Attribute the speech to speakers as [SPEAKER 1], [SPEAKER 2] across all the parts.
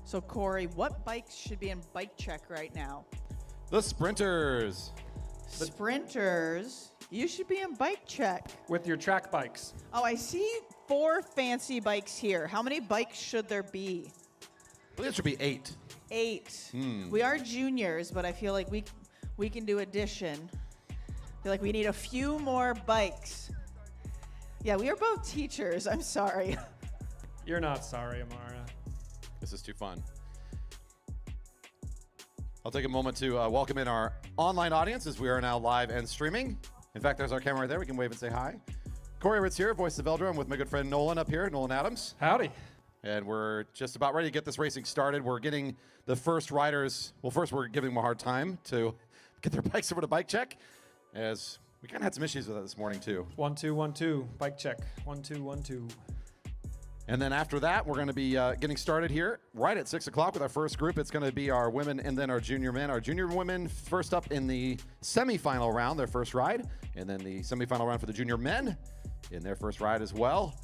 [SPEAKER 1] So, Corey, what bikes should be in bike check right now?
[SPEAKER 2] The sprinters.
[SPEAKER 1] Sprinters. You should be in bike check.
[SPEAKER 3] With your track bikes.
[SPEAKER 1] Oh, I see 4 fancy bikes here. How many bikes should there be?
[SPEAKER 2] I believe it should be 8.
[SPEAKER 1] 8. We are juniors, but I feel like we can do addition. I feel like we need a few more bikes. Yeah, we are both teachers. I'm sorry.
[SPEAKER 3] You're not sorry, Amara.
[SPEAKER 2] This is too fun. I'll take a moment to welcome in our online audience as we are now live and streaming. In fact, there's our camera right there. We can wave and say hi. Corey Ritz here, voice of Velodrome, with my good friend Nolan up here, Nolan Adams.
[SPEAKER 3] Howdy.
[SPEAKER 2] And we're just about ready to get this racing started. We're getting the first riders. Well, first we're giving them a hard time to get their bikes over to bike check, as we kind of had some issues with that this morning too.
[SPEAKER 3] 1 2 1 2. Bike check. 1 2 1 2.
[SPEAKER 2] And then after that, we're going to be getting started here right at 6 o'clock with our first group. It's going to be our women and then our junior men. Our junior women first up in the semifinal round, their first ride, and then the semifinal round for the junior men in their first ride as well.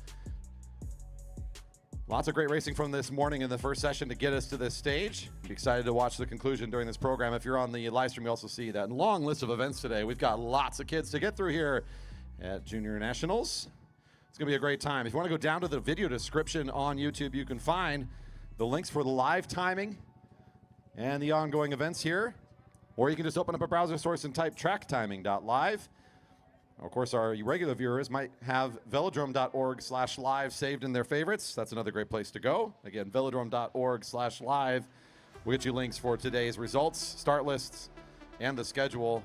[SPEAKER 2] Lots of great racing from this morning in the first session to get us to this stage. Be excited to watch the conclusion during this program. If you're on the live stream, you also see that long list of events today. We've got lots of kids to get through here at Junior Nationals. It's going to be a great time. If you want to go down to the video description on YouTube, you can find the links for the live timing and the ongoing events here. Or you can just open up a browser source and type tracktiming.live. Of course, our regular viewers might have velodrome.org/live saved in their favorites. That's another great place to go. Again, velodrome.org/live. We'll get you links for today's results, start lists, and the schedule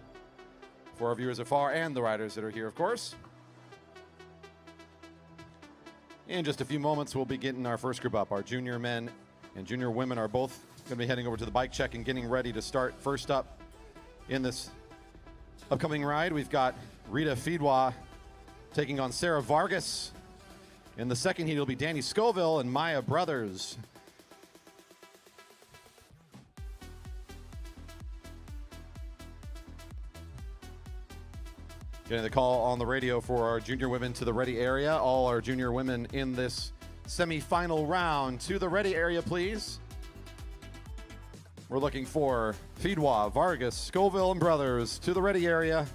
[SPEAKER 2] for our viewers afar and the riders that are here, of course. In just a few moments, we'll be getting our first group up. Our junior men and junior women are both going to be heading over to the bike check and getting ready to start. First up in this upcoming ride, we've got Rita Fidwa taking on Sarah Vargas. In the second heat, it'll be Danny Scoville and Maya Brothers. Getting the call on the radio for our junior women to the ready area. All our junior women in this semi-final round to the ready area, please. We're looking for Fidwa, Vargas, Scoville, and Brothers to the ready area.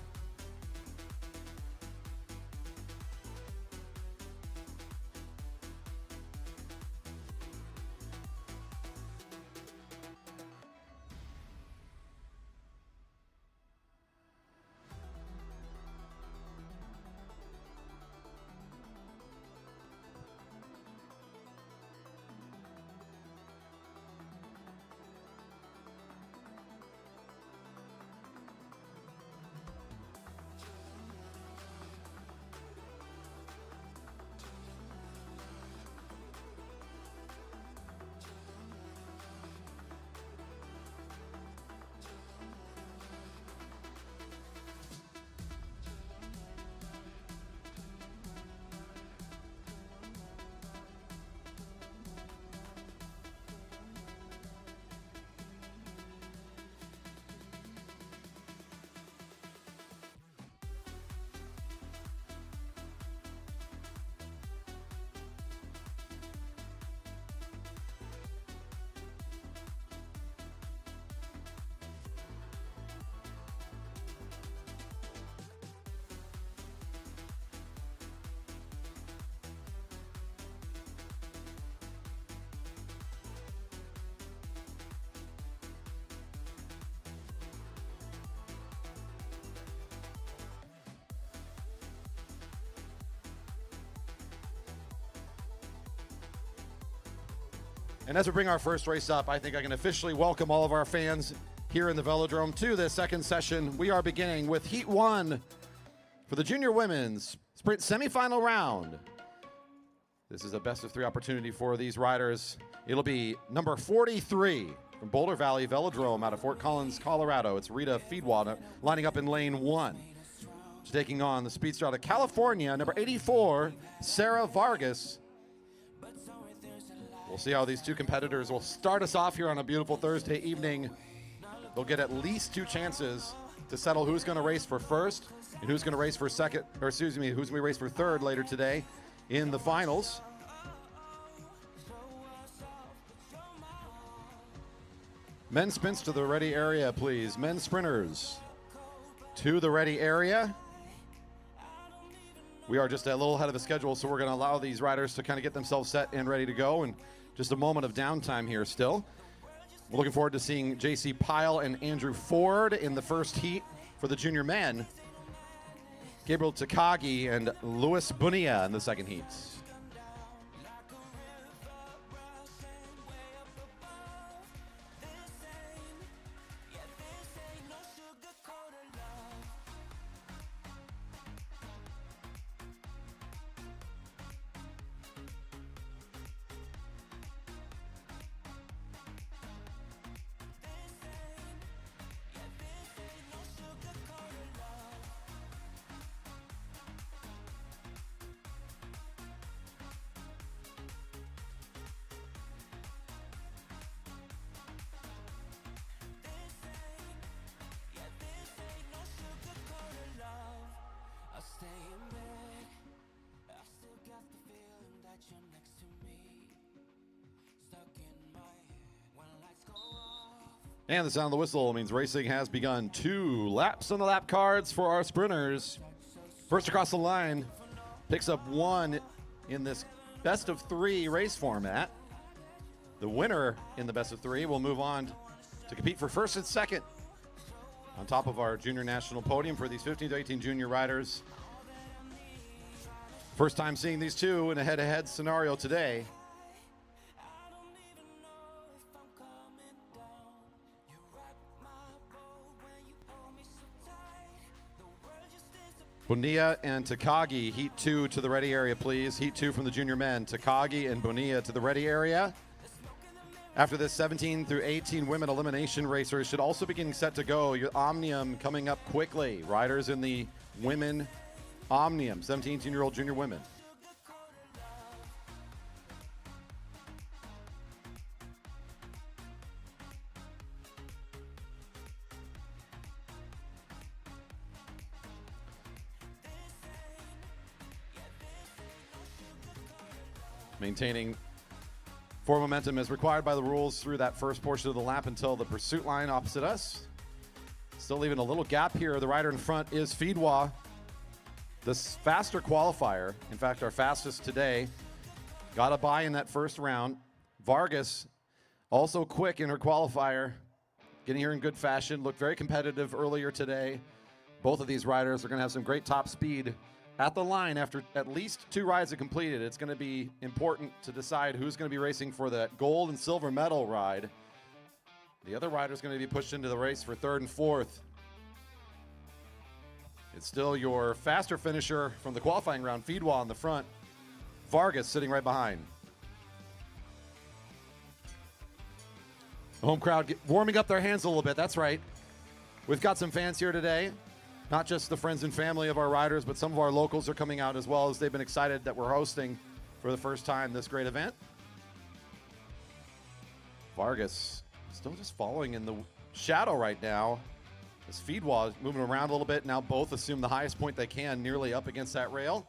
[SPEAKER 2] And as we bring our first race up, I think I can officially welcome all of our fans here in the Velodrome to this second session. We are beginning with Heat 1 for the Junior Women's Sprint Semifinal Round. This is a best-of-3 opportunity for these riders. It'll be number 43 from Boulder Valley Velodrome out of Fort Collins, Colorado. It's Rita Fidwa lining up in lane 1. She's taking on the speedster out of California, number 84, Sarah Vargas. We'll see how these two competitors will start us off here on a beautiful Thursday evening. They'll get at least 2 chances to settle who's going to race for first and who's going to race for second, or excuse me, who's going to race for third later today in the finals. Men's sprints to the ready area, please. Men's sprinters to the ready area. We are just a little ahead of the schedule, so we're going to allow these riders to kind of get themselves set and ready to go. And just a moment of downtime here still. We're looking forward to seeing J.C. Pyatt and Andrew Ford in the first heat for the junior men. Gabriel Takagi and Luis Bonilla in the second heats. And the sound of the whistle means racing has begun. 2 laps on the lap cards for our sprinters. First across the line, picks up 1 in this best of 3 race format. The winner in the best of 3 will move on to compete for first and second on top of our junior national podium for these 15 to 18 junior riders. First time seeing these two in a head-to-head scenario today. Bonilla and Takagi, heat 2 to the ready area, please. Heat 2 from the junior men. Takagi and Bonilla to the ready area. After this, 17 through 18 women elimination racers should also be getting set to go. Your Omnium coming up quickly. Riders in the women Omnium, 17, 18-year-old junior women. Maintaining forward momentum as required by the rules through that first portion of the lap until the pursuit line opposite us. Still leaving a little gap here. The rider in front is Feedwa, the faster qualifier. In fact, our fastest today. Got a bye in that first round. Vargas, also quick in her qualifier. Getting here in good fashion. Looked very competitive earlier today. Both of these riders are going to have some great top speed at the line after at least 2 rides are completed. It's going to be important to decide who's going to be racing for the gold and silver medal ride. The other rider is going to be pushed into the race for 3rd and 4th. It's still your faster finisher from the qualifying round, Feedwa on the front. Vargas sitting right behind. The home crowd warming up their hands a little bit. That's right. We've got some fans here today. Not just the friends and family of our riders, but some of our locals are coming out as well, as they've been excited that we're hosting for the first time this great event. Vargas still just following in the shadow right now. As Feedwa is moving around a little bit. Now both assume the highest point they can, nearly up against that rail.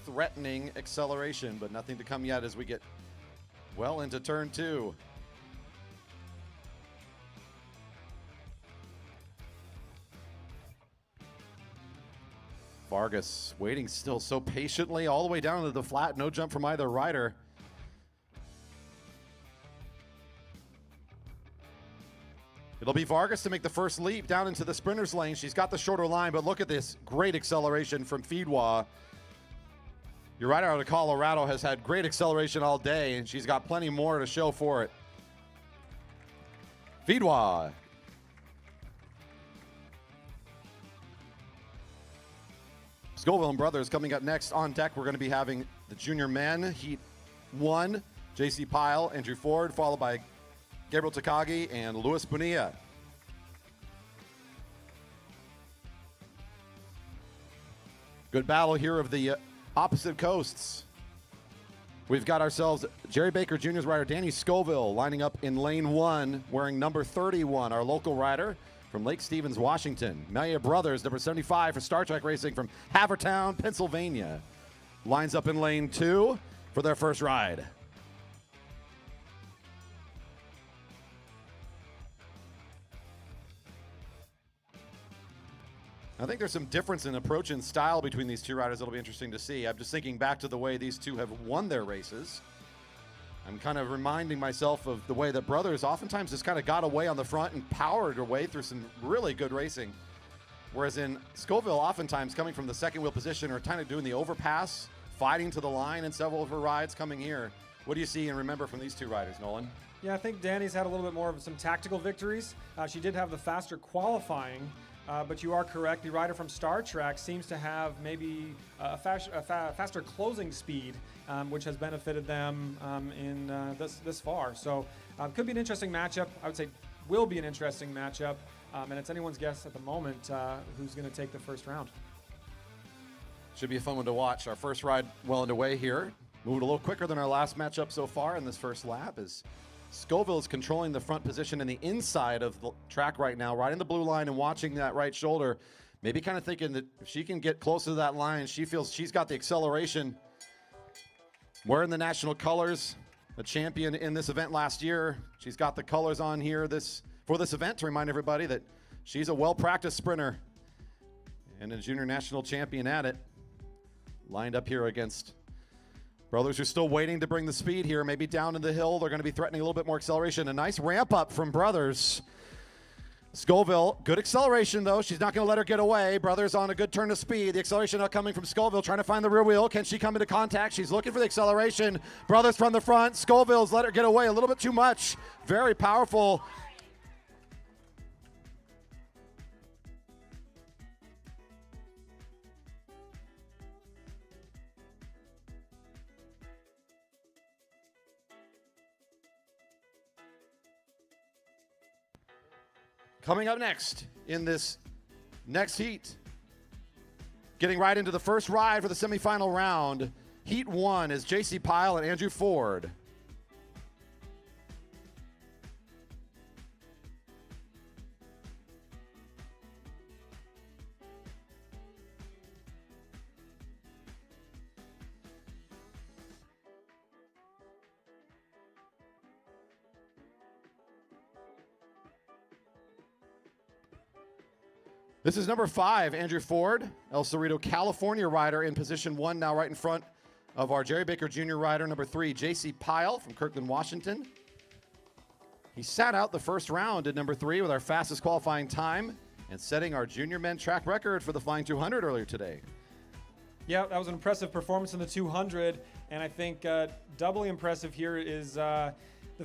[SPEAKER 2] Threatening acceleration, but nothing to come yet as we get well into turn 2. Vargas waiting still so patiently all the way down to the flat. No jump from either rider. It'll be Vargas to make the first leap down into the sprinter's lane. She's got the shorter line, but look at this great acceleration from Feedwa. Your rider out of Colorado has had great acceleration all day, and she's got plenty more to show for it. Feedwa. Scoville and Brothers coming up next on deck. We're going to be having the junior men, Heat 1, J.C. Pyatt, Andrew Ford, followed by Gabriel Takagi and Luis Bonilla. Good battle here of the opposite coasts. We've got ourselves Jerry Baker Jr.'s rider Danny Scoville lining up in lane 1, wearing number 31, our local rider from Lake Stevens, Washington. Melia Brothers, number 75 for Star Trek Racing from Havertown, Pennsylvania, lines up in lane 2 for their first ride. I think there's some difference in approach and style between these two riders that'll be interesting to see. I'm just thinking back to the way these two have won their races. I'm kind of reminding myself of the way that Brothers oftentimes just kind of got away on the front and powered their way through some really good racing. Whereas in Scoville, oftentimes coming from the second wheel position or kind of doing the overpass, fighting to the line in several of her rides coming here. What do you see and remember from these two riders, Nolan?
[SPEAKER 3] Yeah, I think Danny's had a little bit more of some tactical victories. She did have the faster qualifying, but you are correct. The rider from Star Trek seems to have maybe a faster closing speed, which has benefited them in this far. So could be an interesting matchup. I would say will be an interesting matchup, and it's anyone's guess at the moment who's going to take the first round.
[SPEAKER 2] Should be a fun one to watch. Our first ride well underway here. Moved a little quicker than our last matchup so far in this first lap as Scoville is controlling the front position in the inside of the track right now, riding the blue line and watching that right shoulder. Maybe kind of thinking that if she can get closer to that line, she feels she's got the acceleration. Wearing the national colors, a champion in this event last year. She's got the colors on here for this event to remind everybody that she's a well-practiced sprinter and a junior national champion at it. Lined up here against Brothers who are still waiting to bring the speed here. Maybe down in the hill, they're going to be threatening a little bit more acceleration. A nice ramp up from Brothers. Scoville, good acceleration though. She's not going to let her get away. Brothers on a good turn of speed. The acceleration now coming from Scoville, trying to find the rear wheel. Can she come into contact? She's looking for the acceleration. Brothers from the front. Scoville's let her get away a little bit too much. Very powerful. Coming up next in this next heat, getting right into the first ride for the semifinal round. Heat 1 is JC Pyatt and Andrew Ford. This is number 5, Andrew Ford, El Cerrito, California rider in position 1, now right in front of our Jerry Baker Jr. rider, number 3, JC Pyatt from Kirkland, Washington. He sat out the first round at number 3 with our fastest qualifying time and setting our junior men track record for the Flying 200 earlier today.
[SPEAKER 3] Yeah, that was an impressive performance in the 200, and I think doubly impressive here is the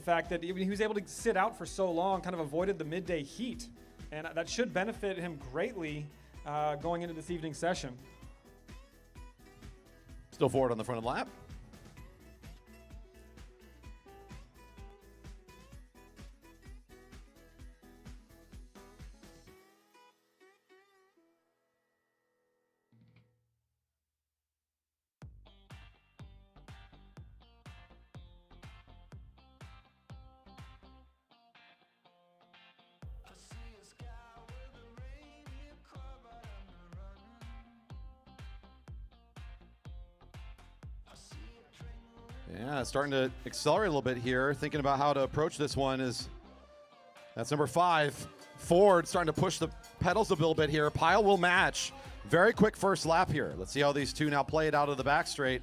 [SPEAKER 3] fact that he was able to sit out for so long, kind of avoided the midday heat. And that should benefit him greatly going into this evening's session.
[SPEAKER 2] Still Ford on the front of the lap. Yeah, starting to accelerate a little bit here. Thinking about how to approach this one that's number 5. Ford starting to push the pedals a little bit here. Pyatt will match. Very quick first lap here. Let's see how these two now play it out of the back straight.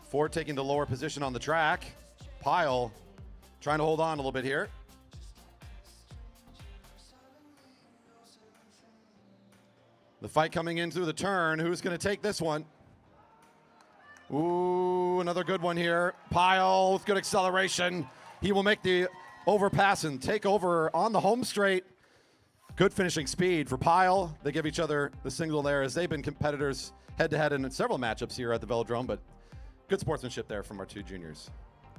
[SPEAKER 2] Ford taking the lower position on the track. Pyatt trying to hold on a little bit here. The fight coming in through the turn. Who's going to take this one? Ooh, another good one here. Pyatt with good acceleration. He will make the overpass and take over on the home straight. Good finishing speed for Pyatt. They give each other the signal there as they've been competitors head-to-head in several matchups here at the Velodrome, but good sportsmanship there from our two juniors.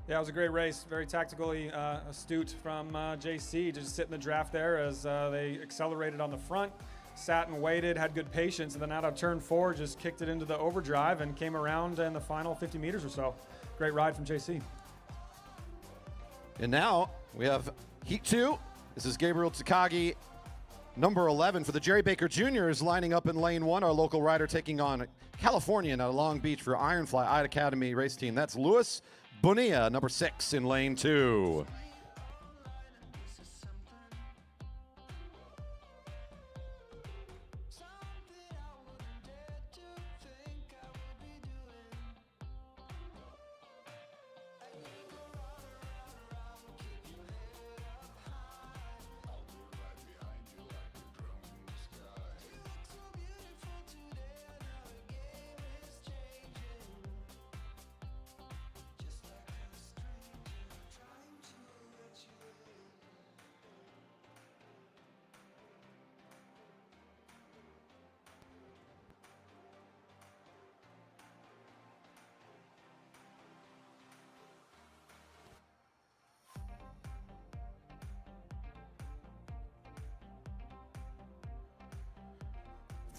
[SPEAKER 3] Yeah, it was a great race. Very tactically astute from JC. Just sit in the draft there as they accelerated on the front. Sat and waited, had good patience, and then out of turn 4, just kicked it into the overdrive and came around in the final 50 meters or so. Great ride from JC.
[SPEAKER 2] And now we have Heat 2. This is Gabriel Takagi, number 11 for the Jerry Baker Juniors, lining up in lane 1. Our local rider taking on Californian out of Long Beach for Ironfly Ide Academy race team. That's Luis Bonilla, number 6 in lane 2.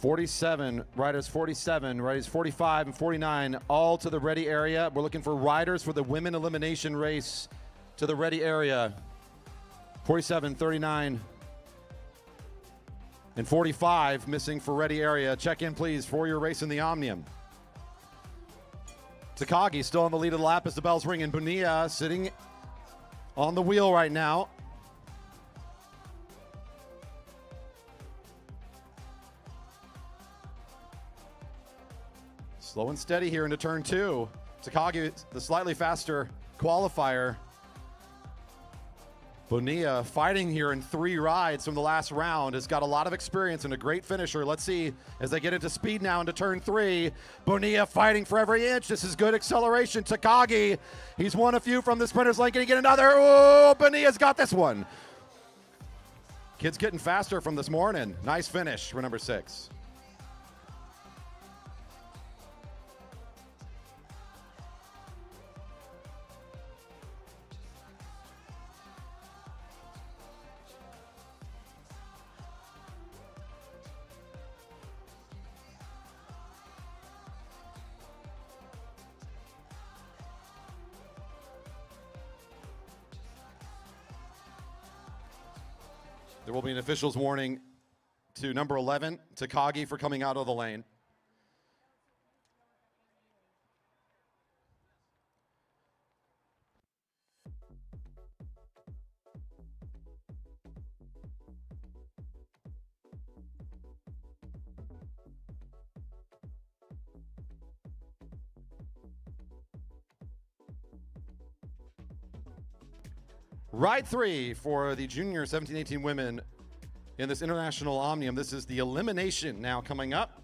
[SPEAKER 2] 47, riders 47, riders 45 and 49, all to the ready area. We're looking for riders for the women elimination race to the ready area. 47, 39, and 45 missing for ready area. Check in, please, for your race in the Omnium. Takagi still on the lead of the lap as the bell's ringing. Bonilla sitting on the wheel right now. Slow and steady here into turn 2. Takagi, the slightly faster qualifier. Bonilla fighting here in 3 rides from the last round. Has got a lot of experience and a great finisher. Let's see as they get into speed now into turn 3. Bonilla fighting for every inch. This is good acceleration. Takagi, he's won a few from the sprinter's lane. Can he get another? Oh, Bonilla's got this one. Kid's getting faster from this morning. Nice finish for number 6. There will be an official's warning to number 11, Takagi, for coming out of the lane. Ride 3 for the junior 17-18 women in this international Omnium. This is the elimination now coming up.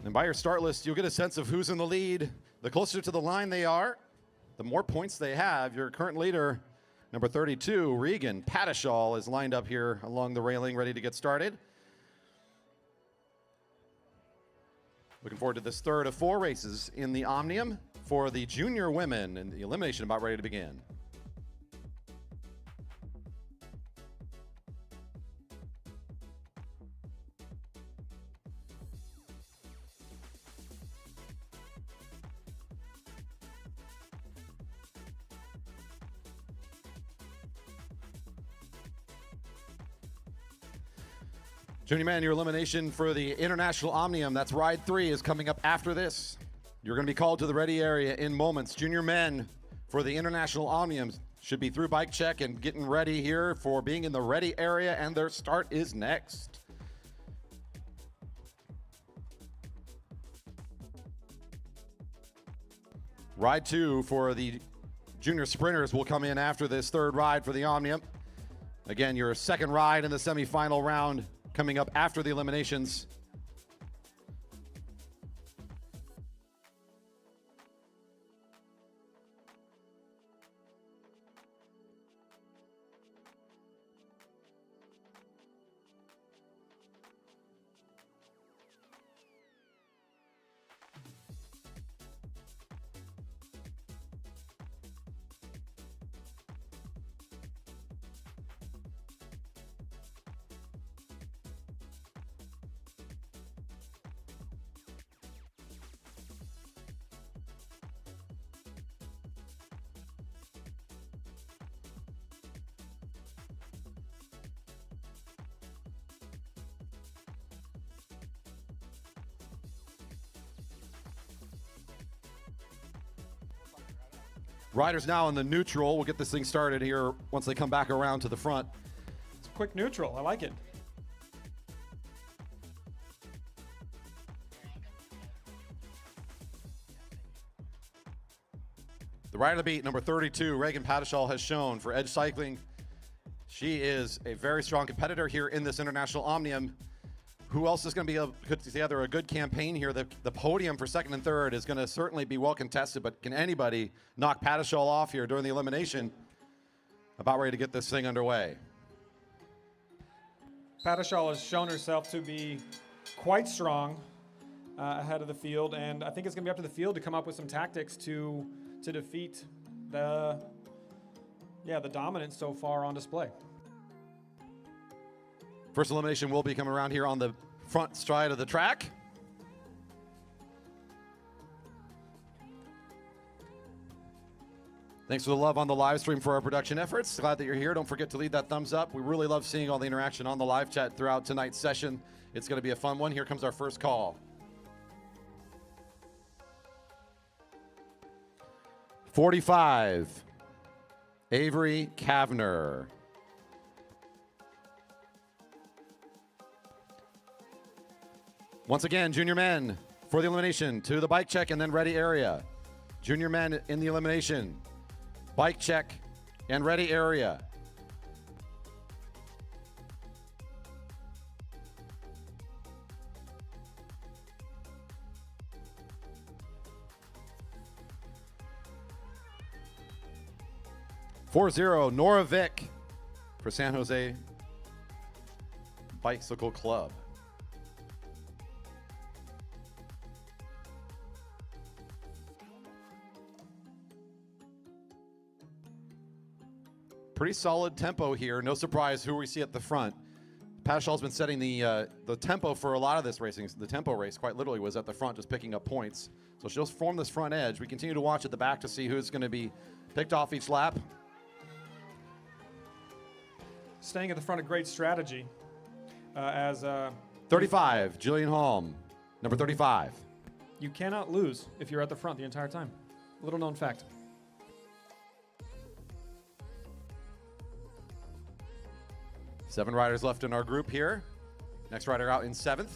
[SPEAKER 2] And by your start list, you'll get a sense of who's in the lead. The closer to the line they are, the more points they have. Your current leader, number 32, Regan Patishall, is lined up here along the railing, ready to get started. Looking forward to this third of 4 races in the Omnium for the junior women, and the elimination about ready to begin. Junior man, your elimination for the International Omnium, that's ride 3, is coming up after this. You're going to be called to the ready area in moments. Junior men for the International Omnium should be through bike check and getting ready here for being in the ready area, and their start is next. Ride 2 for the junior sprinters will come in after this third ride for the Omnium. Again, your second ride in the semifinal round coming up after the eliminations. Riders now in the neutral. We'll get this thing started here once they come back around to the front.
[SPEAKER 3] It's a quick neutral. I like it.
[SPEAKER 2] The rider of the beat, number 32, Regan Patishall, has shown for Edge Cycling. She is a very strong competitor here in this International Omnium. Who else is going to be able to put together a good campaign here? The podium for second and third is going to certainly be well contested, but can anybody knock Patishall off here during the elimination? About ready to get this thing underway.
[SPEAKER 3] Patishall has shown herself to be quite strong ahead of the field, and I think it's going to be up to the field to come up with some tactics to defeat the Yeah, the dominance so far on display.
[SPEAKER 2] First elimination will be coming around here on the front stride of the track. Thanks for the love on the live stream for our production efforts. Glad that you're here. Don't forget to leave that thumbs up. We really love seeing all the interaction on the live chat throughout tonight's session. It's going to be a fun one. Here comes our first call. 45, Avery Kavner. Once again, junior men for the elimination to the bike check and then ready area. Junior men in the elimination. Bike check and ready area. (4-0) Nora Vick for San Jose Bicycle Club. Pretty solid tempo here. No surprise who we see at the front. Pashall's been setting the tempo for a lot of this racing. The tempo race, quite literally, was at the front, just picking up points. So she'll form this front edge. We continue to watch at the back to see who's going to be picked off each lap.
[SPEAKER 3] Staying at the front, a great strategy.
[SPEAKER 2] 35, Jillian Holm, number 35.
[SPEAKER 3] You cannot lose if you're at the front the entire time. Little known fact.
[SPEAKER 2] Seven riders left in our group here. Next rider out in 7th.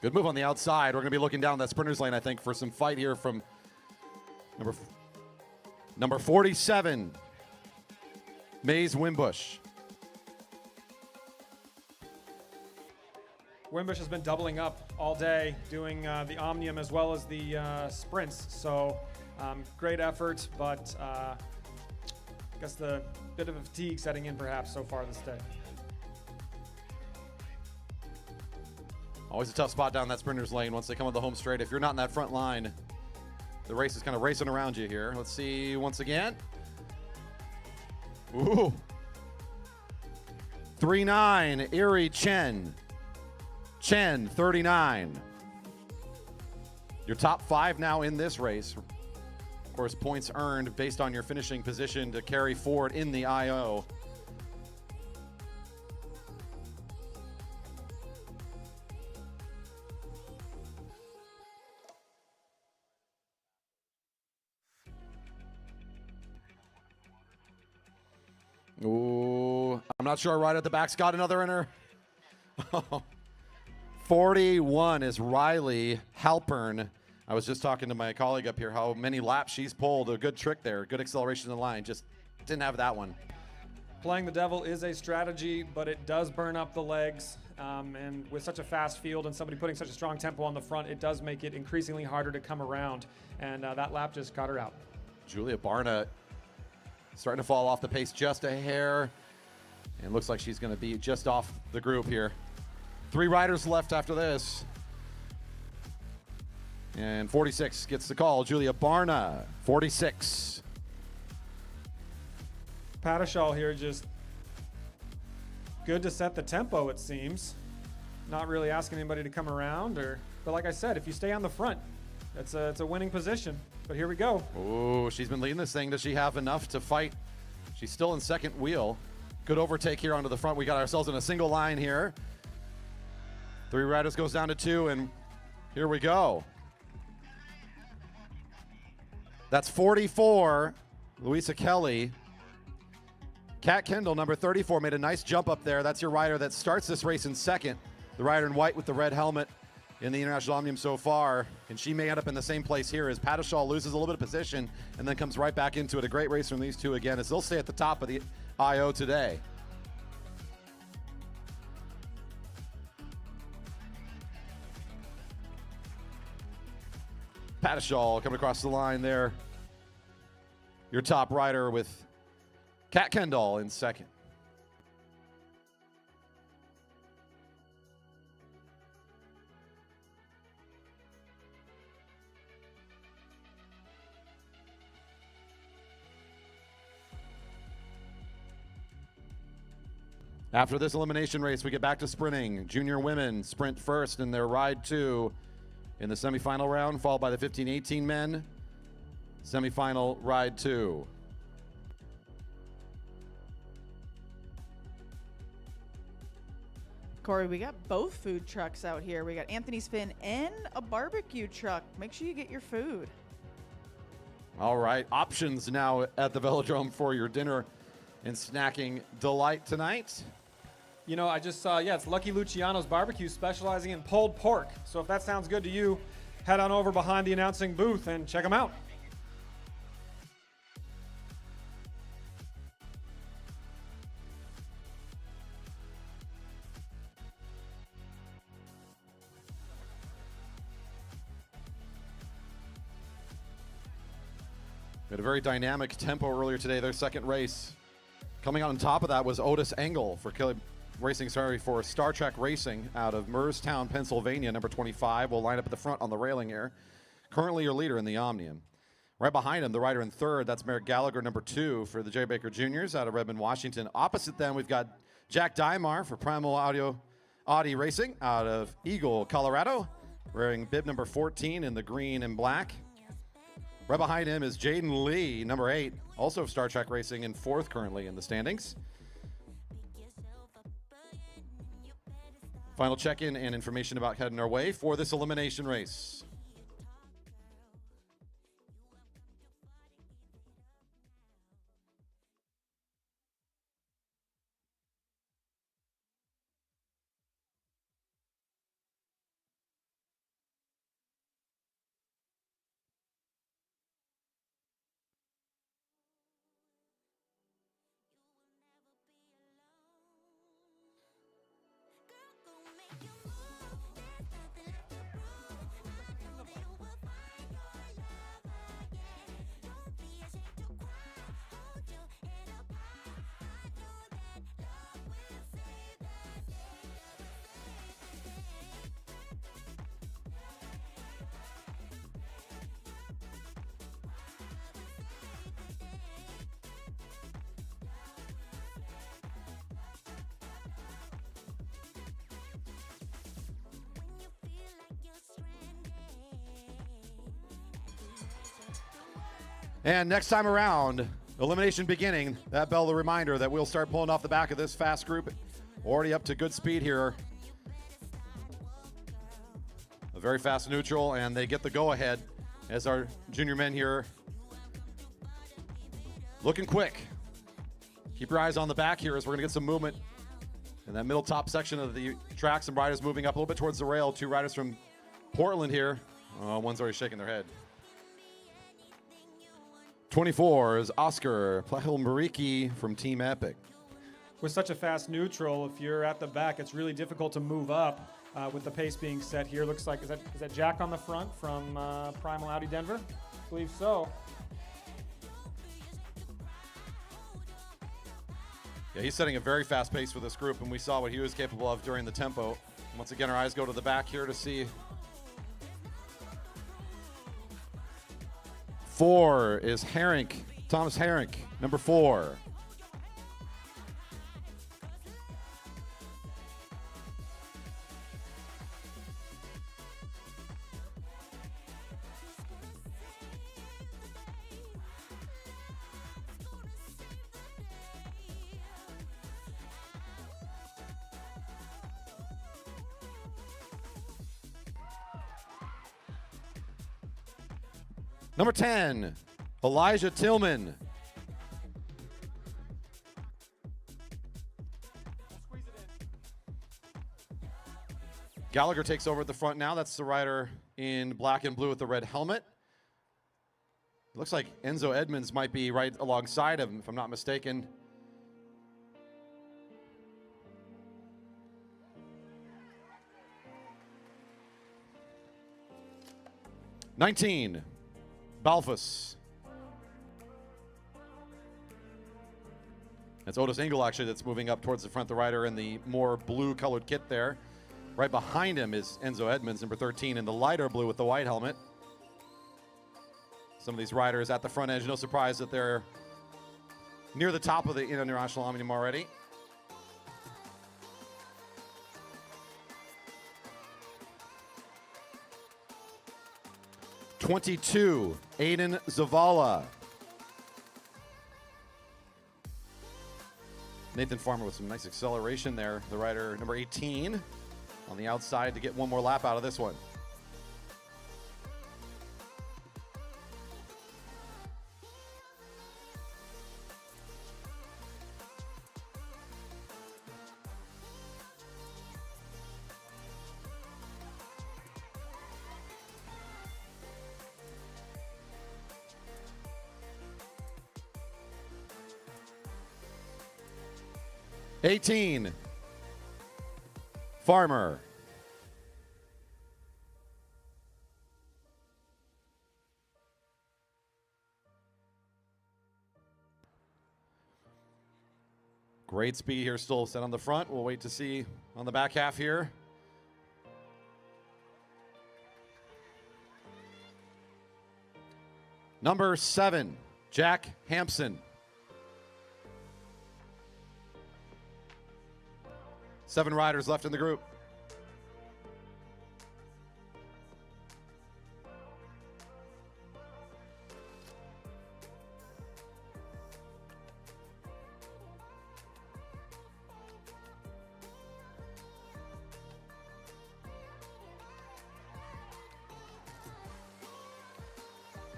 [SPEAKER 2] Good move on the outside. We're going to be looking down that sprinter's lane, I think, for some fight here from number 47, Maze Wimbush.
[SPEAKER 3] Wimbush has been doubling up all day, doing the Omnium as well as the sprints. So great effort, but I guess the bit of a fatigue setting in perhaps so far this day.
[SPEAKER 2] Always a tough spot down that sprinter's lane once they come on the home straight. If you're not in that front line, the race is kind of racing around you here. Let's see once again. Ooh. 3-9, Erie Chen. Chen, 39. Your top 5 now in this race. Of course, points earned based on your finishing position to carry forward in the IO. Ooh, I'm not sure. Right at the back's got another in her. 41 is Riley Halpern. I was just talking to my colleague up here how many laps she's pulled. A good trick there. Good acceleration in the line. Just didn't have that one.
[SPEAKER 3] Playing the devil is a strategy, but it does burn up the legs. And with such a fast field and somebody putting such a strong tempo on the front, it does make it increasingly harder to come around. And that lap just got her out.
[SPEAKER 2] Julia Barna starting to fall off the pace just a hair. And looks like she's going to be just off the group here. 3 riders left after this. And 46 gets the call. Julia Barna, 46.
[SPEAKER 3] Padishal here just good to set the tempo, it seems. Not really asking anybody to come around. But like I said, if you stay on the front, it's a winning position. But here we go.
[SPEAKER 2] Oh, she's been leading this thing. Does she have enough to fight? She's still in second wheel. Good overtake here onto the front. We got ourselves in a single line here. 3 riders goes down to 2, and here we go. That's 44, Louisa Kelly. Kat Kendall, number 34, made a nice jump up there. That's your rider that starts this race in second. The rider in white with the red helmet in the International Omnium so far. And she may end up in the same place here as Padishal loses a little bit of position and then comes right back into it. A great race from these two again as they'll stay at the top of the IO today. Padishal coming across the line there. Your top rider with Kat Kendall in second. After this elimination race, we get back to sprinting. Junior women sprint first in their ride 2 in the semifinal round, followed by the 15-18 men. Semifinal ride 2.
[SPEAKER 1] Corey, we got both food trucks out here. We got Anthony's Fin and a barbecue truck. Make sure you get your food.
[SPEAKER 2] All right, options now at the Velodrome for your dinner and snacking delight tonight.
[SPEAKER 3] You know, I just saw, it's Lucky Luciano's Barbecue, specializing in pulled pork. So if that sounds good to you, head on over behind the announcing booth and check them out.
[SPEAKER 2] We had a very dynamic tempo earlier today. Their second race. Coming out on top of that was Otis Engel for for Star Trek Racing out of Merstown, Pennsylvania. Number 25 will line up at the front on the railing here. Currently your leader in the Omnium. Right behind him, the rider in third, that's Merrick Gallagher, number 2 for the J. Baker Juniors out of Redmond, Washington. Opposite them, we've got Jack Dymar for Primal Audi Racing out of Eagle, Colorado, wearing bib number 14 in the green and black. Right behind him is Jaden Lee, number 8, also of Star Trek Racing, in 4th currently in the standings. Final check-in and information about heading our way for this elimination race. And next time around, elimination beginning. That bell, the reminder that we'll start pulling off the back of this fast group. Already up to good speed here. A very fast neutral, and they get the go-ahead as our junior men here looking quick. Keep your eyes on the back here as we're going to get some movement in that middle top section of the track. Some riders moving up a little bit towards the rail. 2 riders from Portland here. One's already shaking their head. 24 is Oscar Plahil-Mariki from Team Epic.
[SPEAKER 3] With such a fast neutral, if you're at the back, it's really difficult to move up with the pace being set here. Looks like, is that Jack on the front from Primal Audi Denver? I believe so.
[SPEAKER 2] Yeah, he's setting a very fast pace for this group, and we saw what he was capable of during the tempo. Once again, our eyes go to the back here to see. 4 is Herink, Thomas Herink, number 4. Number 10, Elijah Tillman. Gallagher takes over at the front now. That's the rider in black and blue with the red helmet. It looks like Enzo Edmonds might be right alongside him, if I'm not mistaken. '19. Balfus. That's Otis Engel, actually, that's moving up towards the front, the rider in the more blue-colored kit there. Right behind him is Enzo Edmonds, number 13, in the lighter blue with the white helmet. Some of these riders at the front edge, no surprise that they're near the top of the International Omnium already. 22, Aiden Zavala. Nathan Farmer with some nice acceleration there. The rider number 18 on the outside to get one more lap out of this one. '18, Farmer. Great speed here still set on the front. We'll wait to see on the back half here. Number 7, Jack Hampson. 7 riders left in the group.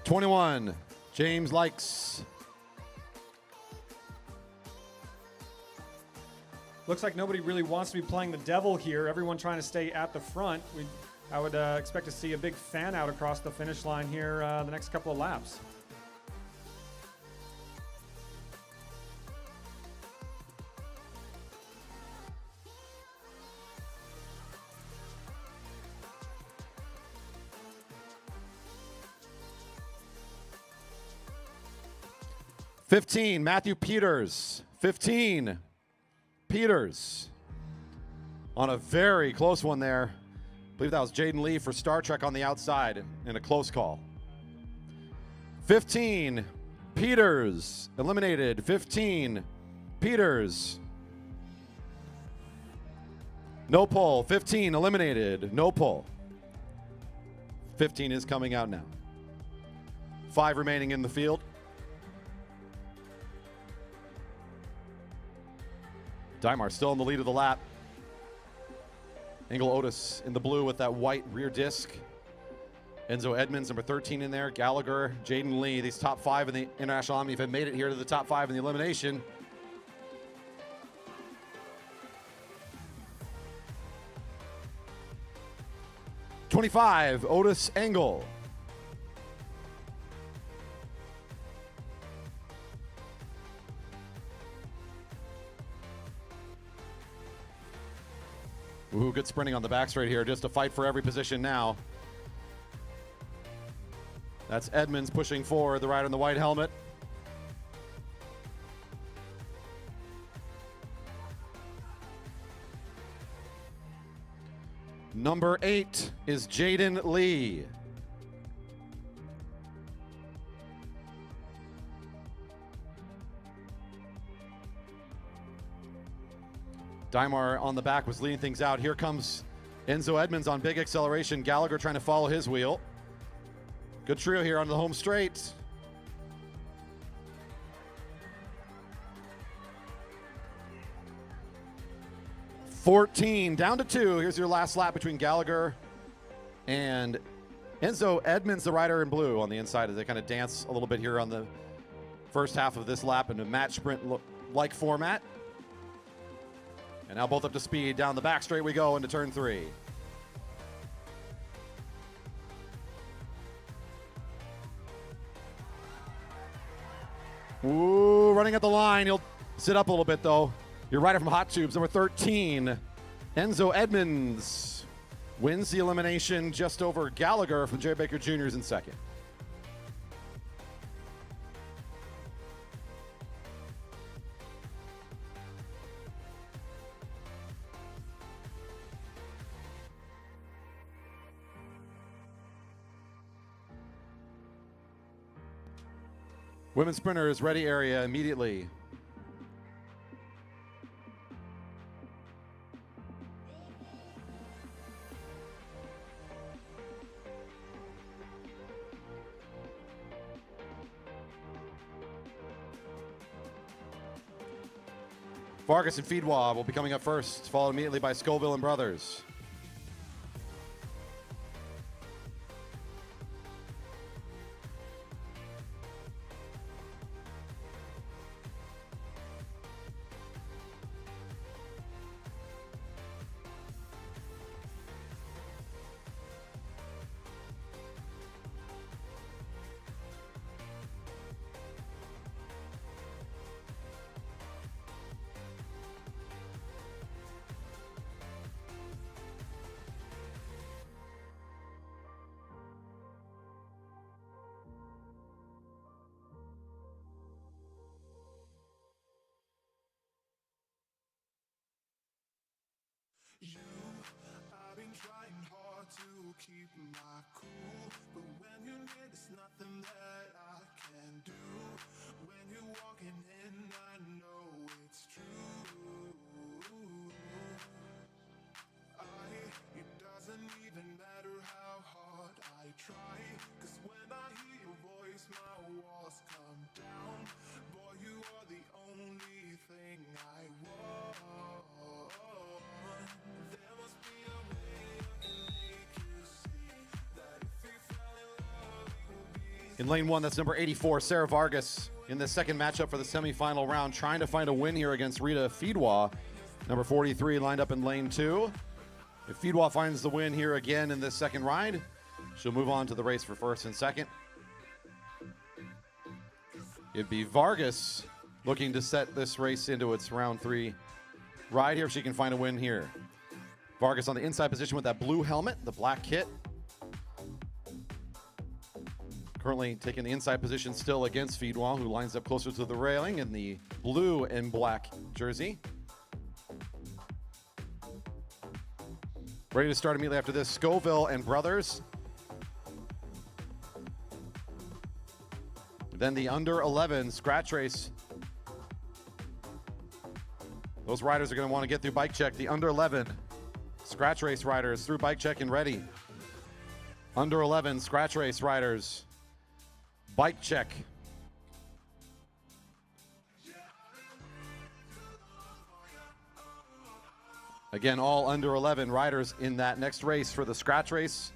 [SPEAKER 2] '21, James Likes.
[SPEAKER 3] Looks like nobody really wants to be playing the devil here. Everyone trying to stay at the front. I would expect to see a big fan out across the finish line here the next couple of laps.
[SPEAKER 2] '15, Matthew Peters. 15, Peters. On a very close one there. I believe that was Jaden Lee for Star Trek on the outside in a close call. 15, Peters. Eliminated. 15, Peters. No pole. 15, eliminated. No pole. 15 is coming out now. 5 remaining in the field. Dymar still in the lead of the lap. Engel Otis in the blue with that white rear disc. Enzo Edmonds, number 13 in there. Gallagher, Jaden Lee. These top 5 in the International Omnium have made it here to the top 5 in the elimination. '25, Otis Engel. Ooh, good sprinting on the back straight here. Just a fight for every position now. That's Edmonds pushing forward, the rider in the white helmet. Number 8 is Jaden Lee. Dymar on the back was leading things out. Here comes Enzo Edmonds on big acceleration. Gallagher trying to follow his wheel. Good trio here on the home straight. '14 down to 2. Here's your last lap between Gallagher and Enzo Edmonds, the rider in blue, on the inside as they kind of dance a little bit here on the first half of this lap in a match sprint-like format. And now both up to speed. Down the back straight we go into turn 3. Ooh, running at the line. He'll sit up a little bit, though. Your rider from Hot Tubes, number 13, Enzo Edmonds, wins the elimination just over Gallagher from Jerry Baker Jr.'s in second. Women's sprinters, ready area immediately. Vargas and Feedwa will be coming up first, followed immediately by Scoville and Brothers.
[SPEAKER 4] I've been trying hard to keep my cool, but when you're near, there's nothing that I can do. When you're walking in, I know it's true. It doesn't even matter how hard I try, 'cause when I hear your voice, my walls come down. Boy, you are the only thing I want. There must be a way I can make you see that if we fell in love, it will be.
[SPEAKER 2] In lane 1, that's number 84, Sarah Vargas, in the second matchup for the semifinal round, trying to find a win here against Rita Feedwa. Number 43 lined up in lane 2. If Feedwa finds the win here again in this second ride, she'll move on to the race for first and second. It'd be Vargas looking to set this race into its round 3 ride here if she can find a win here. Vargas on the inside position with that blue helmet, the black kit. Currently taking the inside position still against Feedwa, who lines up closer to the railing in the blue and black jersey. Ready to start immediately after this, Scoville and Brothers. Then the under 11 scratch race. Those riders are going to want to get through bike check. The under 11 scratch race riders through bike check and ready. Under 11 scratch race riders, bike check. Again, all under 11 riders in that next race for the scratch race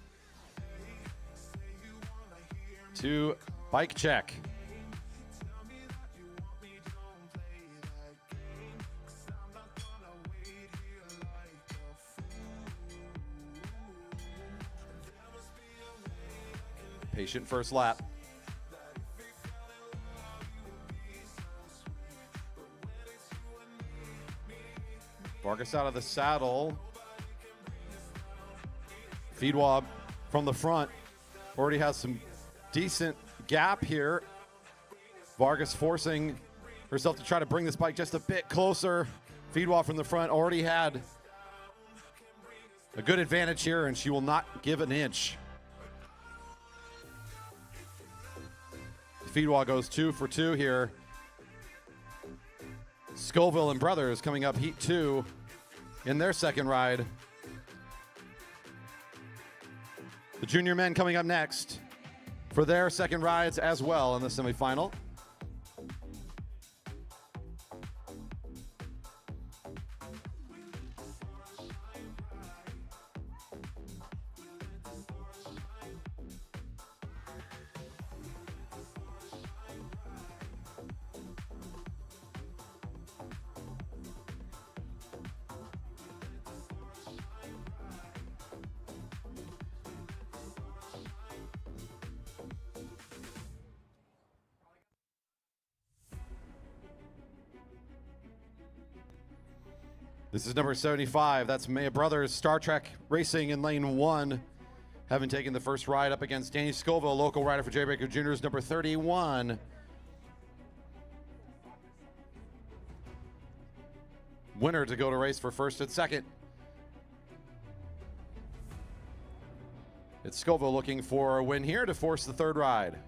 [SPEAKER 2] to bike check. Patient first lap. Vargas out of the saddle. Feedwa from the front already has some decent gap here. Vargas forcing herself to try to bring this bike just a bit closer. Feedwa from the front already had a good advantage here, and she will not give an inch. Feedwa goes 2 for 2 here. Scoville and Brothers coming up heat 2 in their second ride. The junior men coming up next for their second rides as well in the semifinal. This is number 75. That's Maya Brothers Star Trek Racing in lane 1. Having taken the first ride up against Danny Scoville, local rider for JBMV Juniors, number 31. Winner to go to race for first and second. It's Scoville looking for a win here to force the third ride.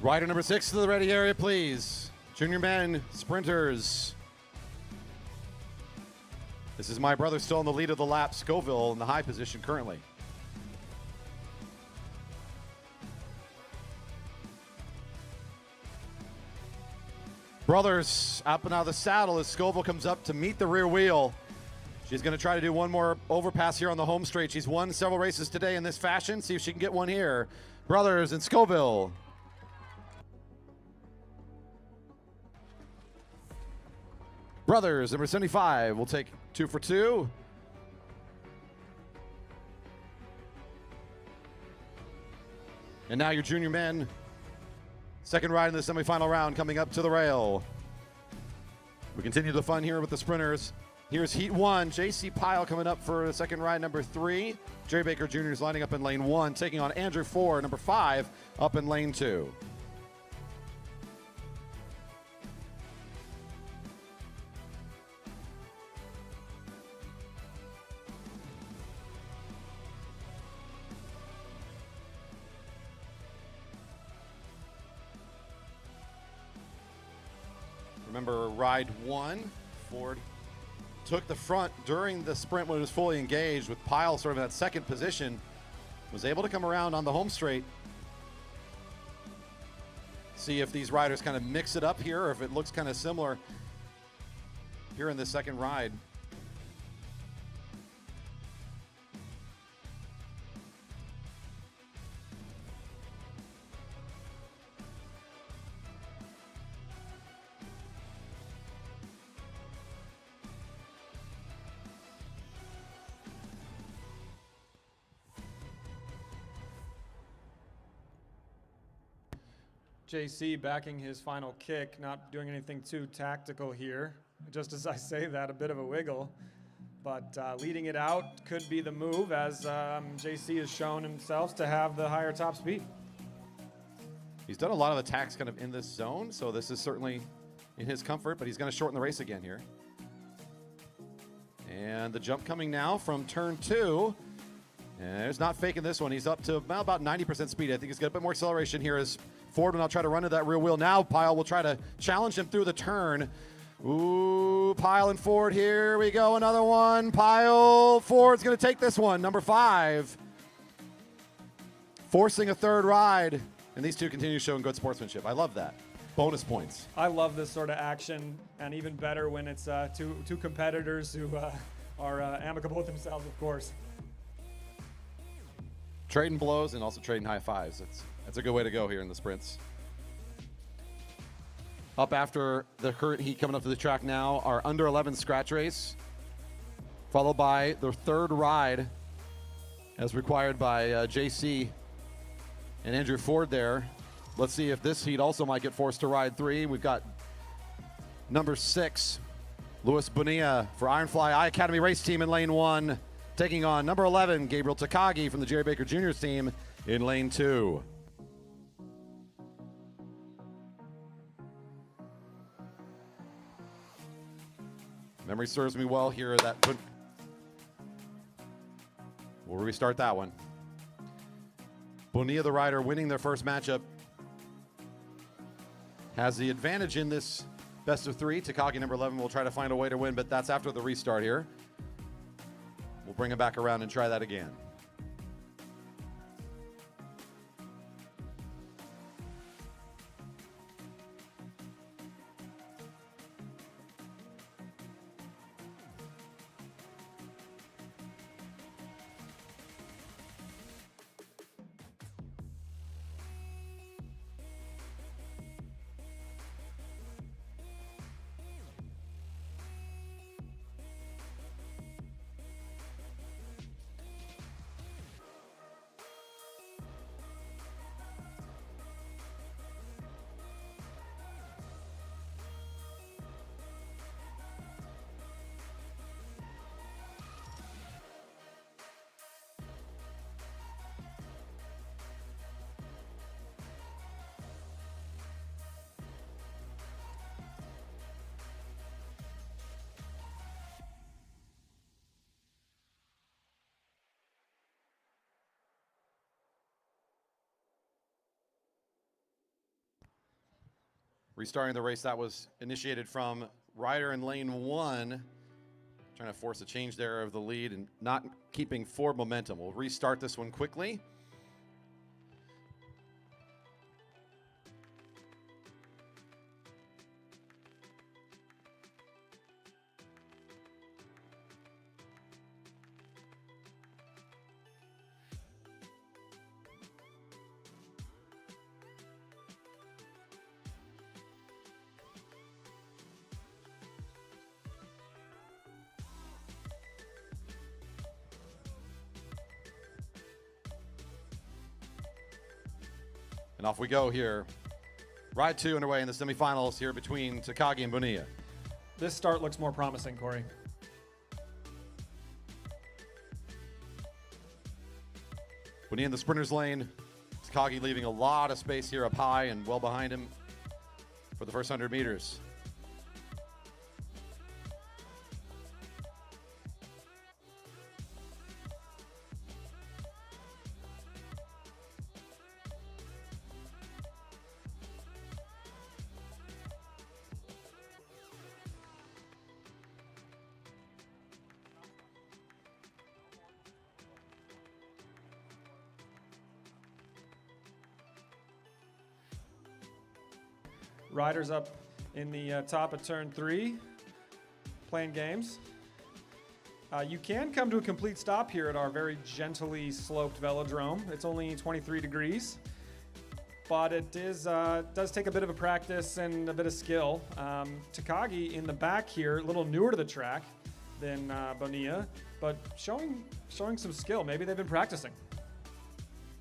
[SPEAKER 2] Rider number 6 to the ready area, please. Junior men, sprinters. This is my brother still in the lead of the lap. Scoville in the high position currently. Brothers up and out of the saddle as Scoville comes up to meet the rear wheel. She's going to try to do one more overpass here on the home straight. She's won several races today in this fashion. See if she can get one here. Brothers and Scoville. Brothers, number 75, will take 2 for 2. And now your junior men. Second ride in the semifinal round coming up to the rail. We continue the fun here with the sprinters. Here's Heat 1, JC Pyle coming up for the second ride, number 3. Jerry Baker Jr. is lining up in lane 1, taking on Andrew Ford, number 5, up in lane 2. Remember ride 1, Ford took the front during the sprint when it was fully engaged with Pyle sort of in that second position, was able to come around on the home straight. See if these riders kind of mix it up here or if it looks kind of similar here in this second ride.
[SPEAKER 3] JC backing his final kick, not doing anything too tactical here. Just as I say that, a bit of a wiggle. But leading it out could be the move as JC has shown himself to have the higher top speed.
[SPEAKER 2] He's done a lot of attacks kind of in this zone, so this is certainly in his comfort, but he's going to shorten the race again here. And the jump coming now from turn 2. And he's not faking this one. He's up to about 90% speed. I think he's got a bit more acceleration here as Ford will now try to run to that rear wheel. Now Pyle will try to challenge him through the turn. Ooh, Pyle and Ford, here we go, another one. Pyle, Ford's going to take this one, number 5. Forcing a third ride. And these two continue showing good sportsmanship. I love that. Bonus points.
[SPEAKER 3] I love this sort of action, and even better when it's two competitors who are amicable with themselves, of course.
[SPEAKER 2] Trading blows and also trading high fives. That's a good way to go here in the sprints. Up after the current heat coming up to the track now, our under 11 scratch race, followed by the third ride as required by JC and Andrew Ford there. Let's see if this heat also might get forced to ride 3. We've got number 6, Luis Bonilla for Ironfly I Academy race team in lane 1. Taking on number 11, Gabriel Takagi from the Jerry Baker Jr.'s team in lane 2. Memory serves me well here. We'll restart that one. Bonilla, the rider, winning their first matchup, has the advantage in this best of 3. Takagi, number 11, will try to find a way to win, but that's after the restart here. We'll bring him back around and try that again. Restarting the race that was initiated from rider in lane 1. Trying to force a change there of the lead and not keeping forward momentum. We'll restart this one quickly. And off we go here. Ride 2 underway in the semifinals here between Takagi and Bonilla.
[SPEAKER 3] This start looks more promising, Corey.
[SPEAKER 2] Bonilla in the sprinter's lane. Takagi leaving a lot of space here up high and well behind him for the first 100 meters.
[SPEAKER 3] Riders up in the top of turn 3, playing games. You can come to a complete stop here at our very gently sloped velodrome. It's only 23 degrees, but it does take a bit of a practice and a bit of skill. Takagi in the back here, a little newer to the track than Bonilla, but showing some skill. Maybe they've been practicing.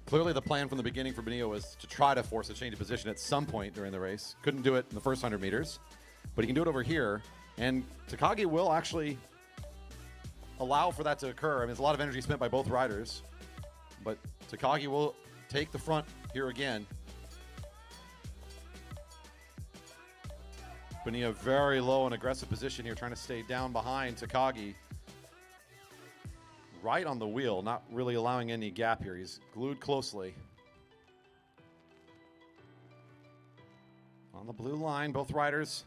[SPEAKER 2] Clearly the plan from the beginning for Bonilla was to try to force a change of position at some point during the race. Couldn't do it in the first 100 meters, but he can do it over here. And Takagi will actually allow for that to occur. I mean, there's a lot of energy spent by both riders, but Takagi will take the front here again. Bonilla very low and aggressive position here, trying to stay down behind Takagi. Right on the wheel, not really allowing any gap here. He's glued closely. On the blue line, both riders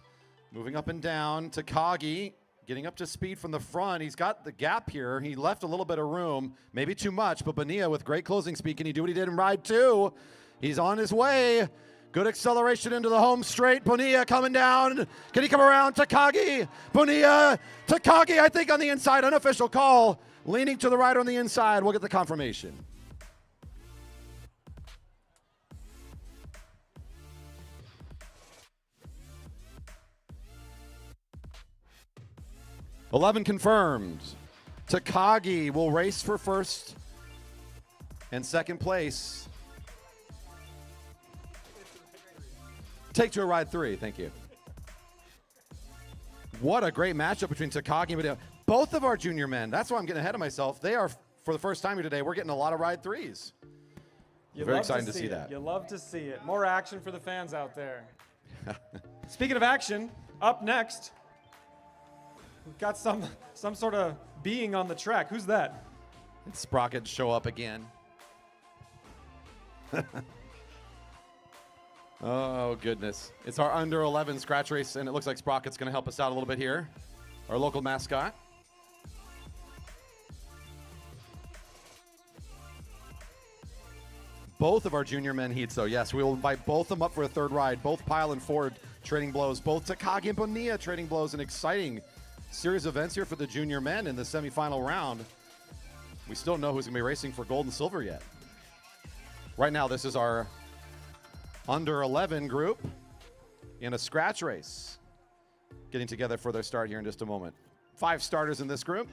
[SPEAKER 2] moving up and down. Takagi getting up to speed from the front. He's got the gap here. He left a little bit of room, maybe too much, but Bonilla with great closing speed. Can he do what he did in ride 2? He's on his way. Good acceleration into the home straight. Bonilla coming down. Can he come around? Takagi. Bonilla. Takagi, I think, on the inside. Unofficial call. Leaning to the rider on the inside. We'll get the confirmation. "11 confirmed. Takagi will race for first and second place. Take to a ride 3. Thank you. What a great matchup between Takagi and Bonilla. Both of our junior men, that's why I'm getting ahead of myself. They are, for the first time here today, we're getting a lot of ride 3s. Very exciting to see that.
[SPEAKER 3] You love to see it. More action for the fans out there. Speaking of action, up next, we've got some sort of being on the track. Who's that?
[SPEAKER 2] It's Sprocket show up again. Oh, goodness. It's our under 11 scratch race, and it looks like Sprocket's going to help us out a little bit here. Our local mascot. Both of our junior men heats, though. Yes, we will invite both of them up for a third ride. Both Pyle and Ford trading blows. Both Takagi and Bonilla trading blows. An exciting series of events here for the junior men in the semifinal round. We still don't know who's going to be racing for gold and silver yet. Right now, this is our under 11 group in a scratch race, getting together for their start here in just a moment. 5 starters in this group.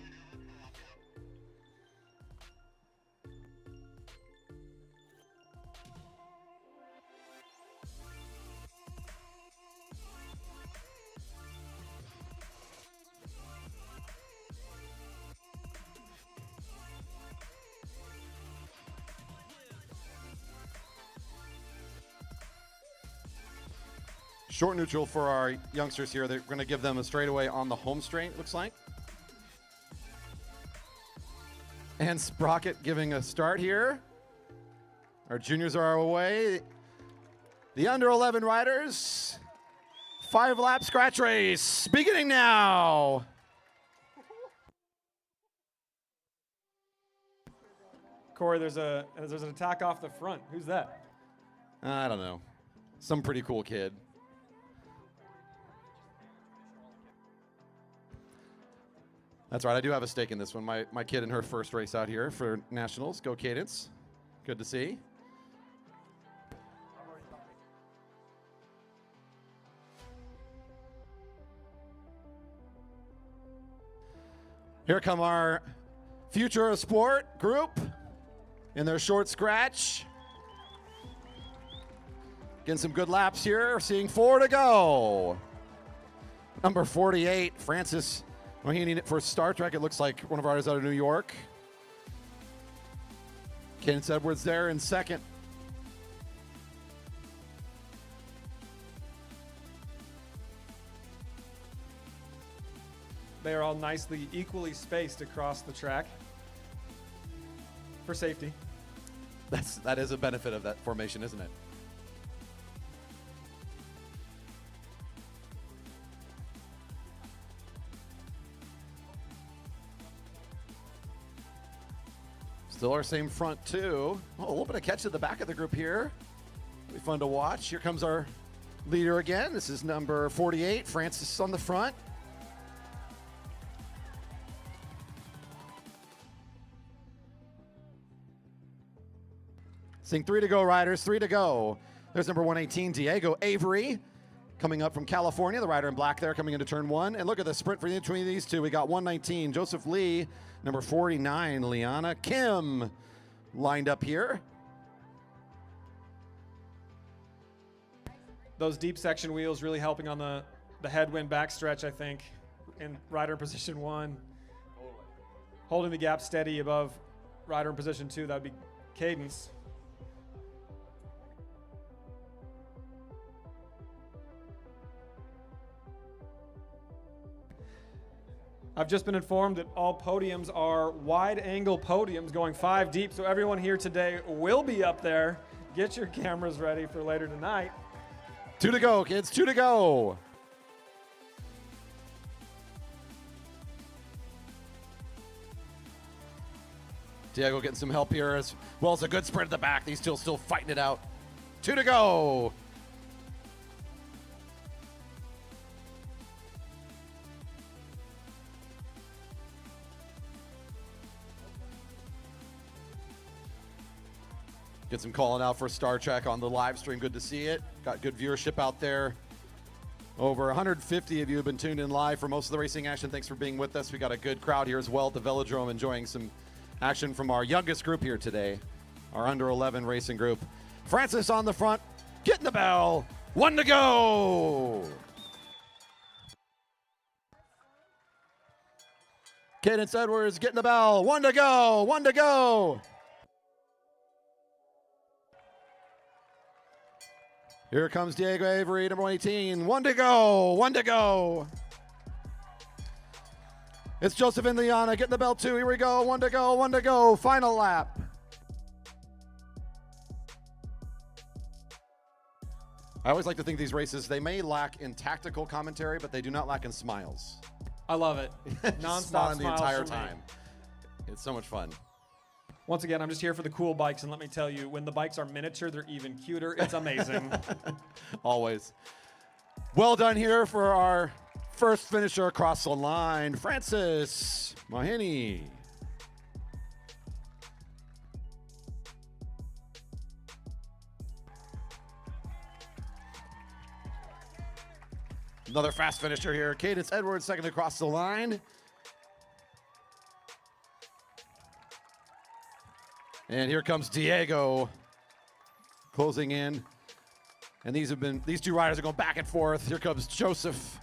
[SPEAKER 2] Short neutral for our youngsters here. They're going to give them a straightaway on the home straight, looks like. And Sprocket giving a start here. Our juniors are away. The under 11 riders 5-lap scratch race beginning now.
[SPEAKER 3] Corey, there's an attack off the front. Who's that?
[SPEAKER 2] I don't know. Some pretty cool kid. That's right. I do have a stake in this one. My kid in her first race out here for nationals. Go Cadence. Good to see. Here come our Future of Sport group in their short scratch. Getting some good laps here. Seeing 4 to go. Number 48, Francis Mahaney for Star Trek. It looks like one of ours out of New York. Cadence Edwards there in second.
[SPEAKER 3] They are all nicely equally spaced across the track for safety.
[SPEAKER 2] That is a benefit of that formation, isn't it? Still our same front two. Oh, a little bit of catch at the back of the group here. It'll be fun to watch. Here comes our leader again. This is number 48, Francis on the front. Seeing 3 to go, riders, 3 to go. There's number 118, Diego Avery, coming up from California, the rider in black there coming into turn 1. And look at the sprint for between these two. We got 119, Joseph Lee, number 49, Liana Kim, lined up here.
[SPEAKER 3] Those deep section wheels really helping on the headwind backstretch, I think, in rider in position 1. Holding the gap steady above rider in position 2, that would be Cadence. I've just been informed that all podiums are wide-angle podiums going 5 deep, so everyone here today will be up there. Get your cameras ready for later tonight.
[SPEAKER 2] 2 to go, kids, 2 to go. Diego getting some help here as well as a good sprint at the back. These two still fighting it out. 2 to go. Get some calling out for Star Trek on the live stream. Good to see it. Got good viewership out there. Over 150 of you have been tuned in live for most of the racing action. Thanks for being with us. We got a good crowd here as well at the Velodrome, enjoying some action from our youngest group here today, our under 11 racing group. Francis on the front, getting the bell. 1 to go. Cadence Edwards getting the bell. 1 to go. 1 to go. Here comes Diego Avery, number 118. 1 to go. 1 to go. It's Joseph and Liana getting the bell too. Here we go. 1 to go. 1 to go. Final lap. I always like to think these races, they may lack in tactical commentary, but they do not lack in smiles.
[SPEAKER 3] I love it. Non-stop
[SPEAKER 2] Smiling the
[SPEAKER 3] smiles
[SPEAKER 2] entire
[SPEAKER 3] from me.
[SPEAKER 2] time. It's so much fun.
[SPEAKER 3] Once again, I'm just here for the cool bikes, and let me tell you, when the bikes are miniature, they're even cuter. It's amazing.
[SPEAKER 2] Always. Well done here for our first finisher across the line, Francis Mahaney. Another fast finisher here, Cadence Edwards, second across the line. And here comes Diego closing in. And these two riders are going back and forth. Here comes Joseph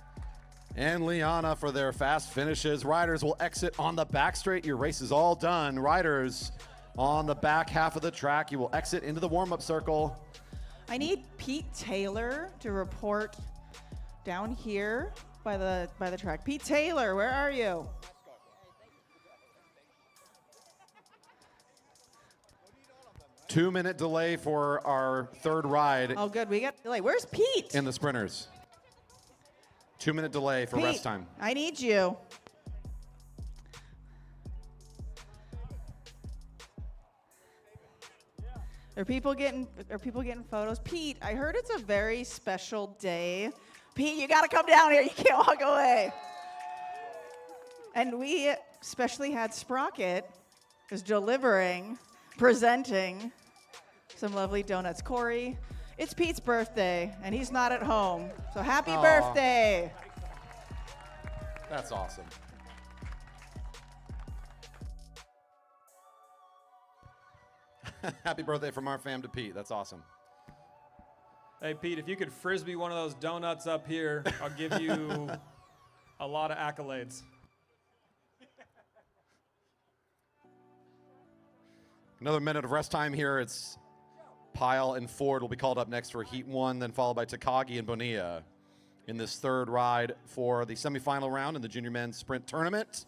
[SPEAKER 2] and Liana for their fast finishes. Riders will exit on the back straight. Your race is all done. Riders on the back half of the track. You will exit into the warm-up circle.
[SPEAKER 1] I need Pete Taylor to report down here by the track. Pete Taylor, where are you?
[SPEAKER 2] 2-minute delay for our third ride
[SPEAKER 1] Oh, good. We got delay. Where's Pete?
[SPEAKER 2] in the sprinters. 2-minute delay for
[SPEAKER 1] Pete,
[SPEAKER 2] rest time.
[SPEAKER 1] I need you. Are people getting photos? Pete, I heard it's a very special day. Pete, you gotta come down here. You can't walk away. And we especially had Sprocket is delivering, presenting some lovely donuts. Corey, it's Pete's birthday, and he's not at home. So happy
[SPEAKER 2] Aw.
[SPEAKER 1] birthday.
[SPEAKER 2] That's awesome. Happy birthday from our fam to Pete. That's awesome.
[SPEAKER 3] Hey, Pete, if you could frisbee one of those donuts up here, I'll give you a lot of accolades.
[SPEAKER 2] Another minute of rest time here. It's Pyle and Ford will be called up next for Heat 1, then followed by Takagi and Bonilla in this third ride for the semifinal round in the junior men's sprint tournament.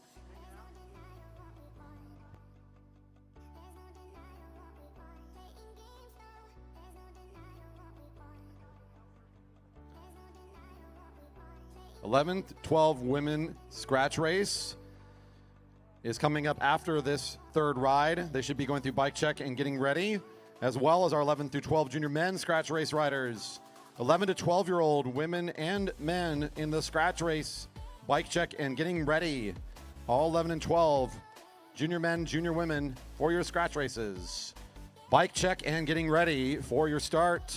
[SPEAKER 2] '11th, 12 women scratch race is coming up after this third ride. They should be going through bike check and getting ready, as well as our 11 through 12 junior men scratch race riders. 11 to 12-year-old women and men in the scratch race, bike check and getting ready. All 11 and 12 junior men, junior women for your scratch races. Bike check and getting ready for your start.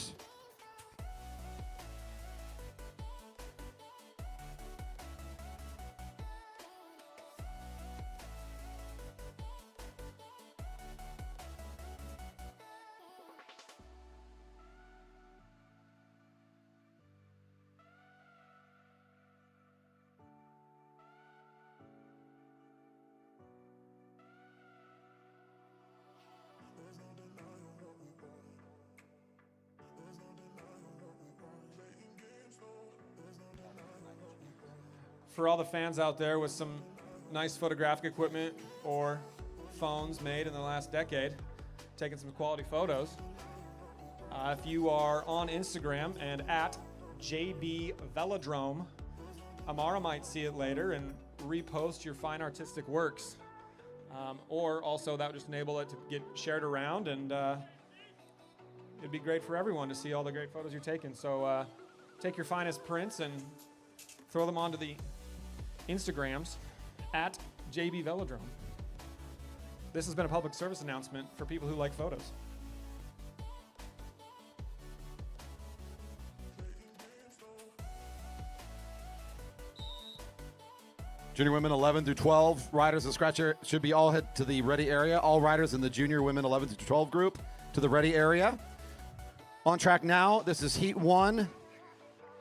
[SPEAKER 3] For all the fans out there with some nice photographic equipment or phones made in the last decade, taking some quality photos, if you are on Instagram and at JB Velodrome, Amara might see it later and repost your fine artistic works. Or also that would just enable it to get shared around, and it'd be great for everyone to see all the great photos you're taking. So take your finest prints and throw them onto the Instagrams at JB Velodrome. This has been a public service announcement for people who like photos.
[SPEAKER 2] Junior women 11 through 12 riders of scratcher should be all head to the ready area. All riders in the junior women 11 through 12 group to the ready area. On track now, this is Heat 1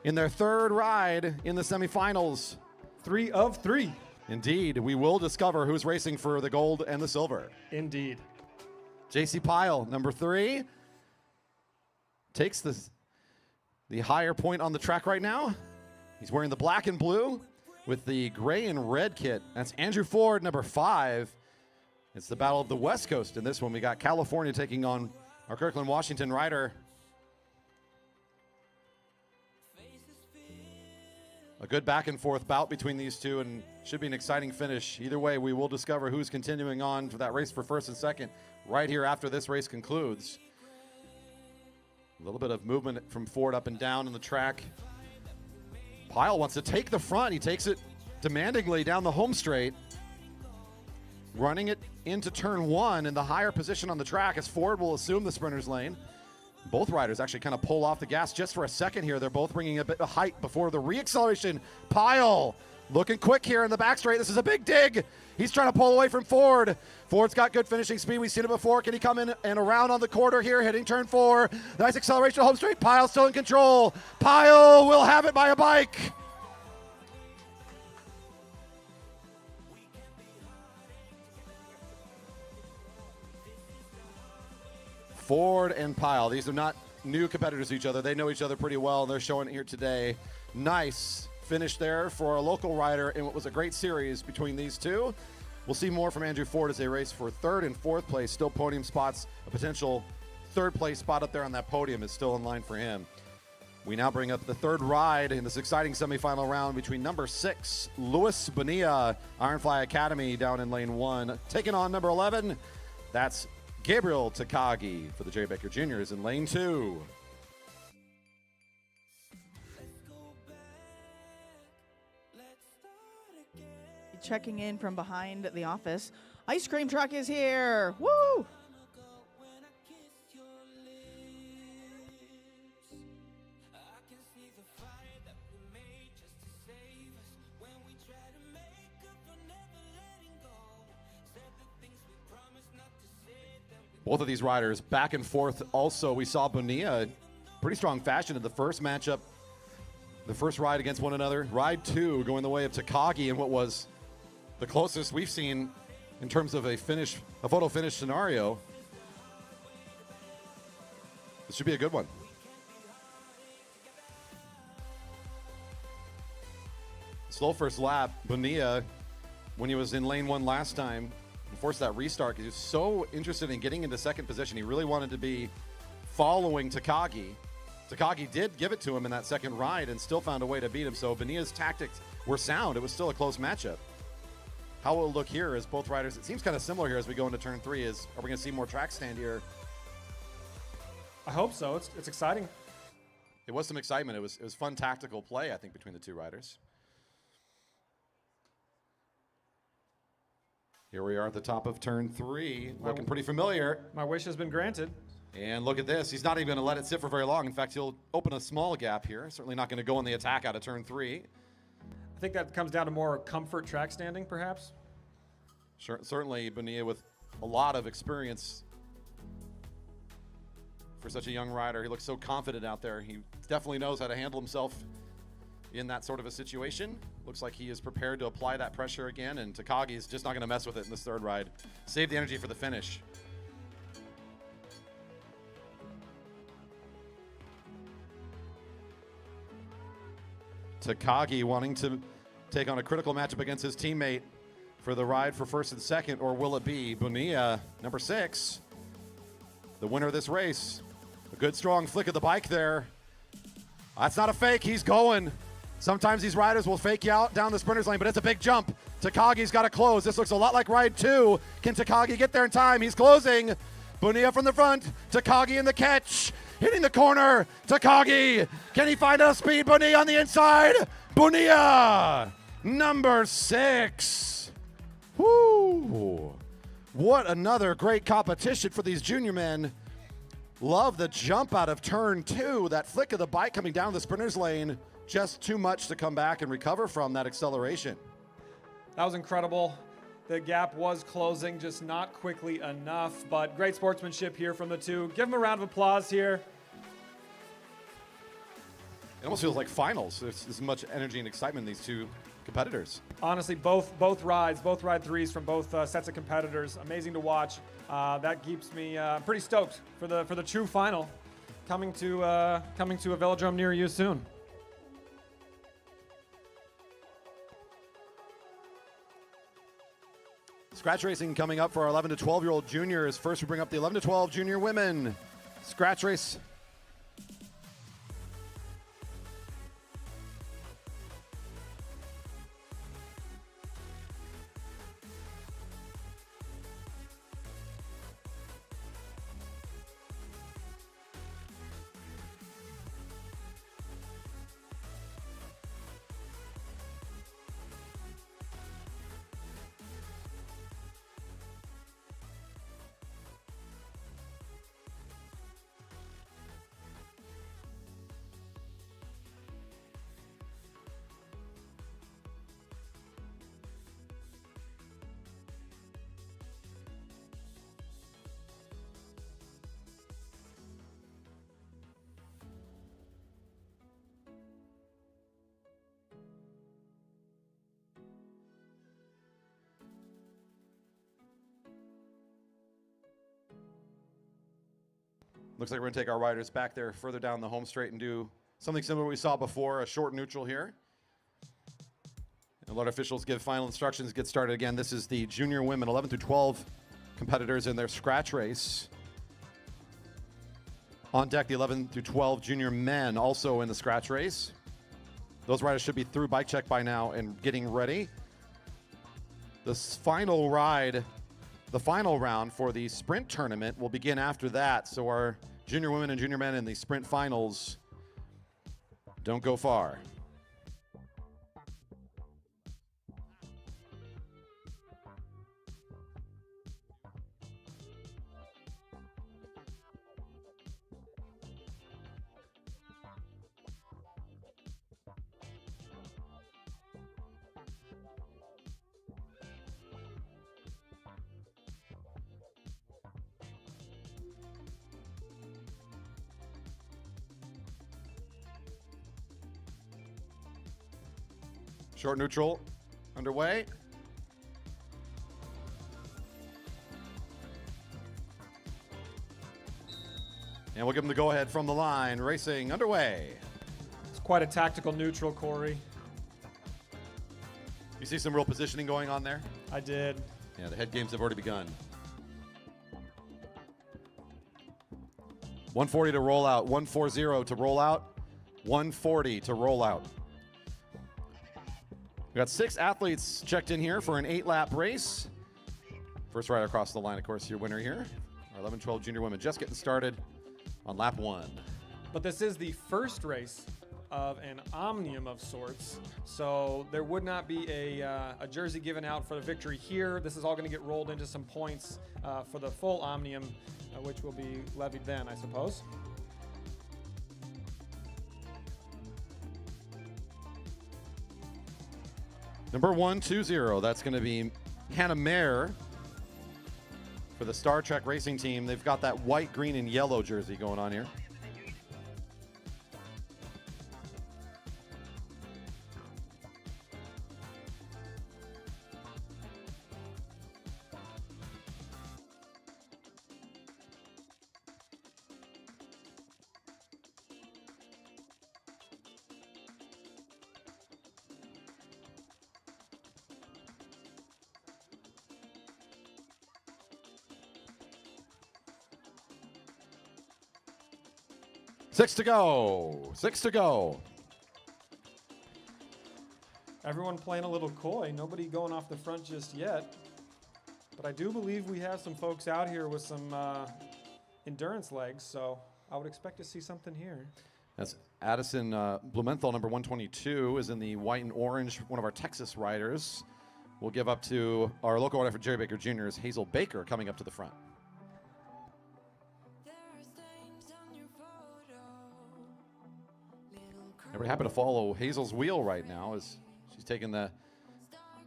[SPEAKER 2] in their third ride in the semifinals.
[SPEAKER 3] 3 of 3.
[SPEAKER 2] Indeed, we will discover who's racing for the gold and the silver.
[SPEAKER 3] Indeed.
[SPEAKER 2] JC Pyle, number 3, takes the higher point on the track right now. He's wearing the black and blue with the gray and red kit. That's Andrew Ford, number 5. It's the battle of the West Coast. In this one, we got California taking on our Kirkland, Washington rider. A good back and forth bout between these two, and should be an exciting finish. Either way, we will discover who's continuing on for that race for first and second right here after this race concludes. A little bit of movement from Ford up and down in the track. Pyle wants to take the front. He takes it demandingly down the home straight, running it into turn 1 in the higher position on the track as Ford will assume the sprinter's lane. Both riders actually kind of pull off the gas just for a second here. They're both bringing a bit of height before the re-acceleration. Pyle looking quick here in the back straight. This is a big dig. He's trying to pull away from Ford. Ford's got good finishing speed. We've seen it before. Can he come in and around on the quarter here, hitting turn 4? Nice acceleration home straight. Pyle still in control. Pyle will have it by a bike. Ford and Pyle, these are not new competitors to each other. They know each other pretty well, and they're showing it here today. Nice finish there for a local rider in what was a great series between these two. We'll see more from Andrew Ford as they race for 3rd and 4th place. Still podium spots. A potential 3rd place spot up there on that podium is still in line for him. We now bring up the third ride in this exciting semifinal round between number 6, Luis Bonilla, Ironfly Academy down in lane 1, taking on number 11. That's Gabriel Takagi for the J. Baker Juniors in lane 2.
[SPEAKER 1] Checking in from behind the office. Ice cream truck is here. Woo!
[SPEAKER 2] Both of these riders back and forth. Also, we saw Bonilla pretty strong fashion in the first matchup. The first ride against one another. Ride 2 going the way of Takagi in what was the closest we've seen in terms of a photo finish scenario. This should be a good one. Slow first lap. Bonilla, when he was in lane 1 last time, forced that restart because he was so interested in getting into second position. He really wanted to be following Takagi. Takagi did give it to him in that second ride and still found a way to beat him. So Bonilla's tactics were sound. It was still a close matchup. How will it look here as both riders, it seems kind of similar here as we go into turn 3. Are we going to see more track stand here?
[SPEAKER 3] I hope so. It's exciting.
[SPEAKER 2] It was some excitement. It was fun tactical play, I think, between the two riders. Here we are at the top of turn 3, looking pretty familiar.
[SPEAKER 3] My wish has been granted.
[SPEAKER 2] And look at this. He's not even going to let it sit for very long. In fact, he'll open a small gap here. Certainly not going to go on the attack out of turn 3.
[SPEAKER 3] I think that comes down to more comfort track standing, perhaps.
[SPEAKER 2] Certainly, Bonilla with a lot of experience for such a young rider. He looks so confident out there. He definitely knows how to handle himself in that sort of a situation. Looks like he is prepared to apply that pressure again, and Takagi is just not going to mess with it in this third ride. Save the energy for the finish. Takagi wanting to take on a critical matchup against his teammate for the ride for first and second, or will it be Bonilla, number 6, the winner of this race? A good strong flick of the bike there. That's not a fake, he's going. Sometimes these riders will fake you out down the sprinter's lane, but it's a big jump. Takagi's got to close. This looks a lot like ride 2. Can Takagi get there in time? He's closing. Bonilla from the front. Takagi in the catch. Hitting the corner. Takagi. Can he find enough speed? Bonilla on the inside. Bonilla, number 6. Woo. What another great competition for these junior men. Love the jump out of turn 2. That flick of the bike coming down the sprinter's lane. Just too much to come back and recover from that acceleration.
[SPEAKER 3] That was incredible. The gap was closing, just not quickly enough, but great sportsmanship here from the two. Give them a round of applause here.
[SPEAKER 2] It almost feels like finals. There's as much energy and excitement in these two competitors.
[SPEAKER 3] Honestly, both ride 3s from both sets of competitors. Amazing to watch. That keeps me pretty stoked for the true final coming to a velodrome near you soon.
[SPEAKER 2] Scratch racing coming up for our 11 to 12-year-old juniors. First, we bring up the 11 to 12 junior women. Scratch race. Looks like we're going to take our riders back there further down the home straight and do something similar to what we saw before, a short neutral here. And let officials give final instructions, get started again. This is the junior women 11 through 12 competitors in their scratch race. On deck, the 11 through 12 junior men also in the scratch race. Those riders should be through bike check by now and getting ready. The final ride, the final round for the sprint tournament will begin after that. So our junior women and junior men in the sprint finals don't go far. Short neutral underway. And we'll give them the go-ahead from the line. Racing underway.
[SPEAKER 3] It's quite a tactical neutral, Corey.
[SPEAKER 2] You see some real positioning going on there?
[SPEAKER 3] I did.
[SPEAKER 2] Yeah, the head games have already begun. 140 to roll out, 140 to roll out, 140 to roll out. We got 6 athletes checked in here for an 8-lap race. First rider across the line, of course, your winner here. Our 11-12 junior women just getting started on lap 1.
[SPEAKER 3] But this is the first race of an Omnium of sorts, so there would not be a jersey given out for the victory here. This is all going to get rolled into some points for the full Omnium, which will be levied then, I suppose.
[SPEAKER 2] Number 120, that's going to be Hannah Mayer for the Star Trek racing team. They've got that white, green, and yellow jersey going on here. Six to go. 6 to go.
[SPEAKER 3] Everyone playing a little coy. Nobody going off the front just yet. But I do believe we have some folks out here with some endurance legs, so I would expect to see something here.
[SPEAKER 2] That's Addison Blumenthal, number 122, is in the white and orange, one of our Texas riders. We'll give up to our local rider for Jerry Baker Jr. is Hazel Baker coming up to the front. Everybody happy to follow Hazel's wheel right now as she's taking the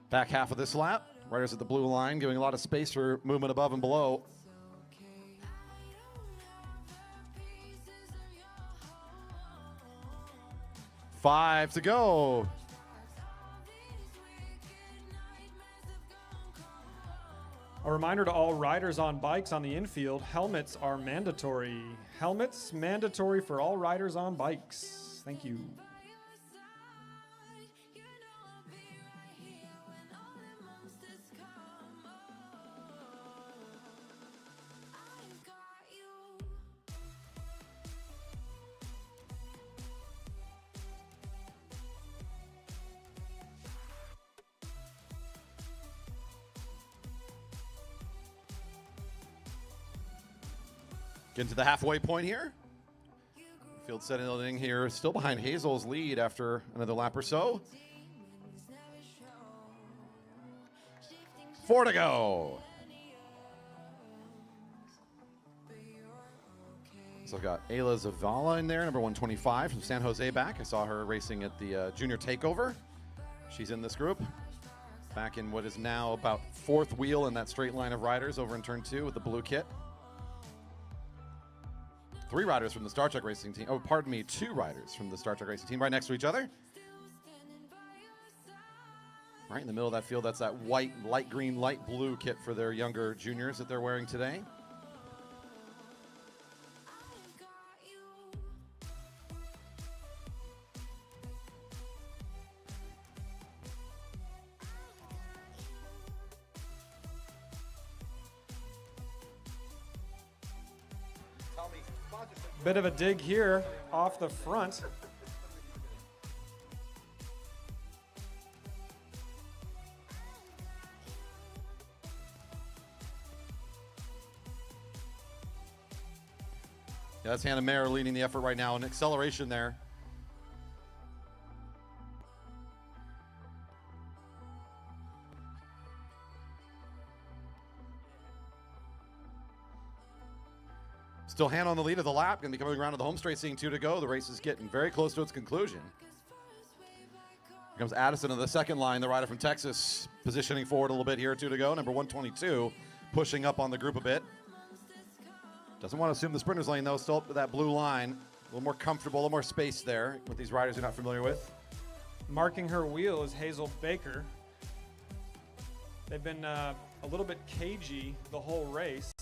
[SPEAKER 2] back half of this lap. Riders at the blue line, giving a lot of space for movement above and below. Five to go.
[SPEAKER 3] A reminder to all riders on bikes on the infield, helmets are mandatory. Helmets mandatory for all riders on bikes. Thank you.
[SPEAKER 2] Getting to the halfway point here. Field settling here, still behind Hazel's lead after another lap or so. 4 to go. So I've got Ayla Zavala in there, number 125 from San Jose back. I saw her racing at the Junior Takeover. She's in this group. Back in what is now about 4th wheel in that straight line of riders over in turn 2 with the blue kit. 3 riders from the Star Trek racing team. Oh, pardon me, 2 riders from the Star Trek racing team right next to each other. Right in the middle of that field, that's that white, light green, light blue kit for their younger juniors that they're wearing today.
[SPEAKER 3] Bit of a dig here off the front.
[SPEAKER 2] Yeah, that's Hannah Mayer leading the effort right now. An acceleration there. Still Hannah on the lead of the lap. Going to be coming around to the home straight, seeing 2 to go. The race is getting very close to its conclusion. Here comes Addison on the second line, the rider from Texas, positioning forward a little bit here, 2 to go. Number 122, pushing up on the group a bit. Doesn't want to assume the sprinter's lane, though. Still up to that blue line. A little more comfortable, a little more space there with these riders you're not familiar with.
[SPEAKER 3] Marking her wheel is Hazel Baker. They've been a little bit cagey the whole race.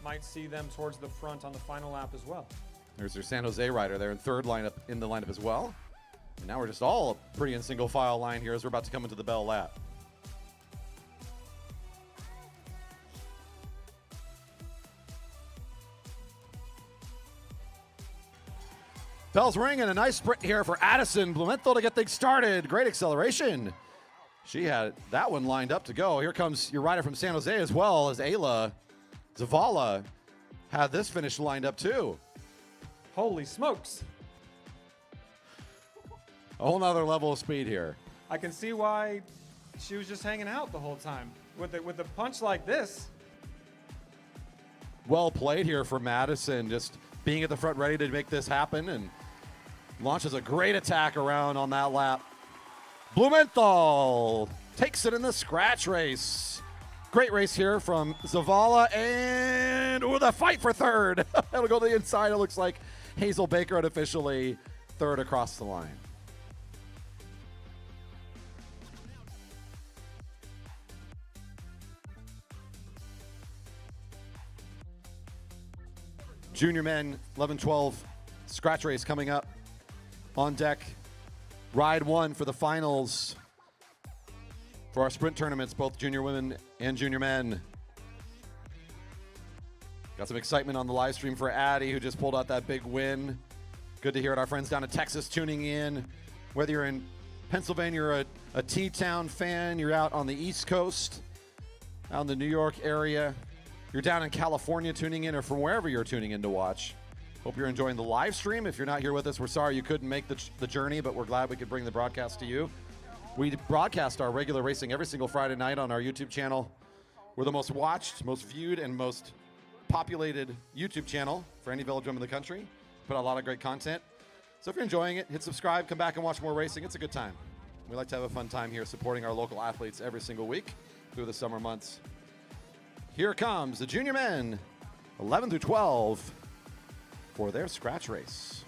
[SPEAKER 3] Might see them towards the front on the final lap as well.
[SPEAKER 2] There's their San Jose rider there in third lineup in the lineup as well. And now we're just all pretty in single file line here as we're about to come into the bell lap. Bells ring and a nice sprint here for Addison Blumenthal to get things started. Great acceleration. She had that one lined up to go. Here comes your rider from San Jose as well as Ayla Zavala had this finish lined up too.
[SPEAKER 3] Holy smokes.
[SPEAKER 2] A whole nother level of speed here.
[SPEAKER 3] I can see why she was just hanging out the whole time. With a punch like this.
[SPEAKER 2] Well played here for Madison, just being at the front ready to make this happen, and launches a great attack around on that lap. Blumenthal takes it in the scratch race. Great race here from Zavala, and the fight for third. It'll go to the inside. It looks like Hazel Baker unofficially third across the line. Junior men 11-12 scratch race coming up on deck. Ride 1 for the finals for our sprint tournaments, both junior women and junior men. Got some excitement on the live stream for Addie, who just pulled out that big win. Good to hear it. Our friends down in Texas tuning in. Whether you're in Pennsylvania or a T-Town fan, you're out on the East Coast, out in the New York area, you're down in California tuning in, or from wherever you're tuning in to watch. Hope you're enjoying the live stream. If you're not here with us, we're sorry you couldn't make the journey, but we're glad we could bring the broadcast to you. We broadcast our regular racing every single Friday night on our YouTube channel. We're the most watched, most viewed, and most populated YouTube channel for any velodrome in the country. Put out a lot of great content. So if you're enjoying it, hit subscribe, come back and watch more racing. It's a good time. We like to have a fun time here supporting our local athletes every single week through the summer months. Here comes the junior men, 11-12, for their scratch race.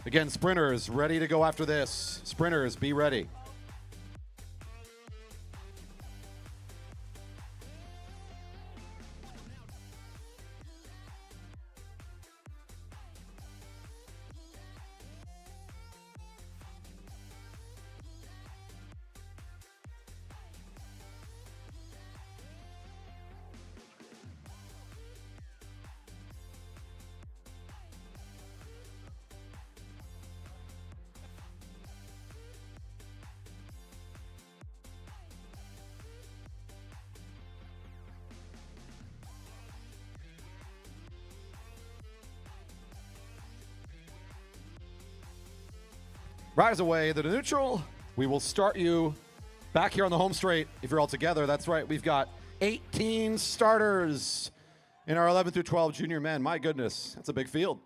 [SPEAKER 2] Again, sprinters ready to go after this. Sprinters, be ready. Rise away to the neutral. We will start you back here on the home straight if you're all together. That's right, we've got 18 starters in our 11-12 junior men. My goodness, that's a big field.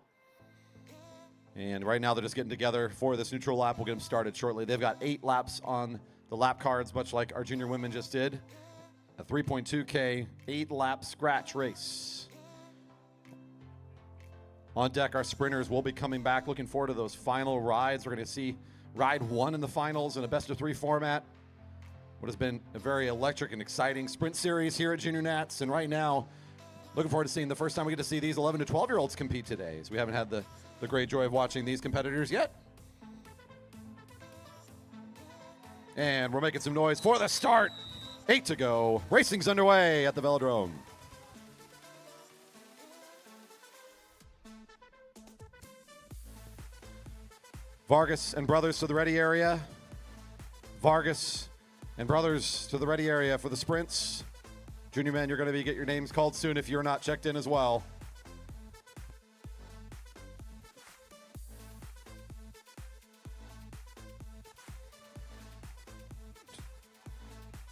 [SPEAKER 2] And right now they're just getting together for this neutral lap. We'll get them started shortly. They've got 8 laps on the lap cards, much like our junior women just did. A 3.2K, 8-lap scratch race. On deck, our sprinters will be coming back. Looking forward to those final rides. We're going to see ride 1 in the finals in a best-of-3 format. What has been a very electric and exciting sprint series here at Junior Nats. And right now, looking forward to seeing the first time we get to see these 11 to 12-year-olds compete today, as we haven't had the great joy of watching these competitors yet. And we're making some noise for the start. 8 to go. Racing's underway at the Velodrome. Vargas and brothers to the ready area. Vargas and brothers to the ready area for the sprints. Junior men, you're going to get your names called soon if you're not checked in as well.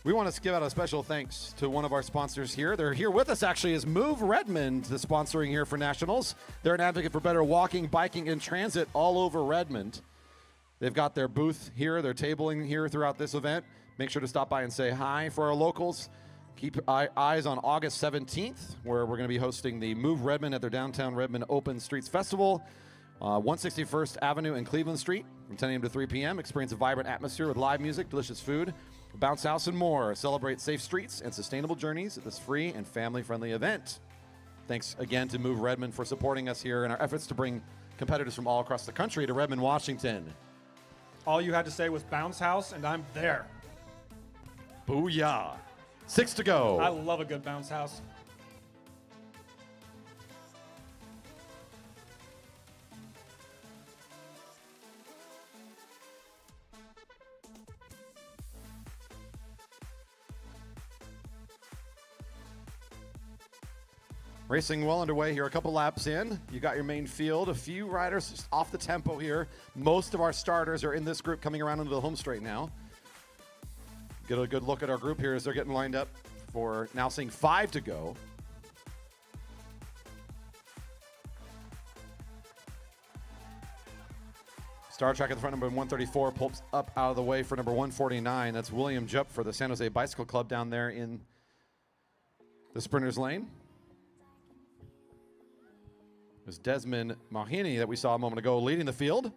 [SPEAKER 2] We want to give out a special thanks to one of our sponsors here. They're here with us actually is Move Redmond, the sponsoring here for Nationals. They're an advocate for better walking, biking, and transit all over Redmond. They've got their booth here, their tabling here throughout this event. Make sure to stop by and say hi for our locals. Keep eyes on August 17th, where we're going to be hosting the Move Redmond at their Downtown Redmond Open Streets Festival. 161st Avenue and Cleveland Street from 10 a.m. to 3 p.m. Experience a vibrant atmosphere with live music, delicious food, a bounce house, and more. Celebrate safe streets and sustainable journeys at this free and family-friendly event. Thanks again to Move Redmond for supporting us here in our efforts to bring competitors from all across the country to Redmond, Washington.
[SPEAKER 3] All you had to say was bounce house, and I'm there.
[SPEAKER 2] Booyah. 6 to go.
[SPEAKER 3] I love a good bounce house.
[SPEAKER 2] Racing well underway here, a couple laps in. You got your main field, a few riders just off the tempo here. Most of our starters are in this group coming around into the home straight now. Get a good look at our group here as they're getting lined up for now seeing 5 to go. Star Trek at the front, number 134, pulls up out of the way for number 149. That's William Jupp for the San Jose Bicycle Club down there in the sprinter's lane. There's Desmond Mahini that we saw a moment ago leading the field.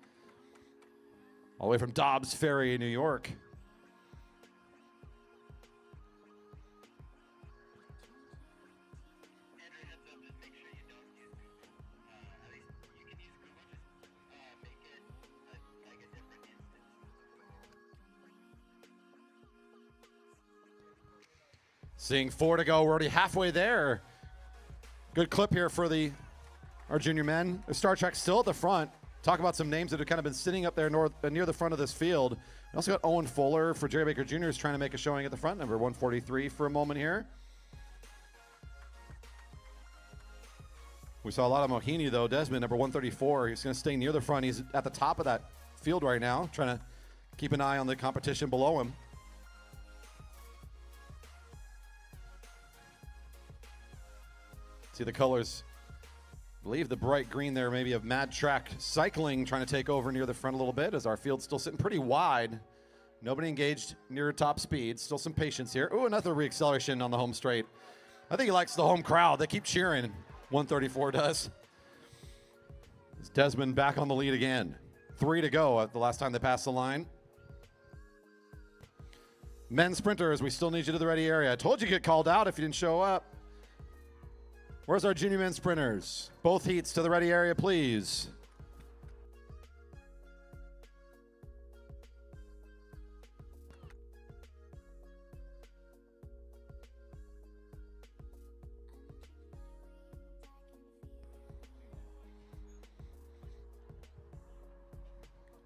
[SPEAKER 2] All the way from Dobbs Ferry, New York. Seeing 4 to go, we're already halfway there. Good clip here for our junior men. The Star Trek still at the front. Talk about some names that have kind of been sitting up there near the front of this field. We also got Owen Fuller for Jerry Baker Jr. is trying to make a showing at the front, number 143 for a moment here. We saw a lot of Mohini though. Desmond, number 134, he's going to stay near the front. He's at the top of that field right now, trying to keep an eye on the competition below him. See the colors. I believe the bright green there maybe of Mad Track Cycling trying to take over near the front a little bit as our field's still sitting pretty wide. Nobody engaged near top speed. Still some patience here. Ooh, another reacceleration on the home straight. I think he likes the home crowd. They keep cheering. 134 does. It's Desmond back on the lead again. 3 to go at the last time they passed the line. Men's sprinters, we still need you to the ready area. I told you to get called out if you didn't show up. Where's our junior men sprinters? Both heats to the ready area, please.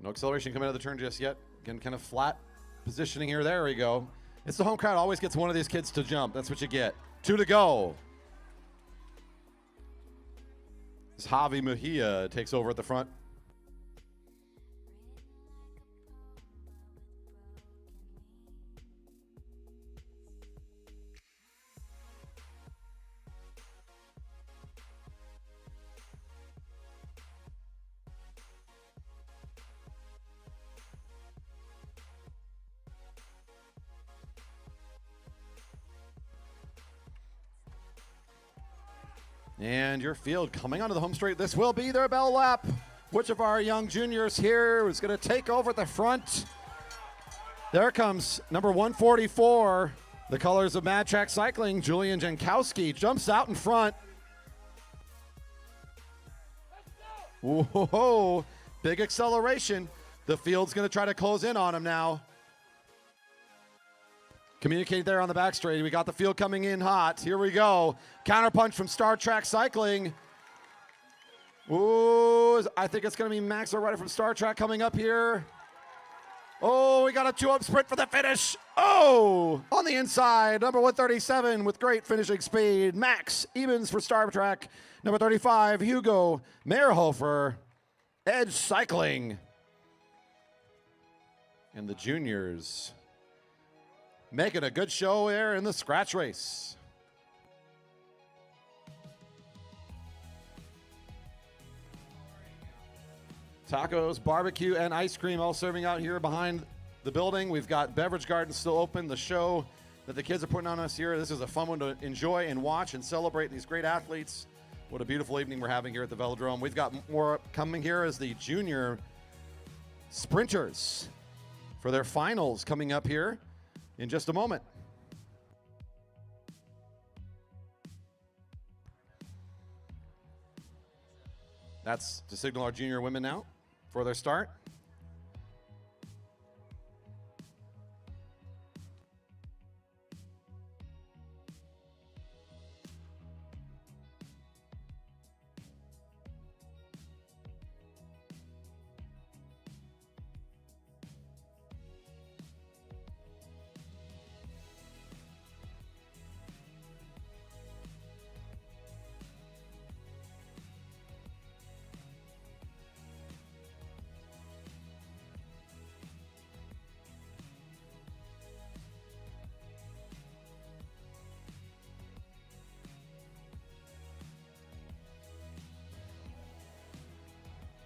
[SPEAKER 2] No acceleration coming out of the turn just yet. Again, kind of flat positioning here. There we go. It's the home crowd. Always gets one of these kids to jump. That's what you get. 2 to go. As Javi Mejia takes over at the front. And your field coming onto the home straight. This will be their bell lap. Which of our young juniors here is going to take over at the front? There comes number 144, the colors of Mad Track Cycling. Julian Jankowski jumps out in front. Whoa, big acceleration. The field's going to try to close in on him now. Communicate there on the back straight. We got the field coming in hot. Here we go. Counterpunch from Star Trek Cycling. Ooh, I think it's going to be Max, our rider from Star Trek, coming up here. Oh, we got a 2-up sprint for the finish. Oh, on the inside, number 137 with great finishing speed. Max Ebens for Star Trek. Number 35, Hugo Meyerhofer, Edge Cycling. And the juniors making a good show there in the scratch race. Tacos, barbecue, and ice cream all serving out here behind the building. We've got beverage gardens still open. The show that the kids are putting on us here, this is a fun one to enjoy and watch and celebrate these great athletes. What a beautiful evening we're having here at the Velodrome. We've got more coming here as the junior sprinters for their finals coming up here in just a moment. That's to signal our junior women now for their start.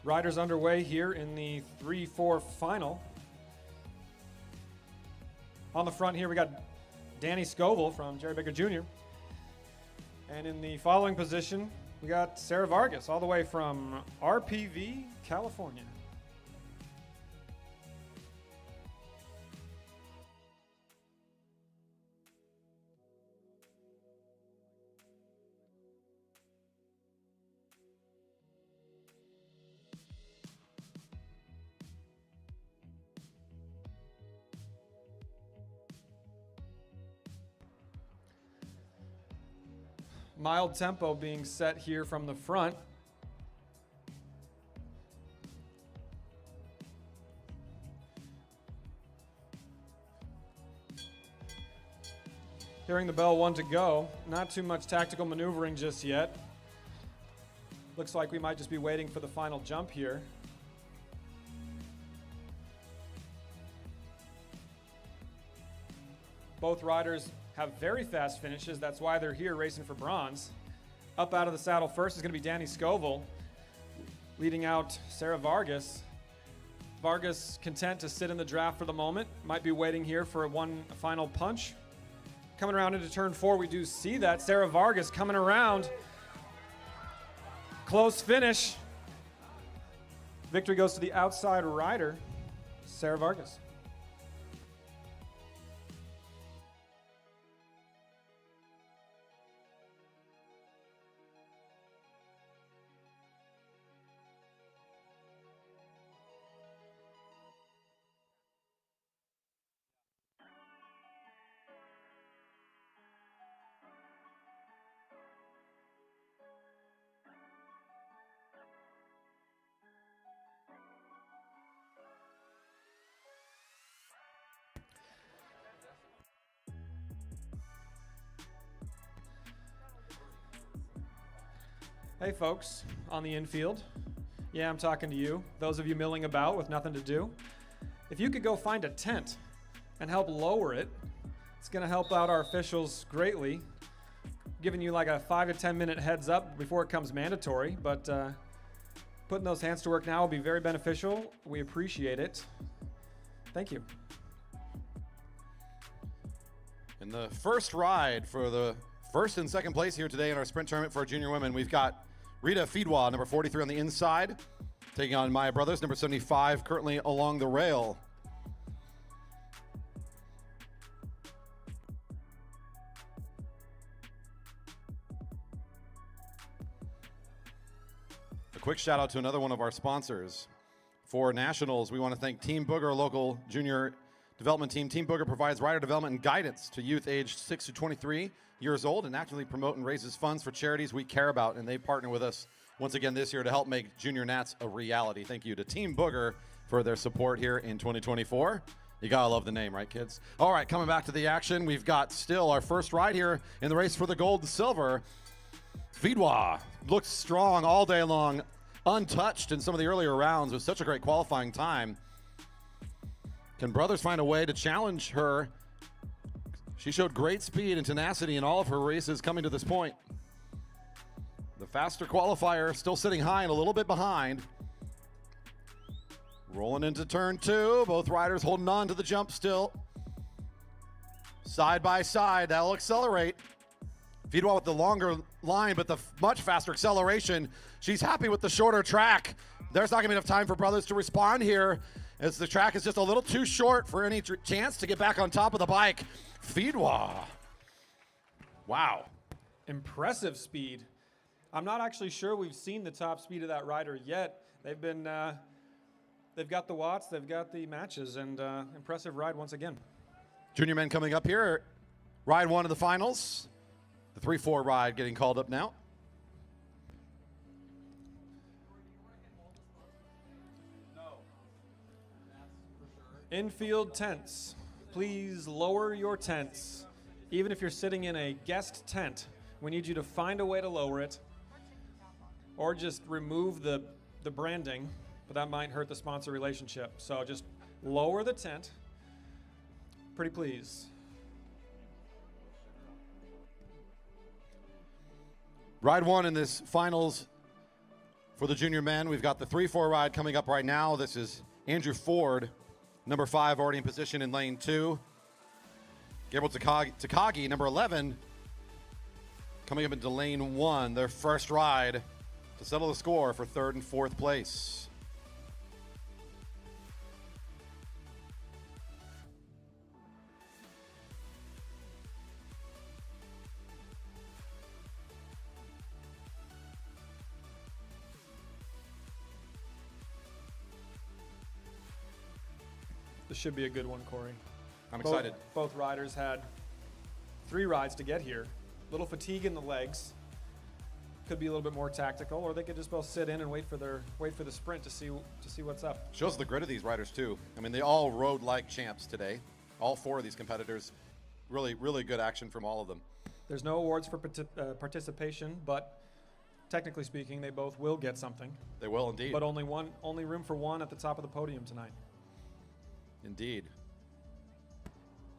[SPEAKER 3] Riders underway here in the 3-4 final. On the front here, we got Danny Scoville from Jerry Baker Jr. And in the following position, we got Sarah Vargas, all the way from RPV, California. Mild tempo being set here from the front. Hearing the bell, 1 to go. Not too much tactical maneuvering just yet. Looks like we might just be waiting for the final jump here. Both riders have very fast finishes. That's why they're here racing for bronze. Up out of the saddle first is going to be Danny Scoville, leading out Sarah Vargas. Vargas content to sit in the draft for the moment. Might be waiting here for one final punch. Coming around into turn 4, we do see that. Sarah Vargas coming around. Close finish. Victory goes to the outside rider, Sarah Vargas. Hey folks, on the infield. Yeah, I'm talking to you. Those of you milling about with nothing to do. If you could go find a tent and help lower it, it's gonna help out our officials greatly. Giving you like a 5 to 10 minute heads up before it comes mandatory, but putting those hands to work now will be very beneficial. We appreciate it. Thank you.
[SPEAKER 2] In the first ride for the first and second place here today in our sprint tournament for our junior women, we've got Rita Feedwa, number 43 on the inside, taking on Maya Brothers, number 75, currently along the rail. A quick shout out to another one of our sponsors. For nationals, we want to thank Team Booger, local junior development team. Team Booger provides rider development and guidance to youth aged 6 to 23 years old and actively promote and raises funds for charities we care about. And they partner with us once again this year to help make Junior Nats a reality. Thank you to Team Booger for their support here in 2024. You gotta love the name, right, kids? All right, coming back to the action, we've got still our first ride here in the race for the gold and silver. Vidwa looks strong all day long, untouched in some of the earlier rounds with such a great qualifying time. Can Brothers find a way to challenge her? She showed great speed and tenacity in all of her races coming to this point. The faster qualifier still sitting high and a little bit behind. Rolling into turn 2, both riders holding on to the jump still. Side by side, that'll accelerate. Vidwa with the longer line, but the much faster acceleration. She's happy with the shorter track. There's not gonna be enough time for Brothers to respond here, as the track is just a little too short for any chance to get back on top of the bike. Vidwa. Wow.
[SPEAKER 3] Impressive speed. I'm not actually sure we've seen the top speed of that rider yet. They've got the watts, they've got the matches, and impressive ride once again.
[SPEAKER 2] Junior men coming up here. Ride 1 of the finals. The 3-4 ride getting called up now.
[SPEAKER 3] Infield tents. Please lower your tents. Even if you're sitting in a guest tent, we need you to find a way to lower it or just remove the branding, but that might hurt the sponsor relationship. So just lower the tent. Pretty please.
[SPEAKER 2] Ride 1 in this finals for the junior men. We've got the 3-4 ride coming up right now. This is Andrew Ford, number 5, already in position in lane 2. Gabriel Takagi, number 11, coming up into lane 1, their first ride to settle the score for 3rd and 4th place.
[SPEAKER 3] This should be a good one, Corey.
[SPEAKER 2] I'm excited.
[SPEAKER 3] Both riders had 3 rides to get here. Little fatigue in the legs. Could be a little bit more tactical, or they could just both sit in and wait for the sprint to see what's up.
[SPEAKER 2] Shows the grit of these riders too. I mean, they all rode like champs today. All 4 of these competitors, really, really good action from all of them.
[SPEAKER 3] There's no awards for participation, but technically speaking, they both will get something.
[SPEAKER 2] They will indeed.
[SPEAKER 3] But only room for one at the top of the podium tonight.
[SPEAKER 2] Indeed.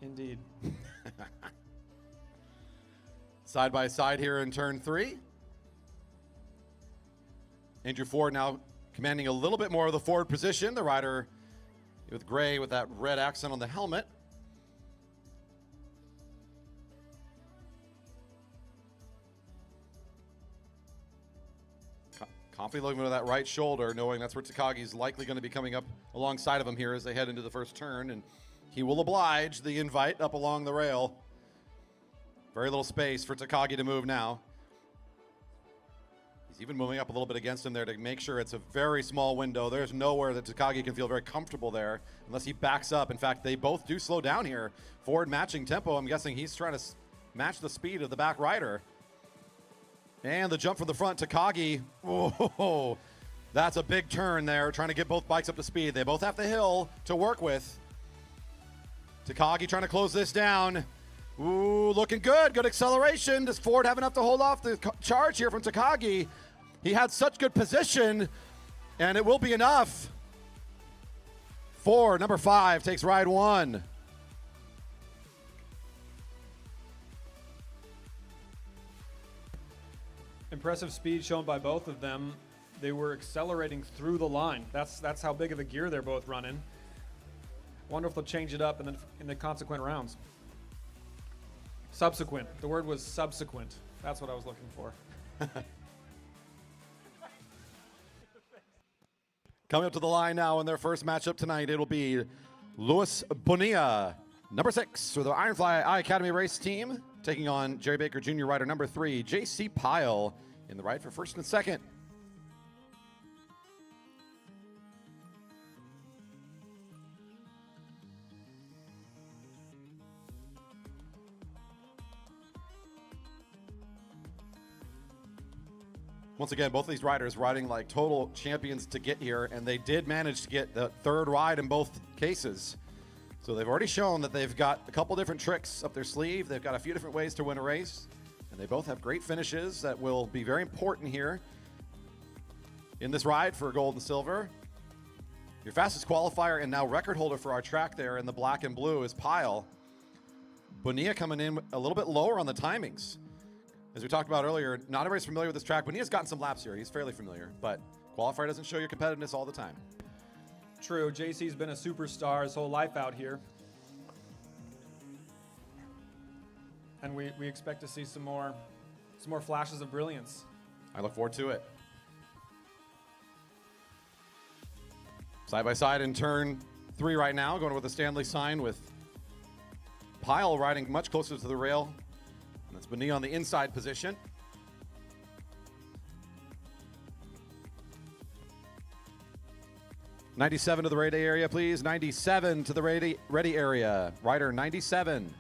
[SPEAKER 3] Indeed.
[SPEAKER 2] Side by side here in turn 3. Andrew Ford now commanding a little bit more of the forward position. The rider with gray with that red accent on the helmet. Confidently looking at that right shoulder, knowing that's where Takagi's likely going to be coming up alongside of him here as they head into the first turn, and he will oblige the invite up along the rail. Very little space for Takagi to move now. He's even moving up a little bit against him there to make sure it's a very small window. There's nowhere that Takagi can feel very comfortable there unless he backs up. In fact, they both do slow down here. Ford matching tempo. I'm guessing he's trying to match the speed of the back rider. And the jump from the front, Takagi. Whoa, that's a big turn there, trying to get both bikes up to speed. They both have the hill to work with. Takagi trying to close this down. Ooh, looking good. Good acceleration. Does Ford have enough to hold off the charge here from Takagi? He had such good position, and it will be enough. Ford, number 5, takes ride 1.
[SPEAKER 3] Impressive speed shown by both of them. They were accelerating through the line. That's how big of a gear they're both running. Wonder if they'll change it up in the consequent rounds. Subsequent. The word was subsequent. That's what I was looking for.
[SPEAKER 2] Coming up to the line now in their first matchup tonight, it'll be Luis Bonilla, number 6 for the Ironfly I Academy race team, taking on Jerry Baker Jr. rider number 3, J.C. Pyle, in the ride for 1st and 2nd. Once again, both of these riders riding like total champions to get here, and they did manage to get the third ride in both cases. So they've already shown that they've got a couple different tricks up their sleeve. They've got a few different ways to win a race, and they both have great finishes that will be very important here in this ride for gold and silver. Your fastest qualifier and now record holder for our track there in the black and blue is Pyatt. Bonilla coming in a little bit lower on the timings. As we talked about earlier, not everybody's familiar with this track. Bonilla's gotten some laps here. He's fairly familiar, but qualifier doesn't show your competitiveness all the time.
[SPEAKER 3] True, JC's been a superstar his whole life out here. And we expect to see some more flashes of brilliance.
[SPEAKER 2] I look forward to it. Side by side in turn 3 right now, going with the Stanley sign with Pyatt riding much closer to the rail. And that's Bonilla on the inside position. '97 to the ready area, please. 97 to the ready area. Rider 97.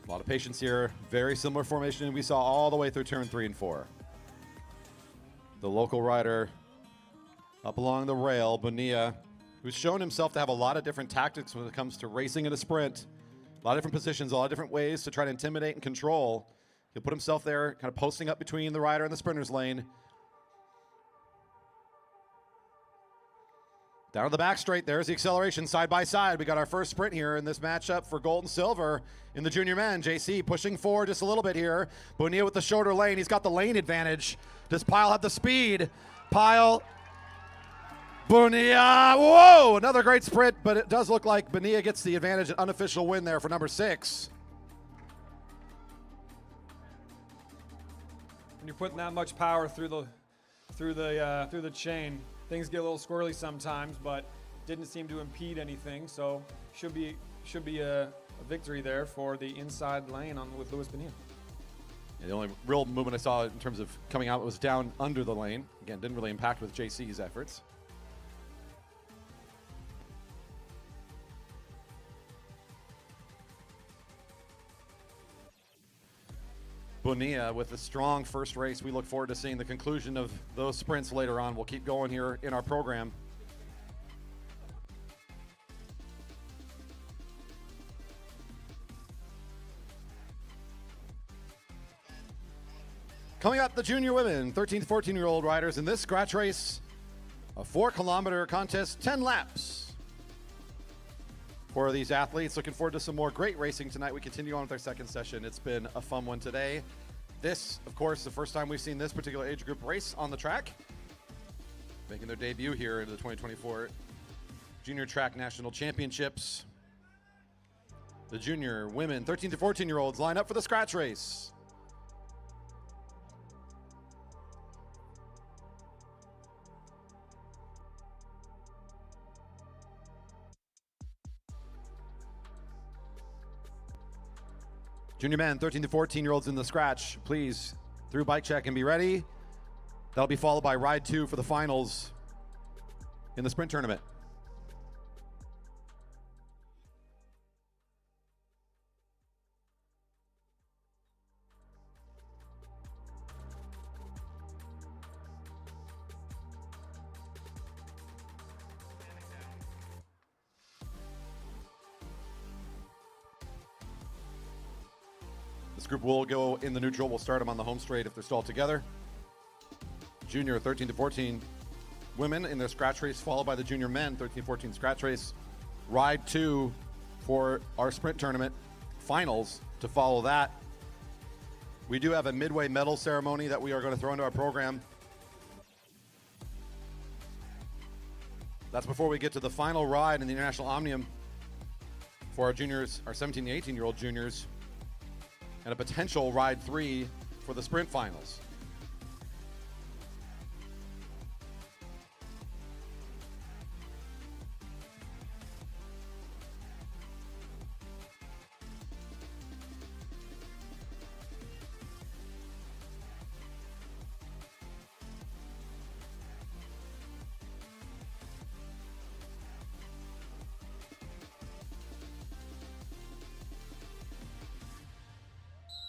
[SPEAKER 2] A lot of patience here. Very similar formation we saw all the way through turn 3 and 4. The local rider up along the rail, Bonilla, who's shown himself to have a lot of different tactics when it comes to racing in a sprint. A lot of different positions, a lot of different ways to try to intimidate and control. He'll put himself there, kind of posting up between the rider and the sprinter's lane. Down to the back straight, there's the acceleration side by side. We got our first sprint here in this matchup for gold and silver in the junior men. JC pushing forward just a little bit here. Bonilla with the shorter lane. He's got the lane advantage. Does Pyatt have the speed? Pyatt. Bonilla. Whoa, another great sprint, but it does look like Bonilla gets the advantage, an unofficial win there for number 6.
[SPEAKER 3] When you're putting that much power through the chain, things get a little squirrely sometimes, but didn't seem to impede anything. So should be a victory there for the inside lane with Luis Bonilla.
[SPEAKER 2] Yeah, the only real movement I saw in terms of coming out was down under the lane. Again, didn't really impact with JC's efforts. Bonilla with a strong first race. We look forward to seeing the conclusion of those sprints later on. We'll keep going here in our program. Coming up, the junior women, 13 to 14-year-old riders in this scratch race, a 4-kilometer contest, 10 laps for these athletes. Looking forward to some more great racing tonight. We continue on with our second session. It's been a fun one today. This, of course, the first time we've seen this particular age group race on the track, making their debut here into the 2024 Junior Track National Championships. The junior women, 13 to 14-year-olds, line up for the scratch race. Junior men, 13 to 14-year-olds in the scratch, please, through bike check and be ready. That'll be followed by ride 2 for the finals in the sprint tournament. This group will go in the neutral. We'll start them on the home straight if they're stalled together. Junior 13 to 14 women in their scratch race, followed by the junior men 13 to 14 scratch race. Ride 2 for our sprint tournament finals to follow that. We do have a midway medal ceremony that we are going to throw into our program. That's before we get to the final ride in the International Omnium for our juniors, our 17 to 18-year-old juniors, and a potential ride 3 for the sprint finals.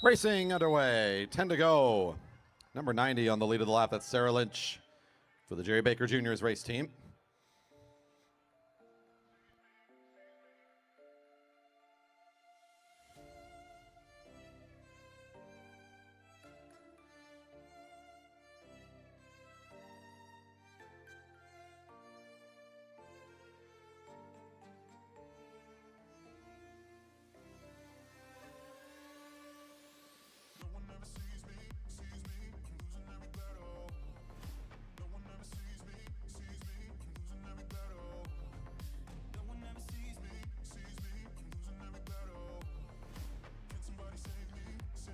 [SPEAKER 2] Racing underway, 10 to go. Number 90 on the lead of the lap, that's Sarah Lynch for the Jerry Baker Juniors race team.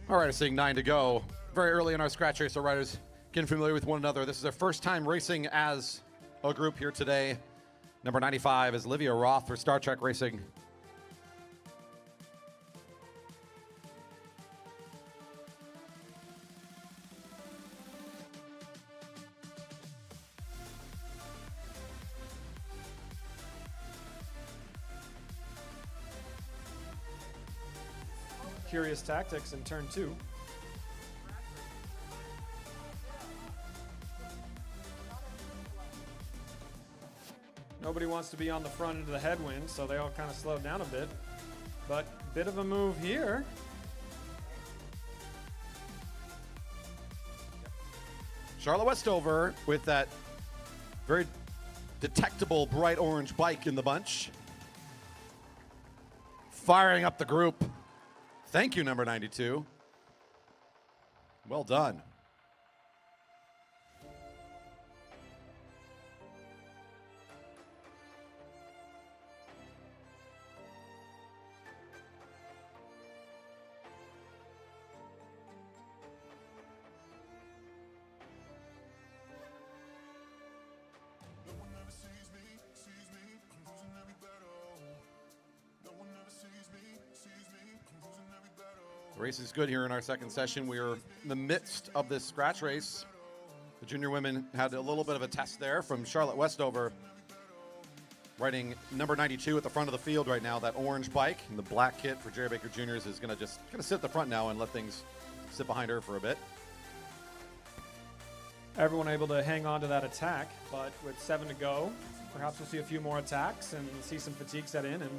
[SPEAKER 2] All right, seeing 9 to go. Very early in our scratch race, our riders getting familiar with one another. This is their first time racing as a group here today. Number 95 is Olivia Roth for Star Trek Racing.
[SPEAKER 3] Curious tactics in turn 2. Nobody wants to be on the front end of the headwind, so they all kind of slowed down a bit. But bit of a move here.
[SPEAKER 2] Charlotte Westover with that very detectable bright orange bike in the bunch. Firing up the group. Thank you, number 92. Well done. The race is good here in our second session. We are in the midst of this scratch race. The junior women had a little bit of a test there from Charlotte Westover, riding number 92 at the front of the field right now. That orange bike and the black kit for Jerry Baker Juniors is going to sit at the front now and let things sit behind her for a bit.
[SPEAKER 3] Everyone able to hang on to that attack, but with 7 to go, perhaps we'll see a few more attacks and see some fatigue set in and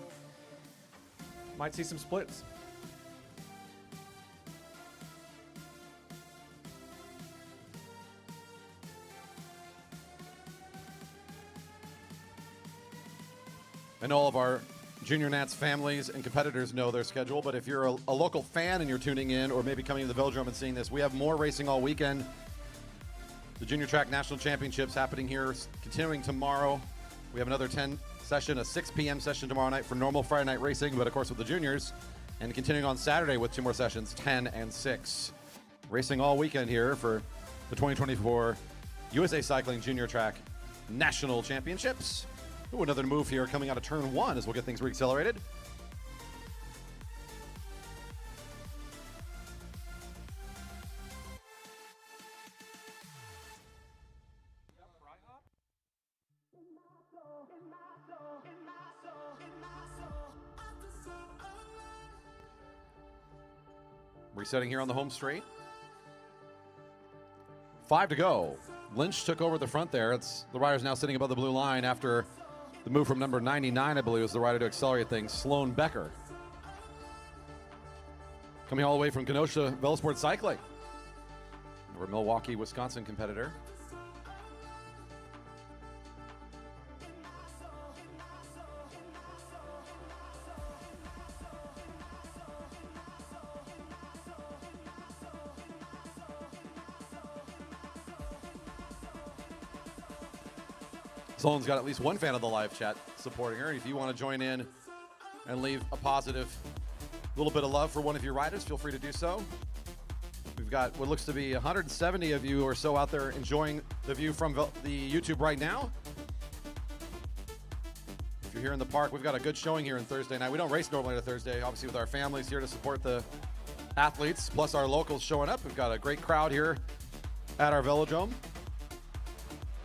[SPEAKER 3] might see some splits.
[SPEAKER 2] And all of our Junior Nats families and competitors know their schedule, but if you're a local fan and you're tuning in or maybe coming to the Velodrome and seeing this, we have more racing all weekend. The Junior Track National Championships happening here, continuing tomorrow. We have another 10 session, a 6 p.m. session tomorrow night for normal Friday night racing, but of course with the juniors, and continuing on Saturday with 2 more sessions, 10 and 6. Racing all weekend here for the 2024 USA Cycling Junior Track National Championships. Ooh, another move here coming out of turn 1 as we'll get things reaccelerated. Resetting here on the home straight. 5 to go. Lynch took over the front there. It's the rider's now sitting above the blue line after the move from number 99, I believe, was the rider to accelerate things, Sloan Becker. Coming all the way from Kenosha Velosport Cycling. We're a Milwaukee, Wisconsin competitor. Sloan's got at least one fan of the live chat supporting her. If you want to join in and leave a positive little bit of love for one of your riders, feel free to do so. We've got what looks to be 170 of you or so out there enjoying the view from the YouTube right now. If you're here in the park, we've got a good showing here on Thursday night. We don't race normally on a Thursday, obviously with our families here to support the athletes, plus our locals showing up. We've got a great crowd here at our Velodrome.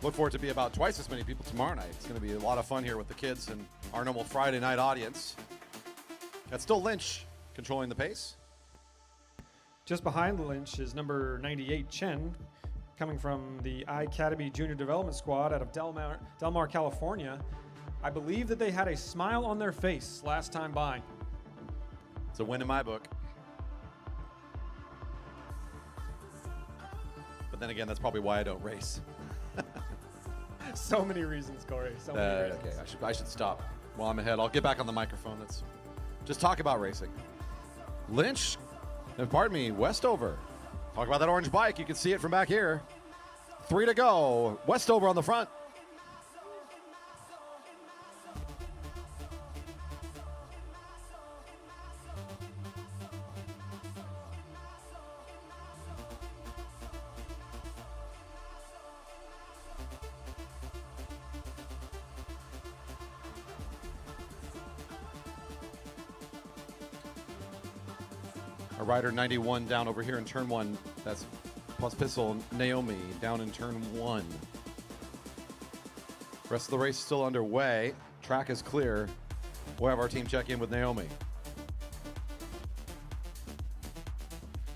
[SPEAKER 2] Look for it to be about twice as many people tomorrow night. It's going to be a lot of fun here with the kids and our normal Friday night audience. That's still Lynch controlling the pace.
[SPEAKER 3] Just behind Lynch is number 98, Chen, coming from the iAcademy Junior Development Squad out of Del Mar, California. I believe that they had a smile on their face last time by.
[SPEAKER 2] It's a win in my book. But then again, that's probably why I don't race.
[SPEAKER 3] So many reasons, Corey. So many reasons.
[SPEAKER 2] Okay, I should stop while I'm ahead. I'll get back on the microphone. Let's just talk about racing. Lynch, pardon me, Westover. Talk about that orange bike. You can see it from back here. 3 to go. Westover on the front. A rider 91 down over here in turn 1. That's plus pistol Naomi down in turn 1. Rest of the race still underway. Track is clear. We'll have our team check in with Naomi.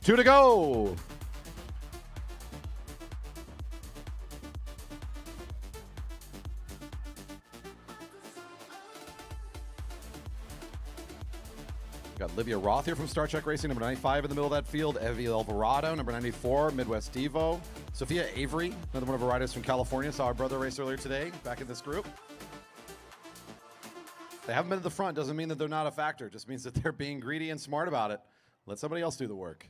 [SPEAKER 2] 2 to go. Got Livia Roth here from Star Trek Racing, number 95 in the middle of that field. Evie Alvarado, number 94, Midwest Devo. Sophia Avery, another one of our riders from California. Saw our brother race earlier today, back in this group. They haven't been at the front, doesn't mean that they're not a factor. Just means that they're being greedy and smart about it. Let somebody else do the work.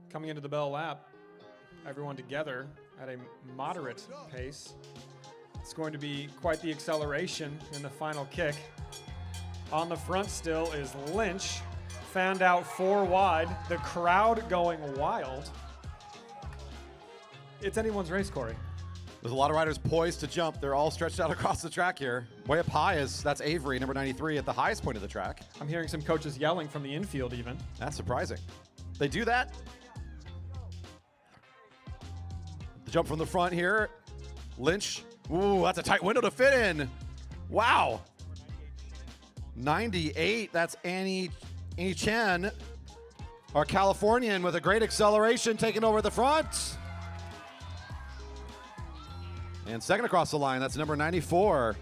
[SPEAKER 3] Coming into the bell lap, everyone together at a moderate pace. It's going to be quite the acceleration in the final kick. On the front still is Lynch, fanned out 4 wide, the crowd going wild. It's anyone's race, Corey.
[SPEAKER 2] There's a lot of riders poised to jump. They're all stretched out across the track here. Way up high that's Avery, number 93, at the highest point of the track.
[SPEAKER 3] I'm hearing some coaches yelling from the infield even.
[SPEAKER 2] That's surprising. They do that? The jump from the front here. Lynch. Ooh, that's a tight window to fit in. Wow. 98. That's Annie Chen, our Californian, with a great acceleration, taking over the front. And second across the line, that's number 94,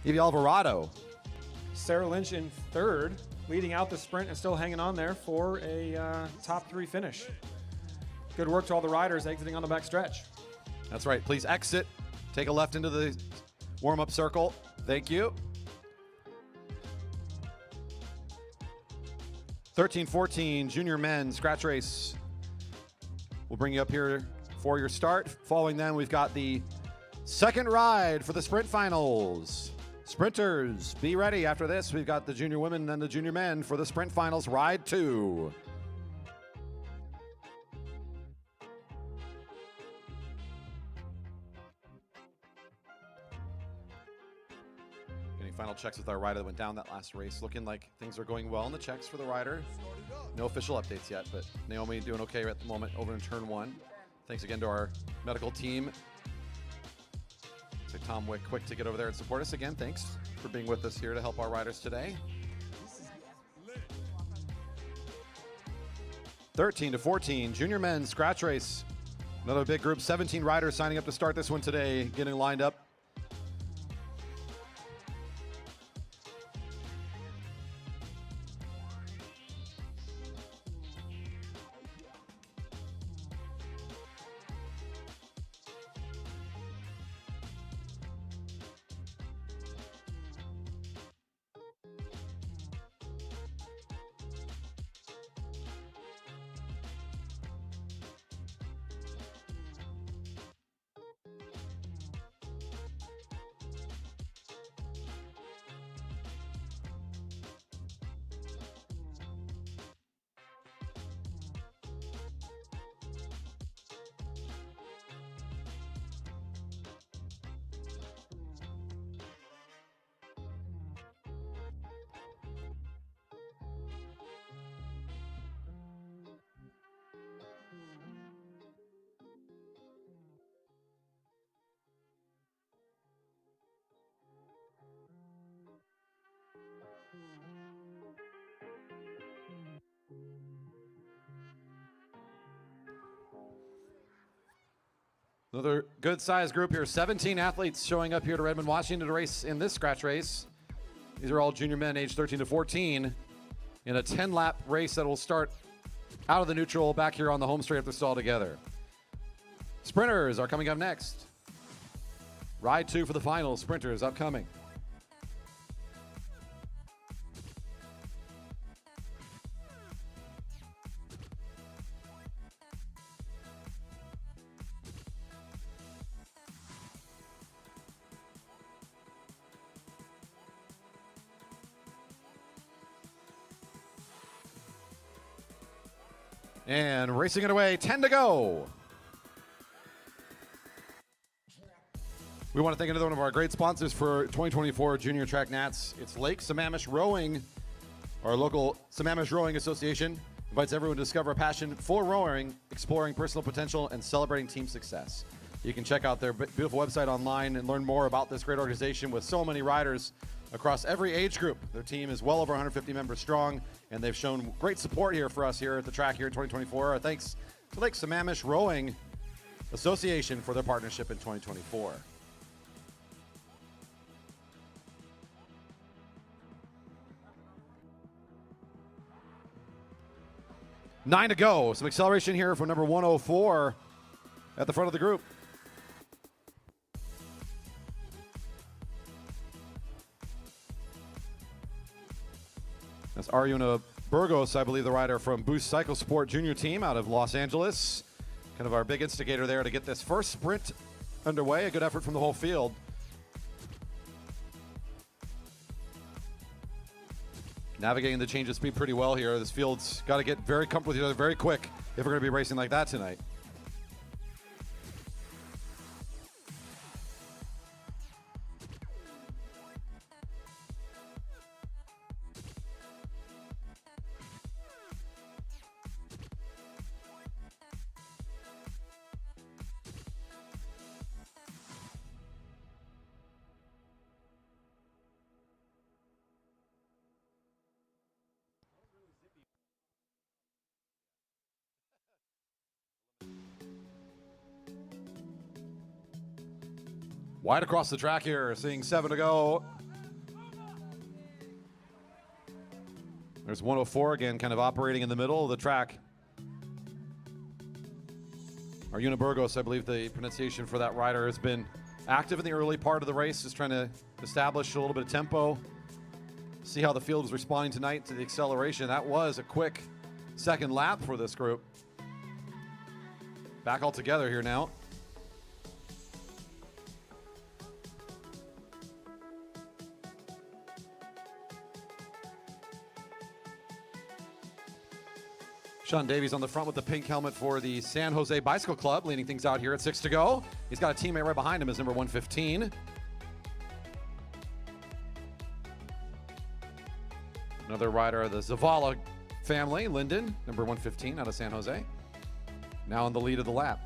[SPEAKER 2] Evie Alvarado.
[SPEAKER 3] Sarah Lynch in third, leading out the sprint and still hanging on there for a top 3 finish. Good work to all the riders exiting on the back stretch.
[SPEAKER 2] That's right. Please exit. Take a left into the warm-up circle. Thank you. 13-14 junior men scratch race. We'll bring you up here for your start. Following them, we've got the second ride for the sprint finals. Sprinters, be ready. After this, we've got the junior women and the junior men for the sprint finals, ride 2. Getting final checks with our rider that went down that last race. Looking like things are going well in the checks for the rider. No official updates yet, but Naomi doing okay at the moment over in turn 1. Thanks again to our medical team. So Tom Wick, quick to get over there and support us again. Thanks for being with us here to help our riders today. 13-14, junior men scratch race. Another big group, 17 riders signing up to start this one today, getting lined up. Another good-sized group here. 17 athletes showing up here to Redmond, Washington to race in this scratch race. These are all junior men aged 13 to 14 in a 10-lap race that will start out of the neutral back here on the home straight at the stall together. Sprinters are coming up next. Ride 2 for the final. Sprinters upcoming. And racing it away, 10 to go. We want to thank another one of our great sponsors for 2024 Junior Track Nats. It's Lake Sammamish Rowing. Our local Sammamish Rowing Association invites everyone to discover a passion for rowing, exploring personal potential, and celebrating team success. You can check out their beautiful website online and learn more about this great organization with so many riders across every age group. Their team is well over 150 members strong, and they've shown great support here for us here at the track here in 2024. Our thanks to Lake Sammamish Rowing Association for their partnership in 2024. Nine to go. Some acceleration here from number 104 at the front of the group. That's Ariuna Burgos, I believe, the rider from Boost Cycle Sport Junior Team out of Los Angeles. Kind of our big instigator there to get this first sprint underway. A good effort from the whole field. Navigating the change of speed pretty well here. This field's got to get very comfortable with each other very quick if we're going to be racing like that tonight. Wide across the track here, seeing 7 to go. There's 104 again, kind of operating in the middle of the track. Ariuna Burgos, I believe the pronunciation for that rider, has been active in the early part of the race, just trying to establish a little bit of tempo. See how the field was responding tonight to the acceleration. That was a quick second lap for this group. Back all together here now. Sean Davies on the front with the pink helmet for the San Jose Bicycle Club, leading things out here at 6 to go. He's got a teammate right behind him as number 115. Another rider of the Zavala family, Lyndon, number 115 out of San Jose. Now in the lead of the lap.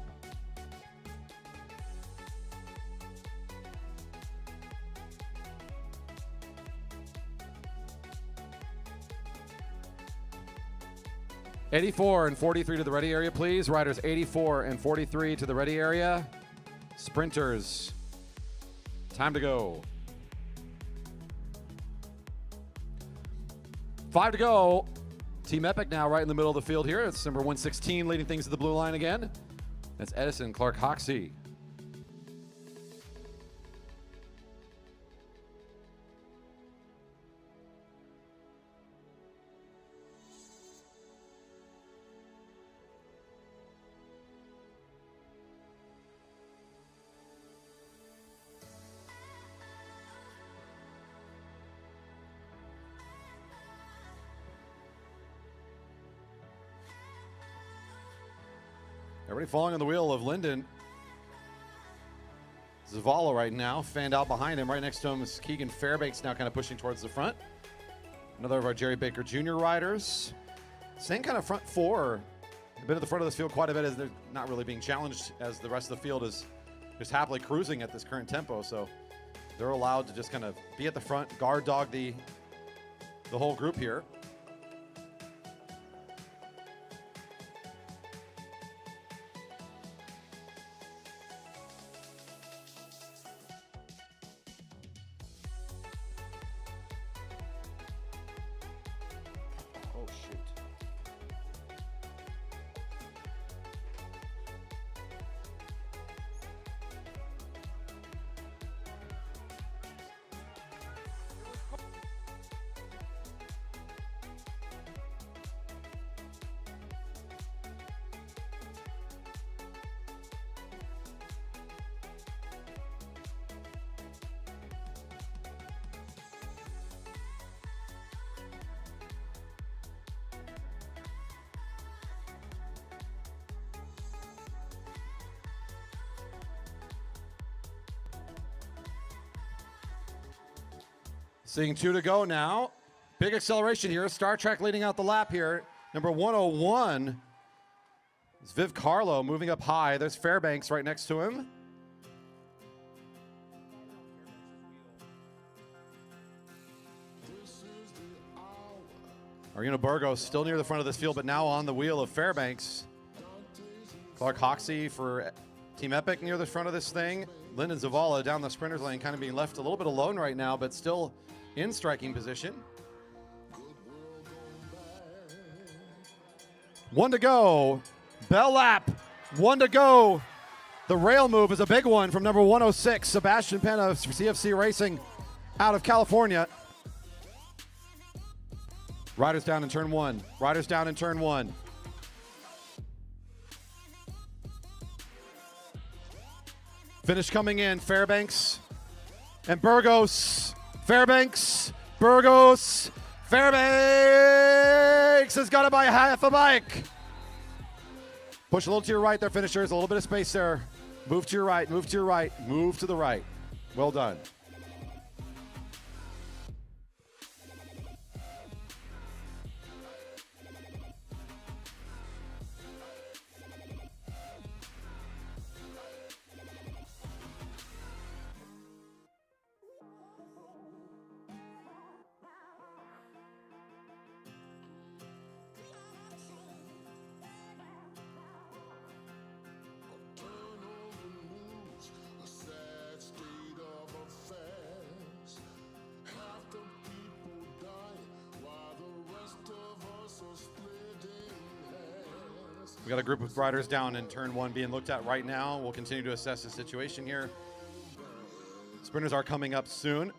[SPEAKER 2] '84 and 43 to the ready area, please. Riders 84 and 43 to the ready area. Sprinters, time to go. 5 to go. Team Epic now right in the middle of the field here. It's number 116 leading things to the blue line again. That's Edison Clark Hoxie. Everybody falling on the wheel of Lyndon. Zavala right now, fanned out behind him. Right next to him is Keegan Fairbanks now kind of pushing towards the front. Another of our Jerry Baker Jr. riders. Same kind of front four. Been at the front of this field quite a bit as they're not really being challenged as the rest of the field is just happily cruising at this current tempo. So they're allowed to just kind of be at the front, guard dog the whole group here. Seeing 2 to go now. Big acceleration here. Star Trek leading out the lap here. Number 101 is Viv Carlo moving up high. There's Fairbanks right next to him. Aruna Burgos still near the front of this field, but now on the wheel of Fairbanks. Clark Hoxie for Team Epic near the front of this thing. Lyndon Zavala down the sprinters lane, kind of being left a little bit alone right now, but still in striking position. 1 to go. Bell lap. 1 to go. The rail move is a big one from number 106, Sebastian Penn of CFC Racing out of California. Riders down in turn 1. Riders down in turn 1. Finish coming in. Fairbanks and Burgos. Fairbanks. Burgos. Fairbanks has got it by half a bike. Push a little to your right there, finishers. A little bit of space there. Move to your right. Move to your right. Move to the right. Well done. We got a group of riders down in turn 1 being looked at right now. We'll continue to assess the situation here. Sprinters are coming up soon.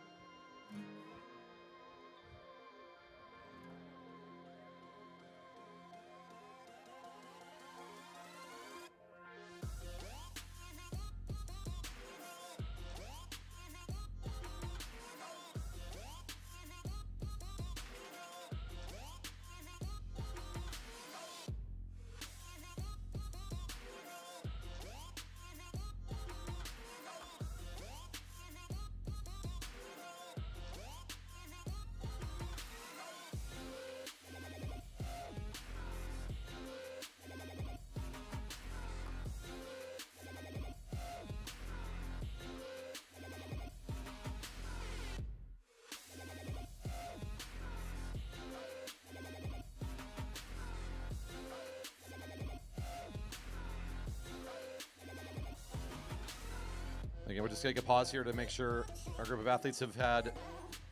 [SPEAKER 2] Again, we'll just take a pause here to make sure our group of athletes have had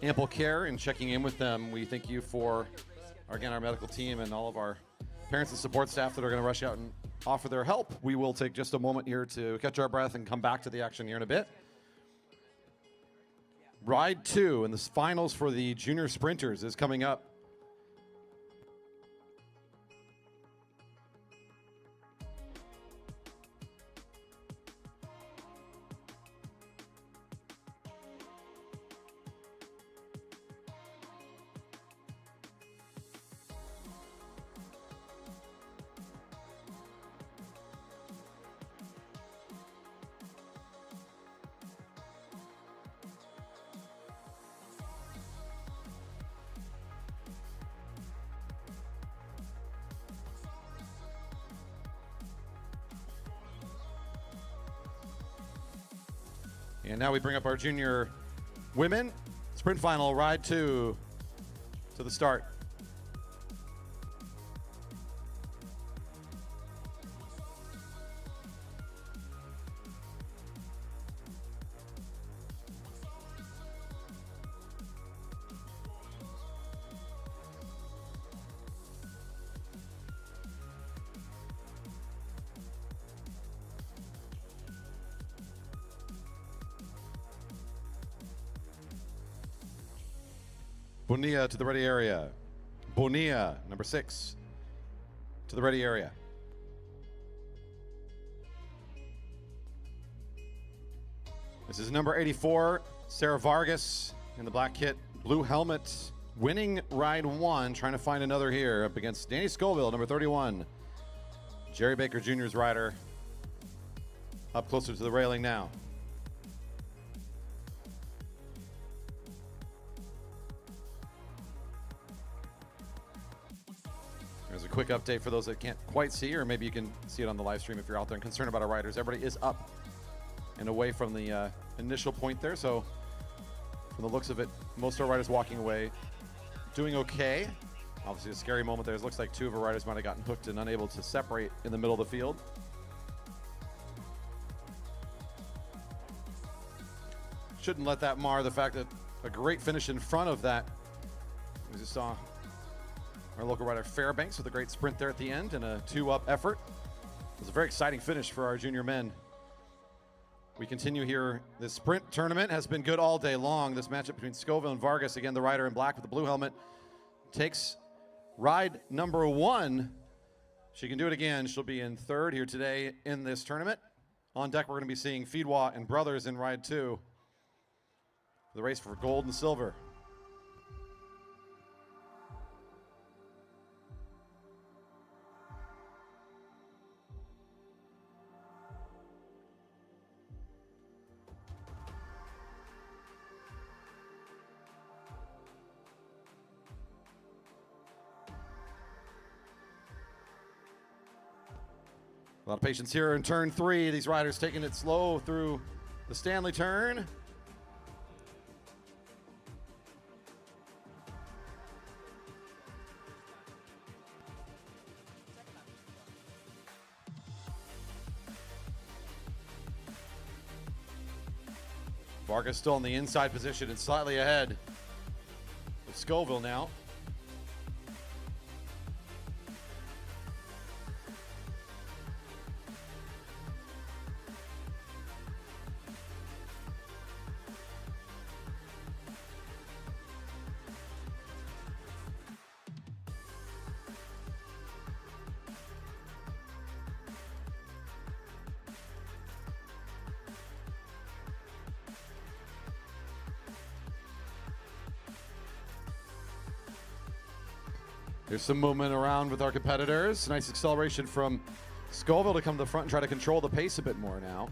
[SPEAKER 2] ample care in checking in with them. We thank you for, again, our medical team and all of our parents and support staff that are going to rush out and offer their help. We will take just a moment here to catch our breath and come back to the action here in a bit. Ride 2 and the finals for the junior sprinters is coming up. And now we bring up our junior women sprint final, Ride 2 to the start. Bonilla to the ready area. Bonilla, number 6, to the ready area. This is number 84, Sarah Vargas in the black kit, blue helmet, winning Ride 1, trying to find another here up against Danny Scoville, number 31. Jerry Baker Jr.'s rider up closer to the railing now. quick update for those that can't quite see, or maybe you can see it on the live stream if you're out there and concerned about our riders. Everybody is up and away from the initial point there. So from the looks of it, most of our riders walking away doing okay. Obviously a scary moment there. It looks like two of our riders might have gotten hooked and unable to separate in the middle of the field. Shouldn't let that mar the fact that a great finish in front of that. We just saw our local rider Fairbanks with a great sprint there at the end and a 2-up effort. It was a very exciting finish for our junior men. We continue here. This sprint tournament has been good all day long. This matchup between Scoville and Vargas, again, the rider in black with the blue helmet, takes ride number 1. She can do it again. She'll be in 3rd here today in this tournament. On deck, we're going to be seeing Feedwa and Brothers in ride 2. The race for gold and silver. A lot of patience here in turn 3. These riders taking it slow through the Stanley turn. Vargas still in the inside position and slightly ahead of Scoville now. There's some movement around with our competitors. Nice acceleration from Scoville to come to the front and try to control the pace a bit more now.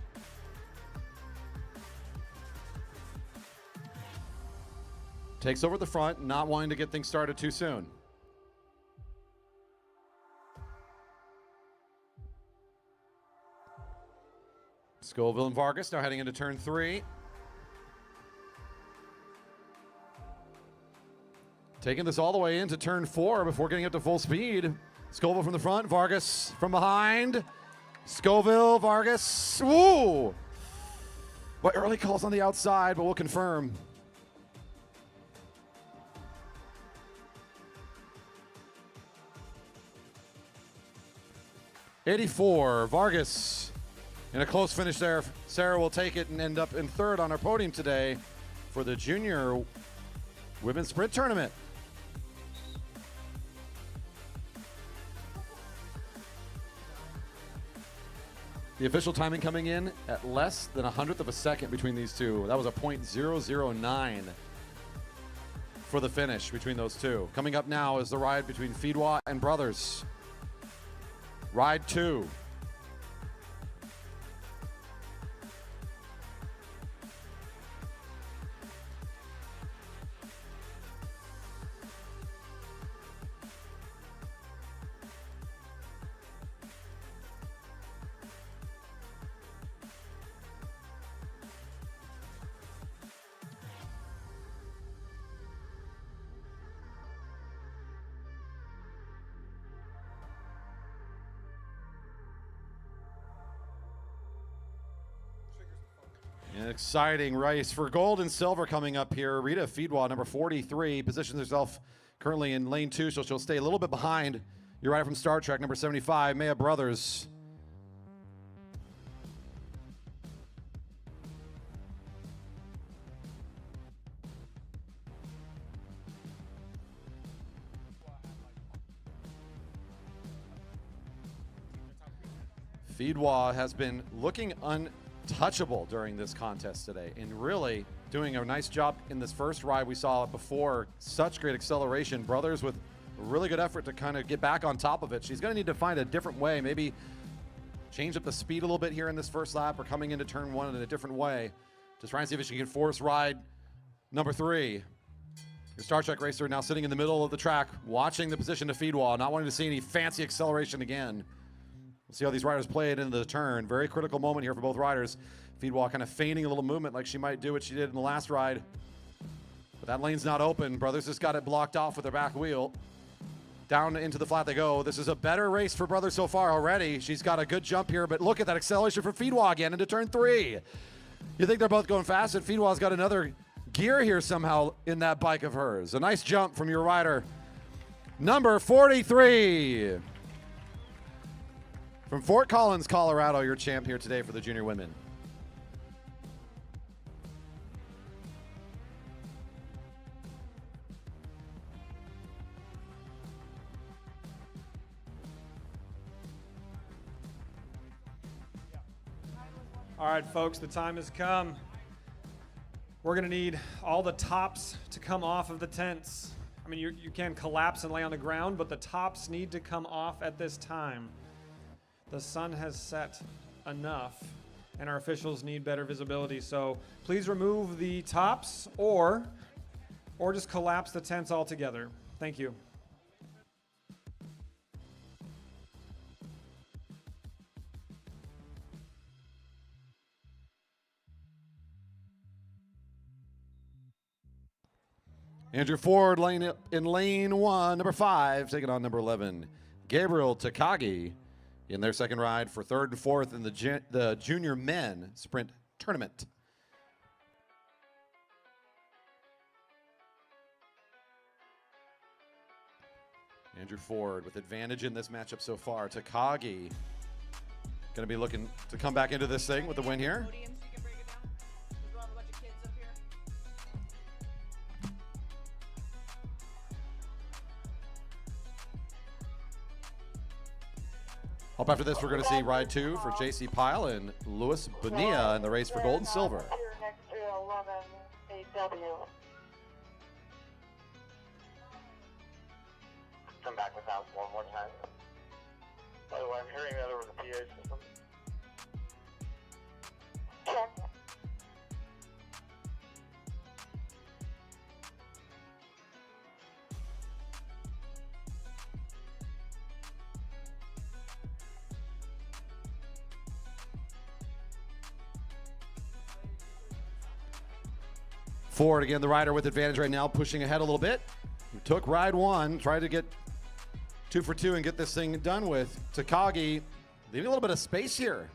[SPEAKER 2] Takes over the front, not wanting to get things started too soon. Scoville and Vargas now heading into turn 3. Taking this all the way into turn 4 before getting up to full speed. Scoville from the front, Vargas from behind. Scoville, Vargas, woo! What early calls on the outside, but we'll confirm. '84, Vargas in a close finish there. Sarah will take it and end up in 3rd on our podium today for the junior women's sprint tournament. The official timing coming in at less than 100th of a second between these two. That was a .009 for the finish between those two. Coming up now is the ride between Feedwa and Brothers. Ride 2. An exciting race for gold and silver coming up here. Rita Feedwa, number 43, positions herself currently in lane 2, so she'll stay a little bit behind your rider from Star Trek, number 75, Maya Brothers. Feedwa has been looking untouchable during this contest today and really doing a nice job in this first ride. We saw it before, such great acceleration. Brothers with a really good effort to kind of get back on top of it. She's going to need to find a different way, maybe change up the speed a little bit here in this first lap or coming into turn 1 in a different way to try and see if she can force ride number 3. Your Star Trek racer now sitting in the middle of the track, watching the position to feed wall, not wanting to see any fancy acceleration again. We'll see how these riders play it into the turn. Very critical moment here for both riders. Feed wall kind of feigning a little movement like she might do what she did in the last ride. But that lane's not open. Brothers just got it blocked off with their back wheel. Down into the flat they go. This is a better race for Brothers so far already. She's got a good jump here, but look at that acceleration for Feedwall again into turn 3. You think they're both going fast, and Feedwall's got another gear here somehow in that bike of hers. A nice jump from your rider. Number 43. From Fort Collins, Colorado, your champ here today for the junior women.
[SPEAKER 3] All right, folks, the time has come. We're gonna need all the tops to come off of the tents. I mean, you can collapse and lay on the ground, but the tops need to come off at this time. The sun has set enough, and our officials need better visibility. So please remove the tops or just collapse the tents altogether. Thank you.
[SPEAKER 2] Andrew Ford in lane 1, number 5, taking on number 11, Gabriel Takagi, in their second ride for 3rd and 4th in the junior men sprint tournament. Andrew Ford with advantage in this matchup so far. Takagi going to be looking to come back into this thing with the win here. Up after this, we're going to see ride 2 for J.C. Pyle and Louis Bonilla in the race for gold and silver.
[SPEAKER 5] Come back with that one more time. By the way, I'm hearing that over the PA system. Check.
[SPEAKER 2] Ford, again, the rider with advantage right now, pushing ahead a little bit. He took ride 1, tried to get 2 for 2 and get this thing done with. Takagi leaving a little bit of space here.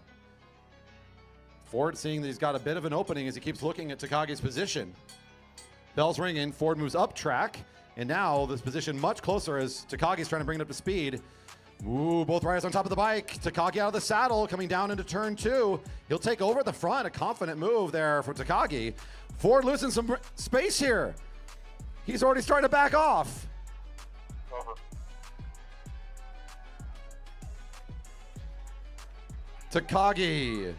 [SPEAKER 2] Ford seeing that he's got a bit of an opening as he keeps looking at Takagi's position. Bell's ringing, Ford moves up track, and now this position much closer as Takagi's trying to bring it up to speed. Ooh, both riders on top of the bike. Takagi out of the saddle, coming down into turn 2. He'll take over at the front, a confident move there for Takagi. Ford losing some space here. He's already starting to back off.
[SPEAKER 5] Over.
[SPEAKER 2] Takagi.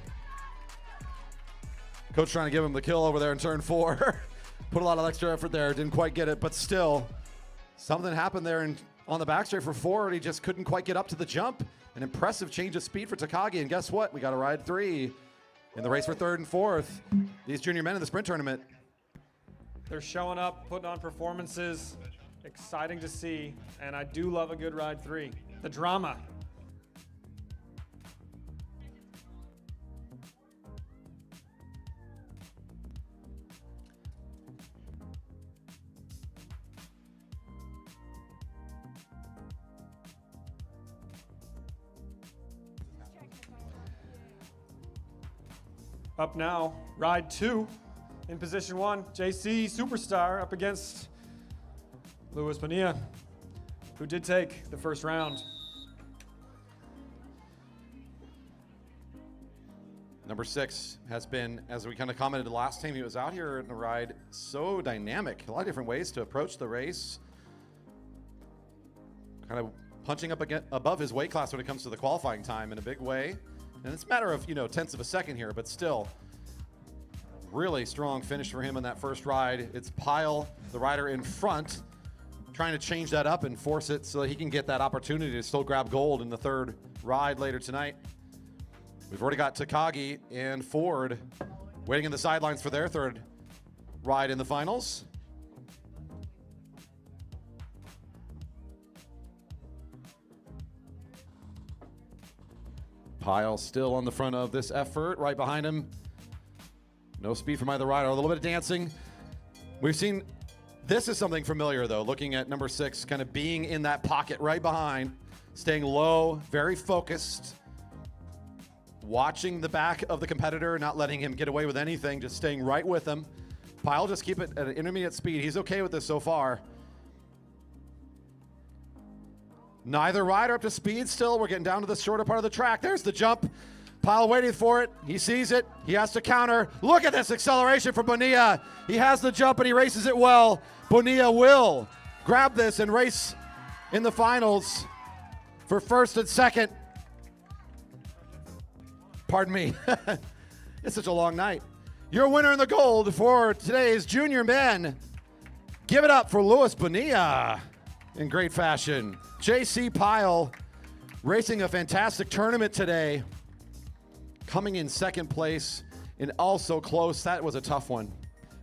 [SPEAKER 2] Coach trying to give him the kill over there in turn 4. Put a lot of extra effort there, didn't quite get it, but still, something happened there on the back straight for Ford. He just couldn't quite get up to the jump. An impressive change of speed for Takagi, and guess what? We got a ride 3 in the race for 3rd and 4th. These junior men in the sprint tournament.
[SPEAKER 3] They're showing up, putting on performances. Exciting to see, and I do love a good ride 3. The drama. Up now, ride 2 in position 1, JC Superstar up against Louis Bonilla, who did take the first round.
[SPEAKER 2] Number 6 has been, as we kind of commented the last time he was out here in the ride, so dynamic. A lot of different ways to approach the race. Kind of punching up above his weight class when it comes to the qualifying time in a big way. And it's a matter of, tenths of a second here, but still, really strong finish for him in that first ride. It's Pyle, the rider in front, trying to change that up and force it so that he can get that opportunity to still grab gold in the 3rd ride later tonight. We've already got Takagi and Ford waiting in the sidelines for their 3rd ride in the finals. Pyle still on the front of this effort. Right behind him. No speed from either rider. A little bit of dancing. We've seen, this is something familiar though, looking at number 6, kind of being in that pocket right behind, staying low, very focused, watching the back of the competitor, not letting him get away with anything, just staying right with him. Pyle just keep it at an intermediate speed. He's okay with this so far. Neither rider up to speed still. We're getting down to the shorter part of the track. There's the jump. Pyle waiting for it. He sees it. He has to counter. Look at this acceleration from Bonilla. He has the jump and he races it well. Bonilla will grab this and race in the finals for first and second. Pardon me. It's such a long night. Your winner in the gold for today's junior men. Give it up for Luis Bonilla in great fashion. JC Pyle racing a fantastic tournament today. Coming in second place and also close. That was a tough one.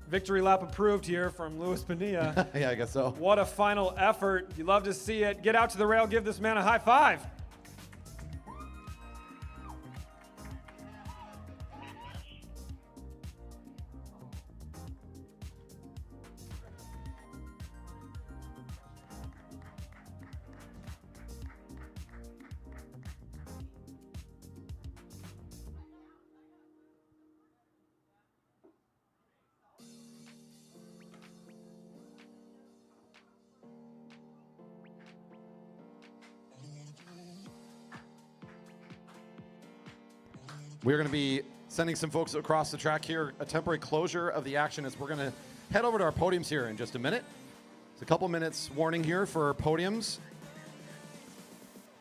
[SPEAKER 3] Victory lap approved here from Luis Bonilla.
[SPEAKER 2] Yeah, I guess so.
[SPEAKER 3] What a final effort. You love to see it. Get out to the rail. Give this man a high five.
[SPEAKER 2] We're going to be sending some folks across the track here. A temporary closure of the action as we're going to head over to our podiums here in just a minute. It's a couple minutes warning here for podiums.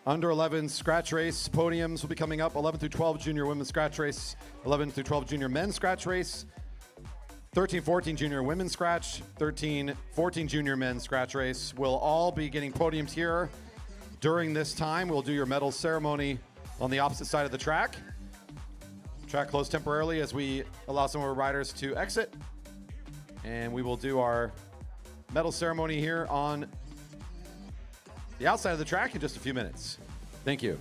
[SPEAKER 2] Under 11 scratch race podiums will be coming up. 11 through 12 junior women's scratch race. 11 through 12 junior men's scratch race. 13-14 junior women's scratch. 13-14 junior men's scratch race. We'll all be getting podiums here during this time. We'll do your medal ceremony on the opposite side of the track. Track closed temporarily as we allow some of our riders to exit. And we will do our medal ceremony here on the outside of the track in just a few minutes. Thank you.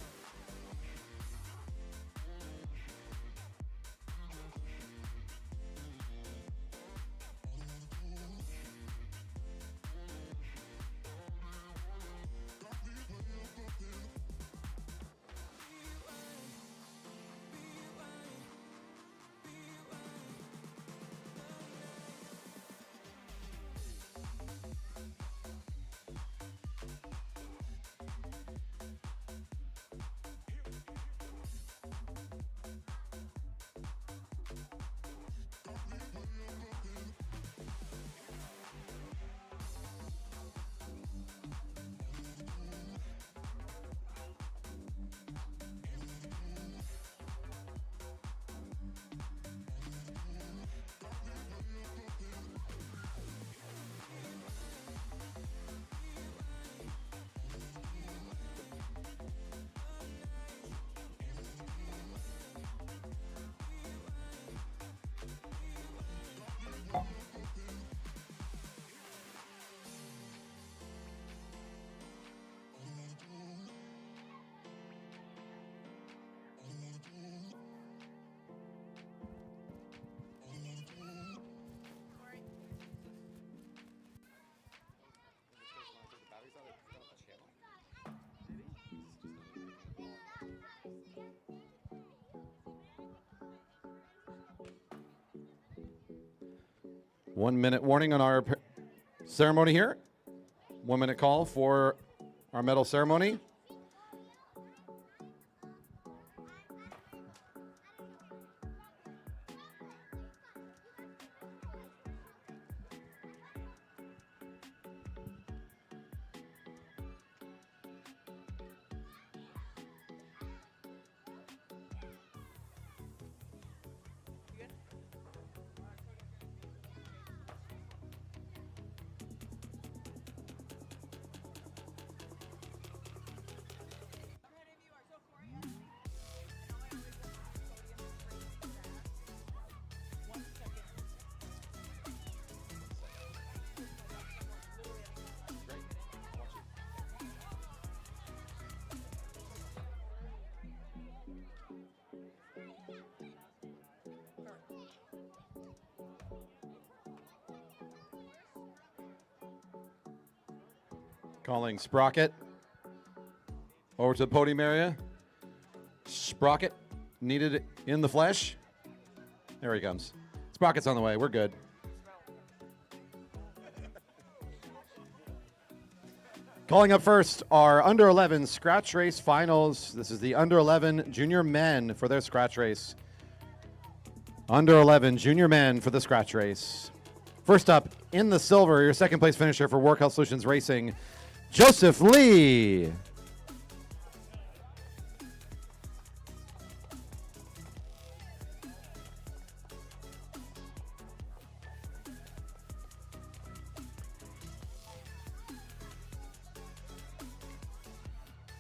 [SPEAKER 2] One minute warning on our ceremony here. 1 minute call for our medal ceremony. Calling Sprocket over to the podium area. Sprocket needed in the flesh. There he comes. Sprocket's on the way. We're good. Calling up first our under 11 scratch race finals. This is the under 11 junior men for their scratch race. Under 11 junior men for the scratch race. First up in the silver, your second place finisher for Work Health Solutions Racing, Joseph Lee.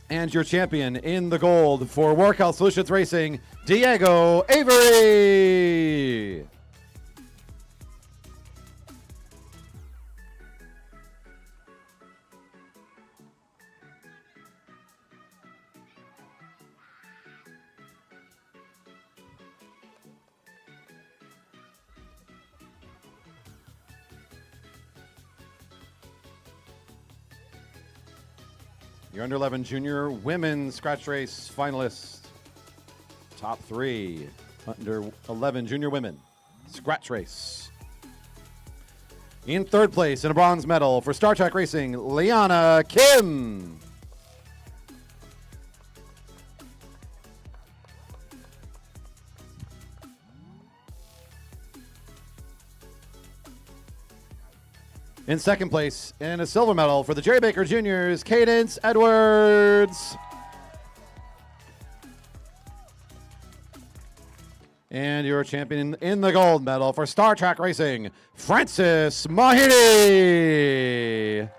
[SPEAKER 2] And your champion in the gold for Work Health Solutions Racing, Diego Avery. Your under 11 junior women's scratch race finalists. Top three under 11 junior women scratch race. In third place in a bronze medal for Star Trek Racing, Liana Kim. In second place, in a silver medal for the Jerry Baker Juniors, Cadence Edwards. And your champion in the gold medal for Star Trek Racing, Francis Mahidi.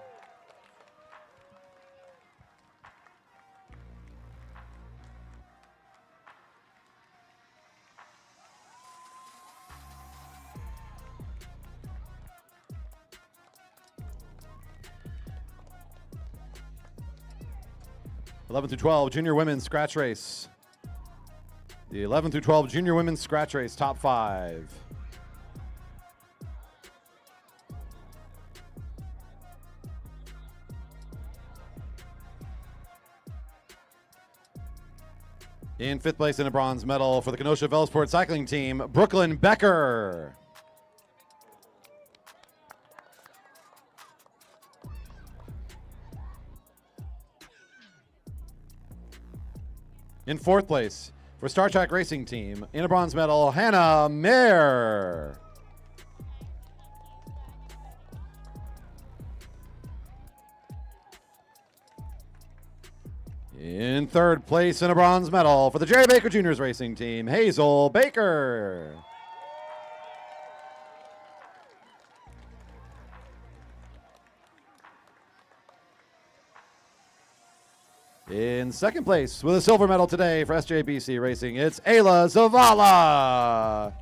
[SPEAKER 2] (11 through 12 junior women's scratch race. The 11 through 12 junior women's scratch race, top five. In fifth place in a bronze medal for the Kenosha Velosport cycling team, Brooklyn Becker. In fourth place for Star Trek Racing Team, in a bronze medal, Hannah Mayer. In third place in a bronze medal for the Jerry Baker Juniors Racing Team, Hazel Baker. In second place with a silver medal today for SJBC Racing, it's Ayla Zavala.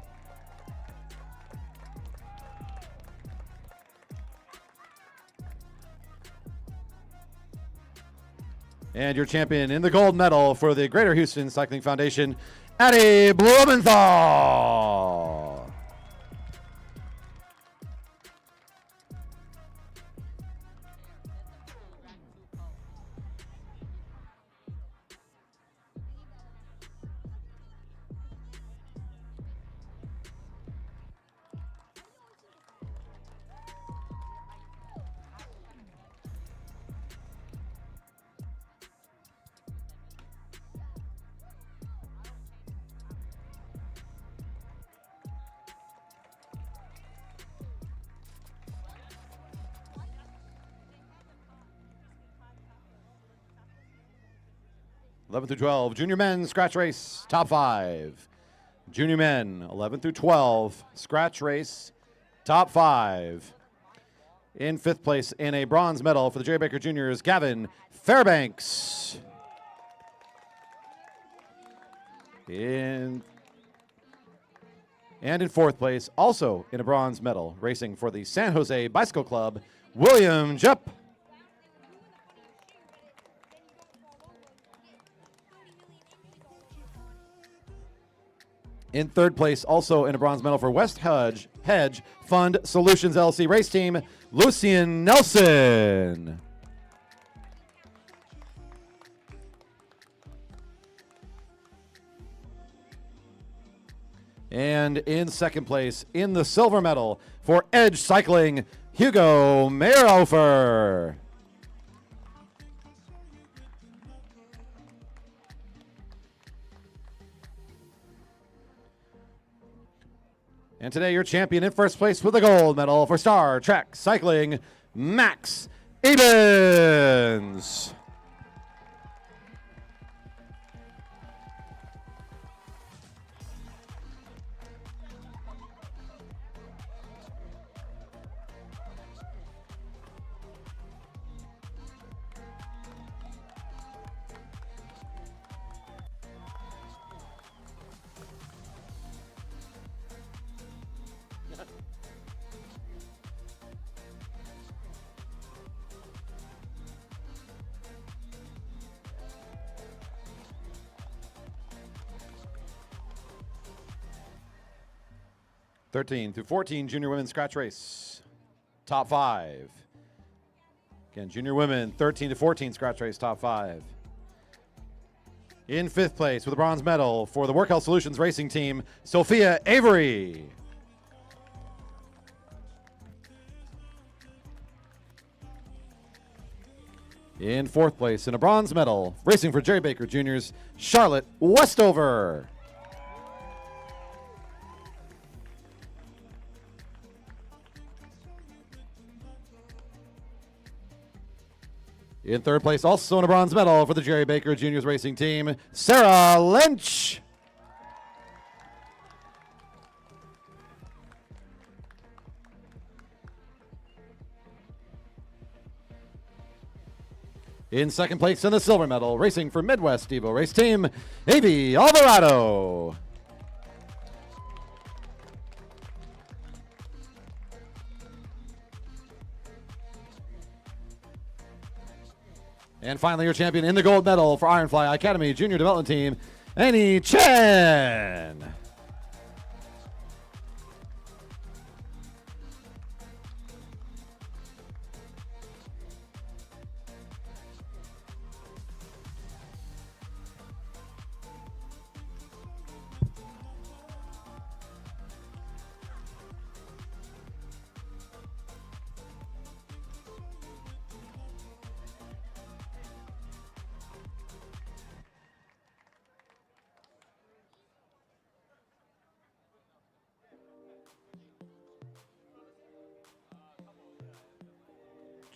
[SPEAKER 2] And your champion in the gold medal for the Greater Houston Cycling Foundation, Addie Blumenthal. (11 through 12 junior men scratch race, top five. Junior men 11 through 12 scratch race, top five. In fifth place in a bronze medal for the Jerry Baker Juniors, Gavin Fairbanks. And in fourth place, also in a bronze medal, racing for the San Jose Bicycle Club, William Jupp. In third place, also in a bronze medal for West Hedge Fund Solutions LLC race team, Lucian Nelson. And in second place, in the silver medal for Edge Cycling, Hugo Meyerhofer. And today, your champion in first place with the gold medal for Star Trek Cycling, Max Ebens. (13 through 14) junior women's scratch race, top 5. Again, junior women 13 to 14 scratch race, top 5. In 5th place with a bronze medal for the Work Health Solutions racing team, Sophia Avery. In 4th place in a bronze medal, racing for Jerry Baker Juniors, Charlotte Westover. In 3rd place, also in a bronze medal for the Jerry Baker Juniors racing team, Sarah Lynch. In 2nd place in the silver medal, racing for Midwest Evo race team, Avi Alvarado. And finally, your champion in the gold medal for Ironfly Academy Junior Development Team, Annie Chen.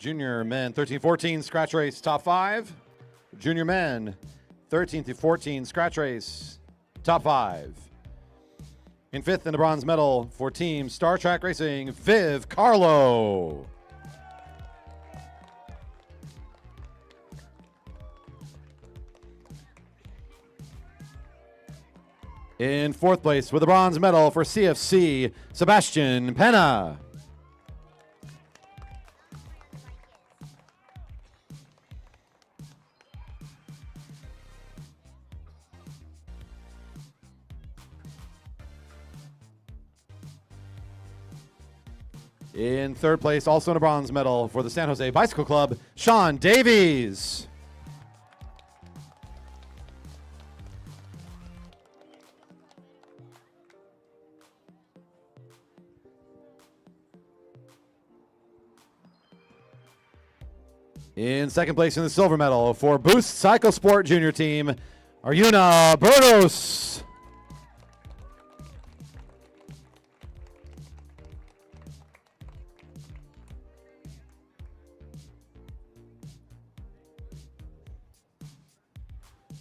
[SPEAKER 2] Junior men 13-14 scratch race top 5. Junior men 13-14 scratch race top 5. In 5th in the bronze medal for Team Star Trek Racing, Viv Carlo. In 4th place with a bronze medal for CFC, Sebastian Pena. In 3rd place, also in a bronze medal for the San Jose Bicycle Club, Sean Davies. In 2nd place in the silver medal for Boost Cycle Sport Junior Team, Arjuna Burgos.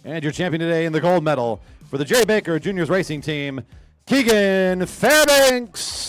[SPEAKER 2] And your champion today in the gold medal for the Jerry Baker Juniors Racing Team, Keegan Fairbanks.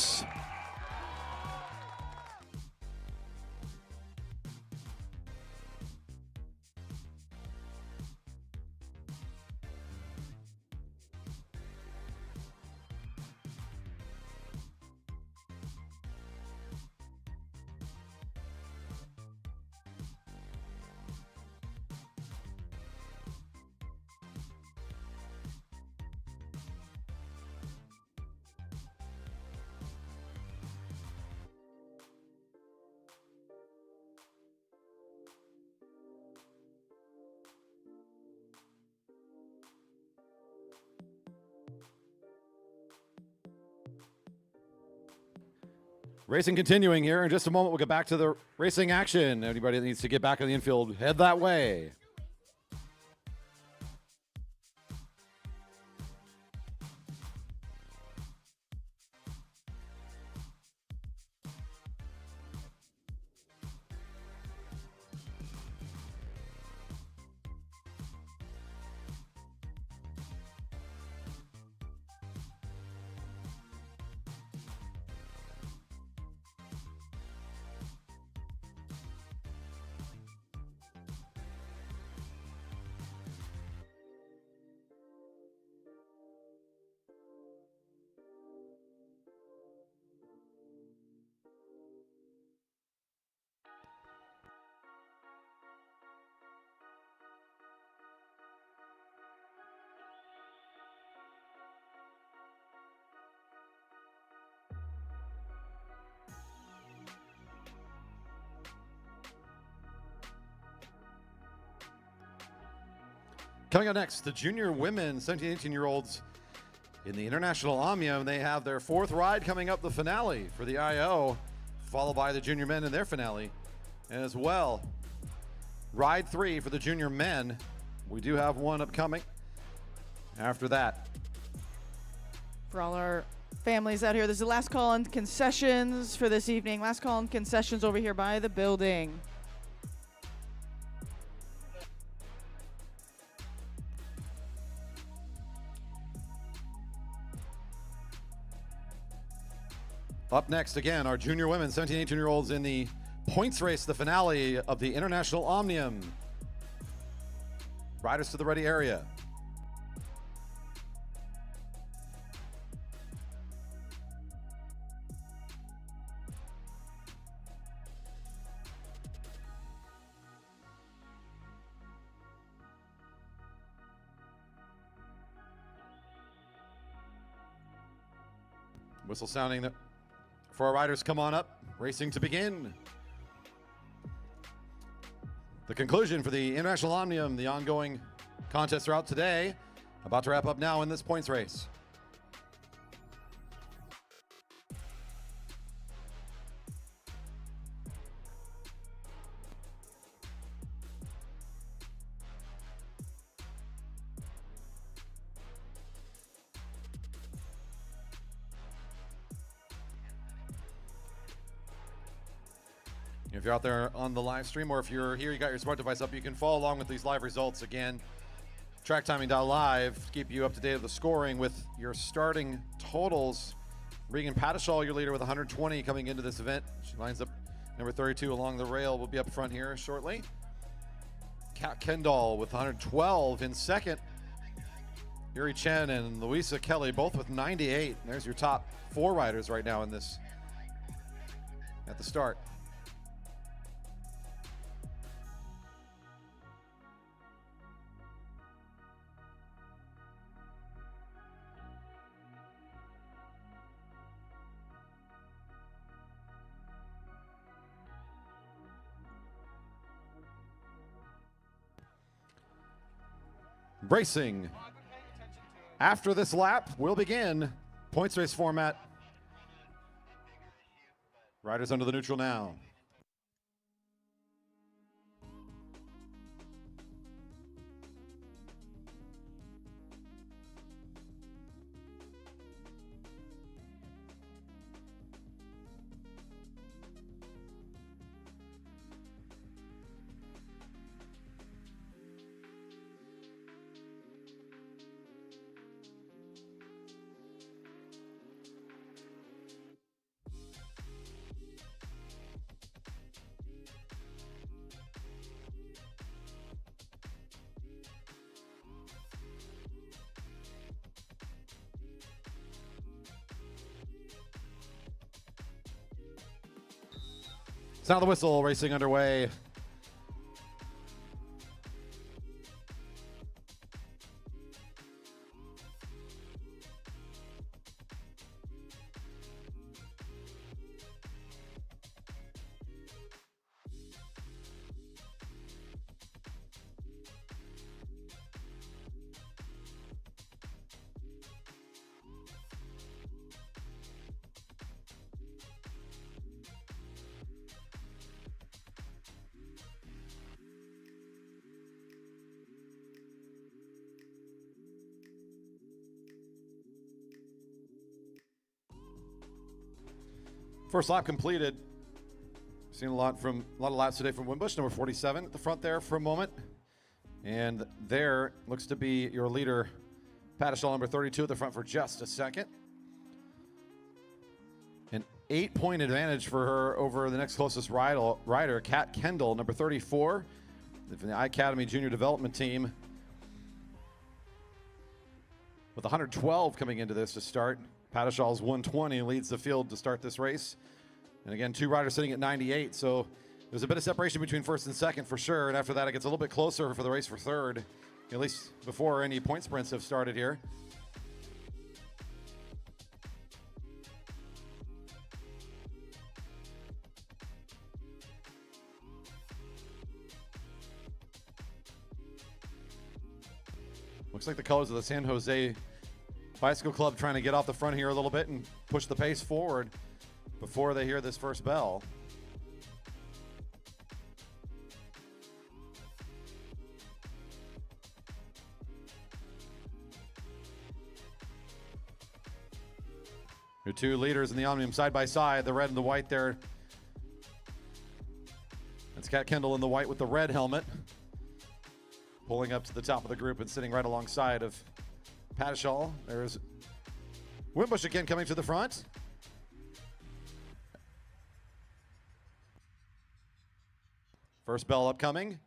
[SPEAKER 2] Racing continuing here. In just a moment, we'll get back to the racing action. Anybody that needs to get back in the infield, head that way. Coming up next, the junior women, 17, 18-year-olds in the International Omnium. They have their fourth ride coming up, the finale for the IO, followed by the junior men in their finale. And as well, ride 3 for the junior men. We do have one upcoming after that.
[SPEAKER 1] For all our families out here, this is the last call on concessions for this evening. Last call on concessions over here by the building.
[SPEAKER 2] Up next, again, our junior women, 17, 18-year-olds in the points race, the finale of the International Omnium. Riders to the ready area. Whistle sounding for our riders. Come on up. Racing to begin. The conclusion for the International Omnium, the ongoing contest throughout today, about to wrap up now in this points race. If you're out there on the live stream, or if you're here, you got your smart device up, you can follow along with these live results. Again, tracktiming.live to keep you up to date with the scoring with your starting totals. Regan Patishall, your leader, with 120 coming into this event. She lines up number 32 along the rail. Will be up front here shortly. Kat Kendall with 112 in second. Yuri Chen and Louisa Kelly both with 98. And there's your top 4 riders right now in this at the start. Racing. After this lap, we'll begin points race format. Riders under the neutral now. Sound the whistle, racing underway. First lap completed. Seen a lot of laps today from Wimbush, number 47 at the front there for a moment. And there looks to be your leader, Pyatt, number 32 at the front for just a second. An 8-point advantage for her over the next closest rider, Kat Kendall, number 34, from the iAcademy Junior Development Team. With 112 coming into this to start. Pyatt's 120 leads the field to start this race. And again, 2 riders sitting at 98, so there's a bit of separation between first and second for sure, and after that it gets a little bit closer for the race for third, at least before any point sprints have started here. Looks like the colors of the San Jose Bicycle Club trying to get off the front here a little bit and push the pace forward before they hear this first bell. Your 2 leaders in the Omnium side by side, the red and the white there. That's Kat Kendall in the white with the red helmet, pulling up to the top of the group and sitting right alongside of Pyatt. There's Wimbush again coming to the front. First bell upcoming,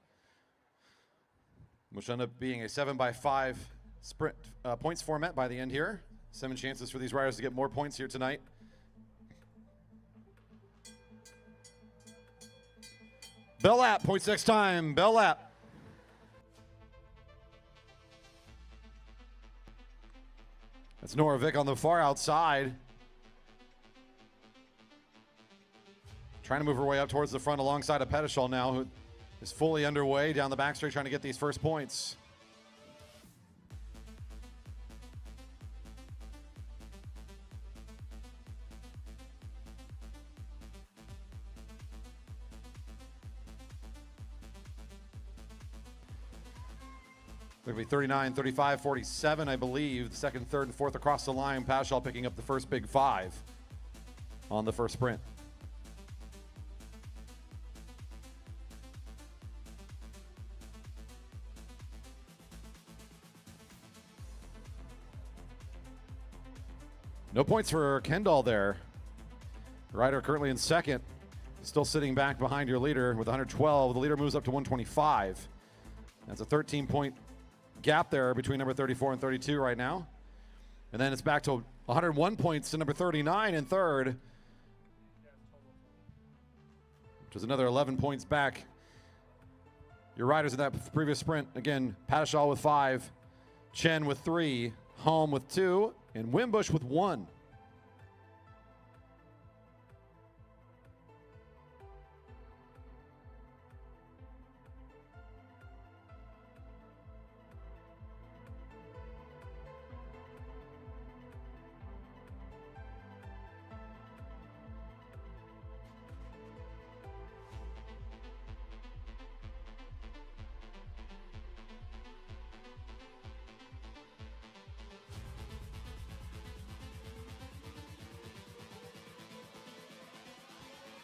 [SPEAKER 2] which ended up being a 7x5 sprint points format by the end here. 7 chances for these riders to get more points here tonight. Bell lap, 0.6 time, bell lap. That's Nora Vick on the far outside. Trying to move her way up towards the front alongside of Pyatt now, who is fully underway down the back straight trying to get these first points. It'll be 39, 35, 47, I believe. The second, third, and fourth across the line. Pyatt picking up the first big 5 on the first sprint. No points for Kendall there. Rider currently in second, still sitting back behind your leader with 112. The leader moves up to 125. That's a 13-point gap there between number 34 and 32 right now. And then it's back to 101 points to number 39 in third, which is another 11 points back. Your riders in that previous sprint, again, Pyatt with 5, Chen with 3, Holm with 2, and Wimbush with 1.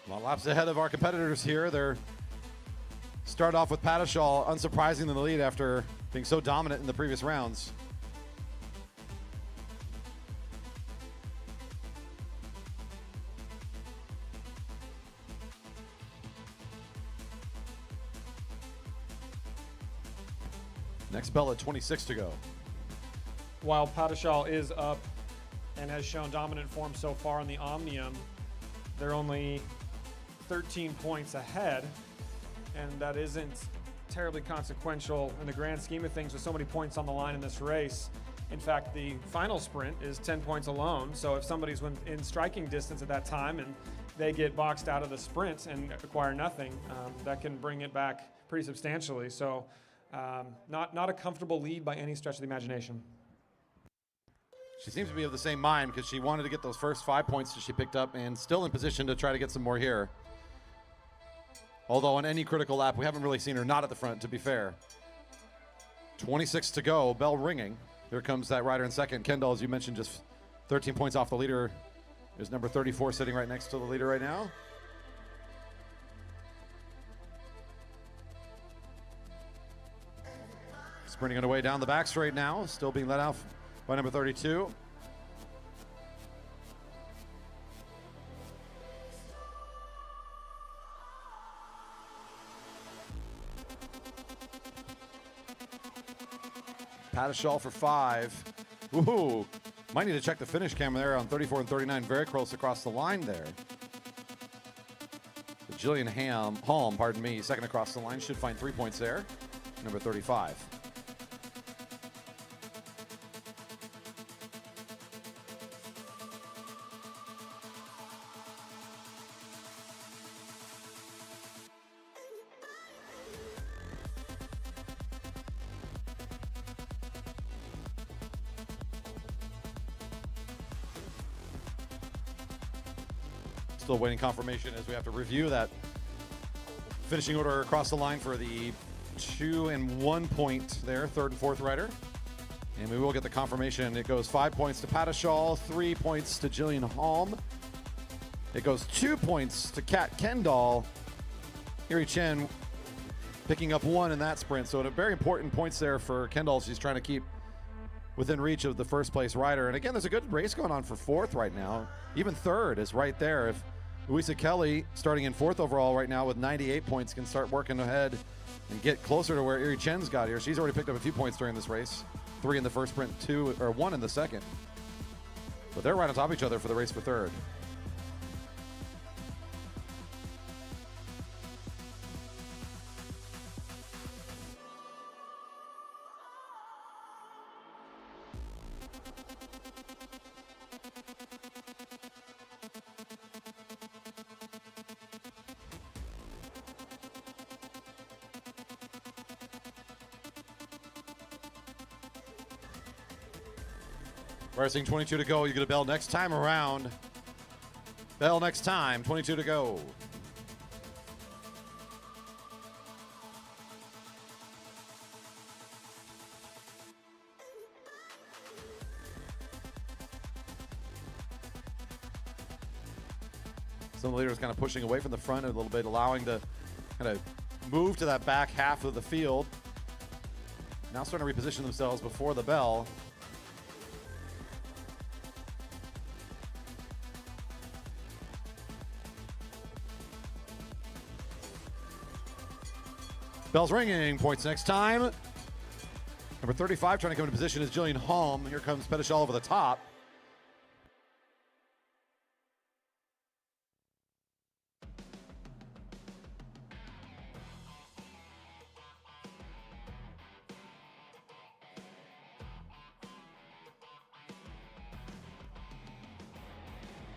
[SPEAKER 2] Well, laps ahead of our competitors here. They're start off with Pyatt, unsurprising in the lead after being so dominant in the previous rounds. Next bell at 26 to go.
[SPEAKER 3] While Pyatt is up and has shown dominant form so far in the Omnium, they're only 13 points ahead, and that isn't terribly consequential in the grand scheme of things with so many points on the line in this race. In fact, the final sprint is 10 points alone, so if somebody's in striking distance at that time and they get boxed out of the sprint and acquire nothing, that can bring it back pretty substantially. So not a comfortable lead by any stretch of the imagination.
[SPEAKER 2] She seems to be of the same mind because she wanted to get those first 5 points that she picked up and still in position to try to get some more here. Although on any critical lap, we haven't really seen her not at the front, to be fair. 26 to go, bell ringing. Here comes that rider in second. Kendall, as you mentioned, just 13 points off the leader There's number 34 sitting right next to the leader right now. Sprinting it away down the back straight now, still being let out by number 32. Padishal for 5. Ooh, might need to check the finish camera there on 34 and 39. Very close across the line there. But Jillian Halm, pardon me, second across the line, should find 3 points there. Number 35. Still waiting confirmation as we have to review that finishing order across the line for the 2 and 1 point there, third and fourth rider. And we will get the confirmation. It goes 5 points to Padishal, 3 points to Jillian Halm. It goes 2 points to Kat Kendall. Iri Chen picking up 1 in that sprint. So very important points there for Kendall. She's trying to keep within reach of the first place rider. And again, there's a good race going on for fourth right now. Even third is right there. If Louisa Kelly, starting in fourth overall right now with 98 points, can start working ahead and get closer to where Iri Chen's got here. She's already picked up a few points during this race. 3 in the first sprint, 1 in the second. But they're right on top of each other for the race for third. Racing 22 to go. You get a bell next time around. Bell next time. 22 to go. Some of the leaders kind of pushing away from the front a little bit, allowing to kind of move to that back half of the field. Now starting to reposition themselves before the bell. Bell's ringing. Points next time. Number 35 trying to come into position is Jillian Halm. Here comes Petishal over the top.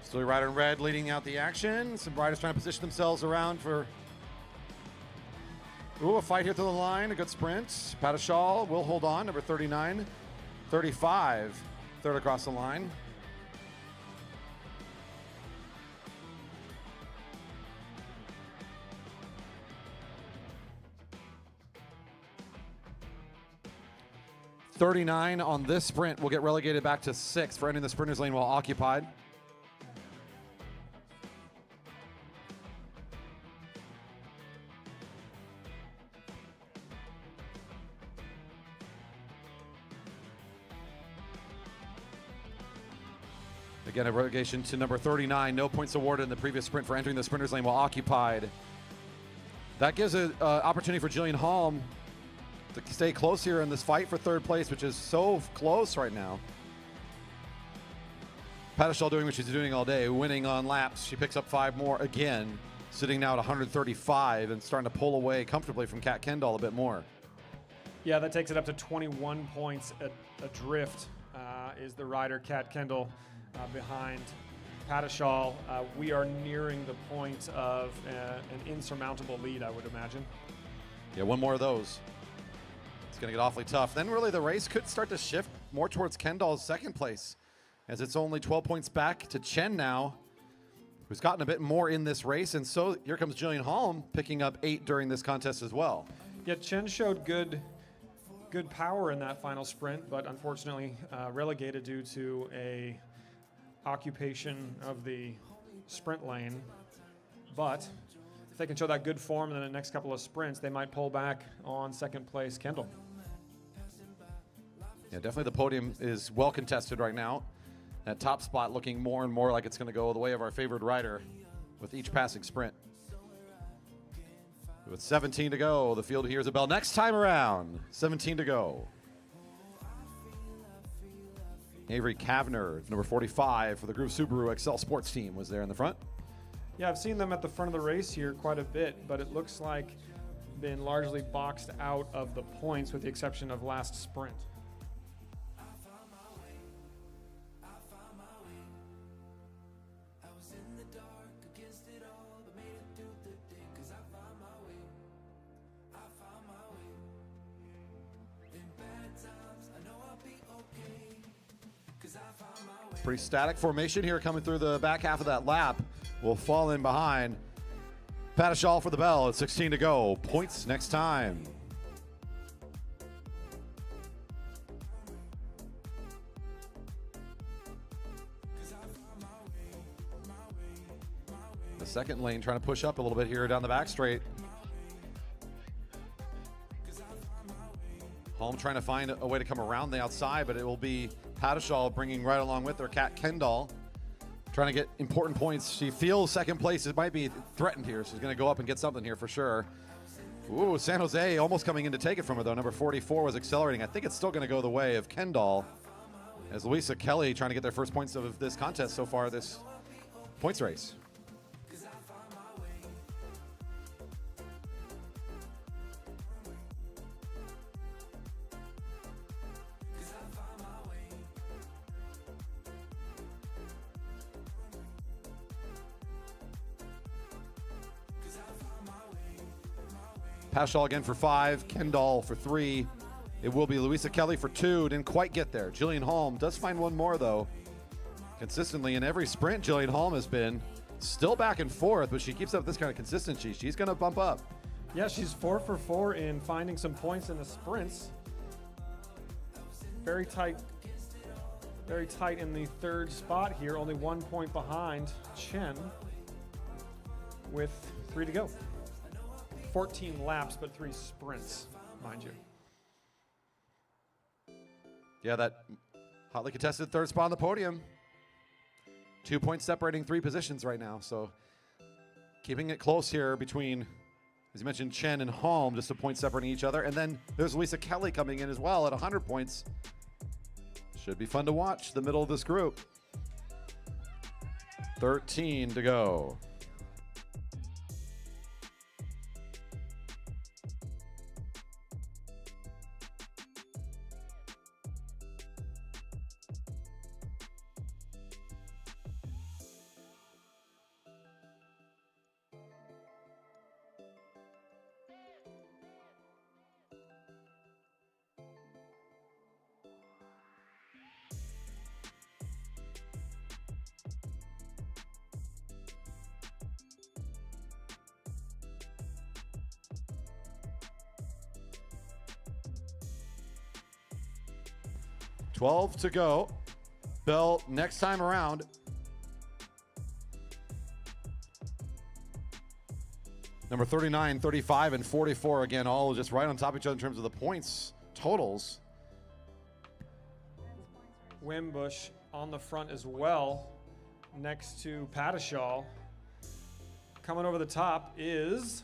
[SPEAKER 2] Still rider in red leading out the action. Some riders trying to position themselves around for a fight here through the line, a good sprint. Padishal will hold on, number 39. 35, third across the line. .39 on this sprint will get relegated back to 6th for ending the sprinter's lane while occupied. Again, a relegation to number 39. No points awarded in the previous sprint for entering the sprinter's lane while occupied. That gives an opportunity for Jillian Halm to stay close here in this fight for third place, which is so close right now. Padishal doing what she's doing all day, winning on laps. She picks up 5 more again, sitting now at 135 and starting to pull away comfortably from Kat Kendall a bit more.
[SPEAKER 3] Yeah, that takes it up to 21 points adrift is the rider Kat Kendall. Behind Padishal. We are nearing the point of an insurmountable lead, I would imagine.
[SPEAKER 2] Yeah, one more of those. It's going to get awfully tough. Then really the race could start to shift more towards Kendall's second place, as it's only 12 points back to Chen now, who's gotten a bit more in this race. And so here comes Jillian Halm picking up 8 during this contest as well.
[SPEAKER 3] Yeah, Chen showed good power in that final sprint, but unfortunately relegated due to a occupation of the sprint lane, but if they can show that good form in the next couple of sprints, they might pull back on second place Kendall.
[SPEAKER 2] Yeah, definitely the podium is well contested right now. That top spot looking more and more like it's going to go the way of our favored rider with each passing sprint. With 17 to go, the field hears a bell. Next time around, 17 to go. Avery Kavner, number 45 for the Groove Subaru XL Sports team, was there in the front.
[SPEAKER 3] Yeah, I've seen them at the front of the race here quite a bit, but it looks like been largely boxed out of the points with the exception of last sprint.
[SPEAKER 2] Pretty static formation here coming through the back half of that lap. Will fall in behind. Pyatt for the bell at 16 to go. Points next time. The second lane trying to push up a little bit here down the back straight. Holm trying to find a way to come around the outside, but it will be Pyatt bringing right along with her Kat Kendall, trying to get important points. She feels second place. It might be threatened here. She's going to go up and get something here for sure. Ooh, San Jose almost coming in to take it from her, though. Number 44 was accelerating. I think it's still going to go the way of Kendall, as Louisa Kelly trying to get their first points of this contest so far, this points race. Pyatt again for 5, Kendall for 3. It will be Louisa Kelly for 2. Didn't quite get there. Jillian Holm does find one more, though. Consistently in every sprint, Jillian Holm has been still back and forth, but she keeps up this kind of consistency. She's going to bump up.
[SPEAKER 3] Yeah, she's 4 for 4 in finding some points in the sprints. Very tight in the third spot here. Only 1 point behind Chen with 3 to go. 14 laps, but 3 sprints, mind you.
[SPEAKER 2] Yeah, that hotly contested third spot on the podium. 2 points separating 3 positions right now. So keeping it close here between, as you mentioned, Chen and Holm, just a point separating each other. And then there's Louisa Kelly coming in as well at 100 points. Should be fun to watch the middle of this group. 13 to go. $12 to go. Bell next time around. Number 39, 35, and 44, again, all just right on top of each other in terms of the points totals.
[SPEAKER 3] Wimbush on the front as well, next to Pyatt. Coming over the top is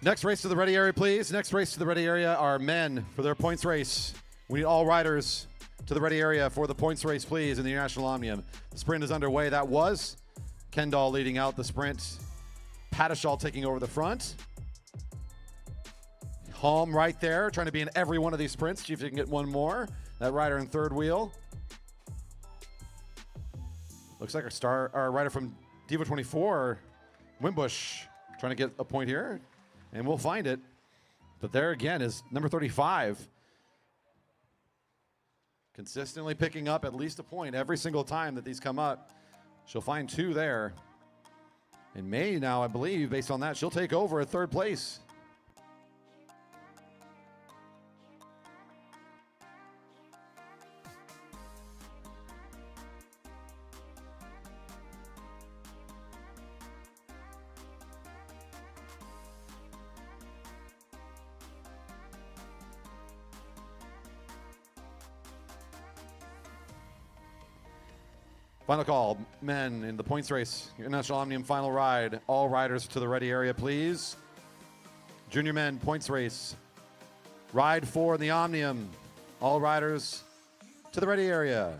[SPEAKER 2] next race to the ready area, please. Next race to the ready area are men for their points race. We need all riders to the ready area for the points race, please, in the International Omnium. The sprint is underway. That was Kendall leading out the sprint. Pyatt taking over the front. Holm right there, trying to be in every one of these sprints. See if he can get one more. That rider in third wheel. Looks like our rider from Diva 24, Wimbush, trying to get a point here. And we'll find it. But there again is number 35. Consistently picking up at least a point every single time that these come up. She'll find 2 there. And May now, I believe, based on that, she'll take over at third place. Final call, men in the points race, International Omnium final ride. All riders to the ready area, please. Junior men points race. Ride 4 in the Omnium. All riders to the ready area.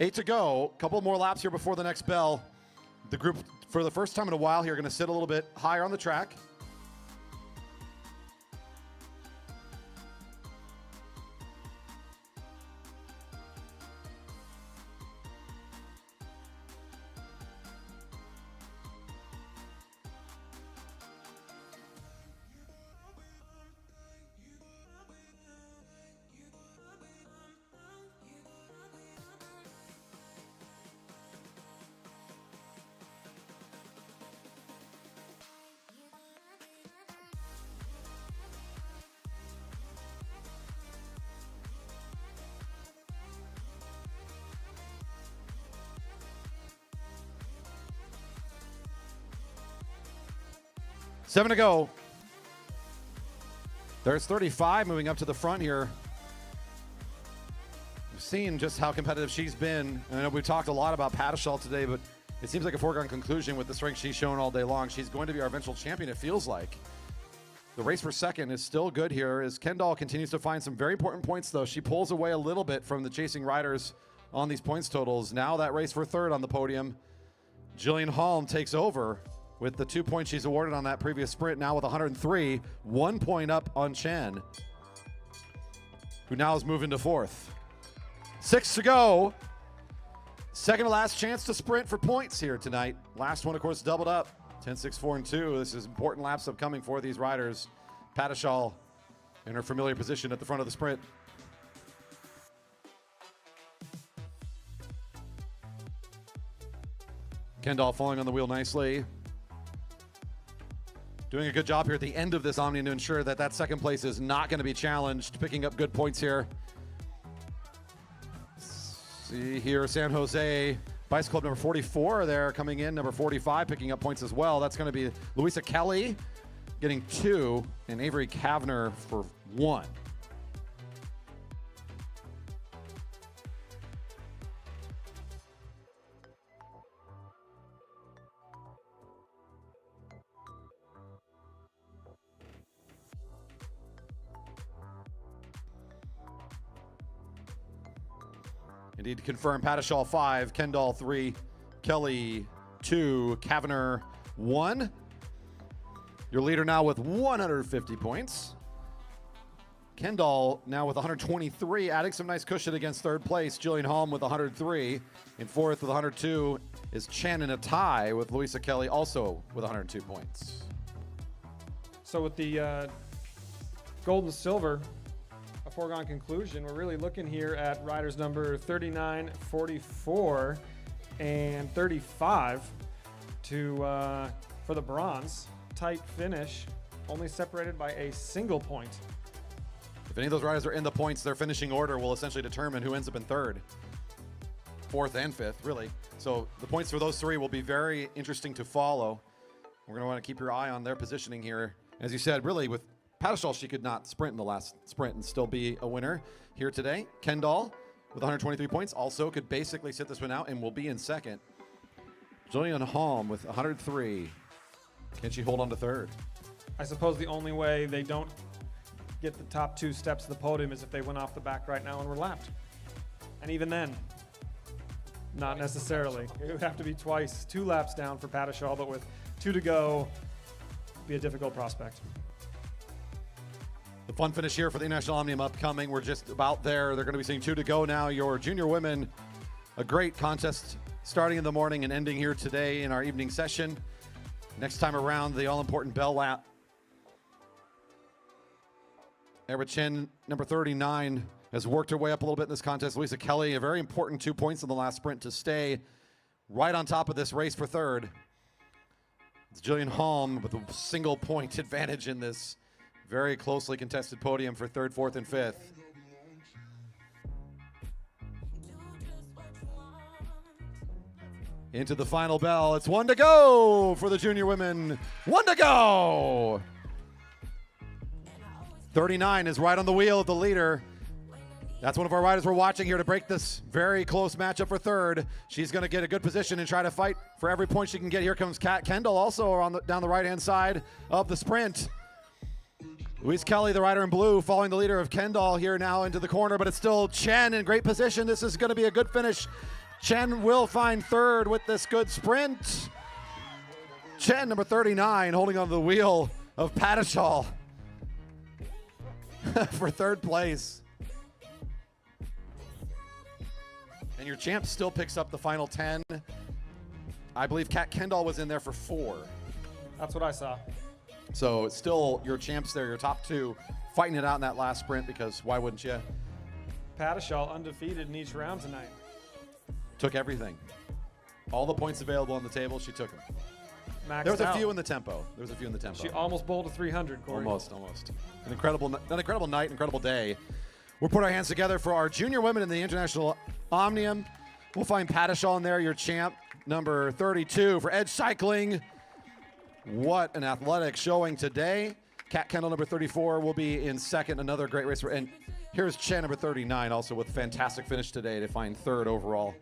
[SPEAKER 2] Eight to go. Couple more laps here before the next bell. The group, for the first time in a while here, going to sit a little bit higher on the track. Seven to go. There's 35 moving up to the front here. We've seen just how competitive she's been. I know we've talked a lot about Pyatt today, but it seems like a foregone conclusion with the strength she's shown all day long. She's going to be our eventual champion, it feels like. The race for second is still good here as Kendall continues to find some very important points, though. She pulls away a little bit from the chasing riders on these points totals. Now that race for third on the podium, Jillian Holm takes over with the 2 points she's awarded on that previous sprint, now with 103, 1 point up on Chen, who now is moving to fourth. 6 to go. Second to last chance to sprint for points here tonight. Last one, of course, doubled up. 10, 6, 4, and 2. This is important laps upcoming for these riders. Pyatt in her familiar position at the front of the sprint. Kendall falling on the wheel nicely. Doing a good job here at the end of this Omnium to ensure that that second place is not going to be challenged. Picking up good points here. See here, San Jose Bicycle Club number 44 there coming in. Number 45 picking up points as well. That's going to be Louisa Kelly getting 2 and Avery Kavner for 1. Indeed, to confirm, Pyatt 5, Kendall 3, Kelly 2, Kavner 1. Your leader now with 150 points. Kendall now with 123, adding some nice cushion against third place. Jillian Holm with 103. In fourth with 102 is Chan in a tie with Louisa Kelly also with 102 points.
[SPEAKER 3] So with the gold and silver, a foregone conclusion, we're really looking here at riders number 39, 44, and 35 for the bronze. Tight finish, only separated by a single point.
[SPEAKER 2] If any of those riders are in the points, their finishing order will essentially determine who ends up in third, fourth, and fifth, really. So the points for those three will be very interesting to follow. We're going to want to keep your eye on their positioning here. As you said, really, with Pyatt, she could not sprint in the last sprint and still be a winner here today. Kendall with 123 points also could basically sit this one out and will be in second. Jillian Holm with 103. Can she hold on to third?
[SPEAKER 3] I suppose the only way they don't get the top 2 steps of the podium is if they went off the back right now and were lapped. And even then, not necessarily. It would have to be twice, 2 laps down for Pyatt, but with 2 to go, be a difficult prospect.
[SPEAKER 2] The fun finish here for the International Omnium upcoming. We're just about there. They're going to be seeing 2 to go now. Your junior women, a great contest starting in the morning and ending here today in our evening session. Next time around, the all-important bell lap Ever Chen, number 39, has worked her way up a little bit in this contest. Lisa Kelly, a very important 2 points in the last sprint to stay right on top of this race for third. It's Jillian Holm with a single point advantage in this very closely contested podium for third, fourth, and fifth. Into the final bell. It's 1 to go for the junior women. 1 to go. 39 is right on the wheel of the leader. That's one of our riders we're watching here to break this very close matchup for third. She's going to get a good position and try to fight for every point she can get. Here comes Kat Kendall also on down the right-hand side of the sprint. Louise Kelly, the rider in blue, following the leader of Kendall here now into the corner, but it's still Chen in great position. This is going to be a good finish. Chen will find third with this good sprint. Chen, number 39, holding on to the wheel of Padishal for third place. And your champ still picks up the final 10. I believe Kat Kendall was in there for 4.
[SPEAKER 3] That's what I saw.
[SPEAKER 2] So it's still your champs there, your top 2, fighting it out in that last sprint because why wouldn't you?
[SPEAKER 3] Padishal undefeated in each round tonight.
[SPEAKER 2] Took everything. All the points available on the table, she took them.
[SPEAKER 3] Maxed
[SPEAKER 2] There was a
[SPEAKER 3] out.
[SPEAKER 2] few in the tempo.
[SPEAKER 3] She almost bowled a 300, Corey.
[SPEAKER 2] Almost. An incredible night, incredible day. We'll put our hands together for our junior women in the International Omnium. We'll find Padishal in there, your champ, number 32 for Edge Cycling. What an athletic showing today. Kat Kendall, number 34, will be in second. Another great race. And here's Chen, number 39, also with a fantastic finish today to find third overall.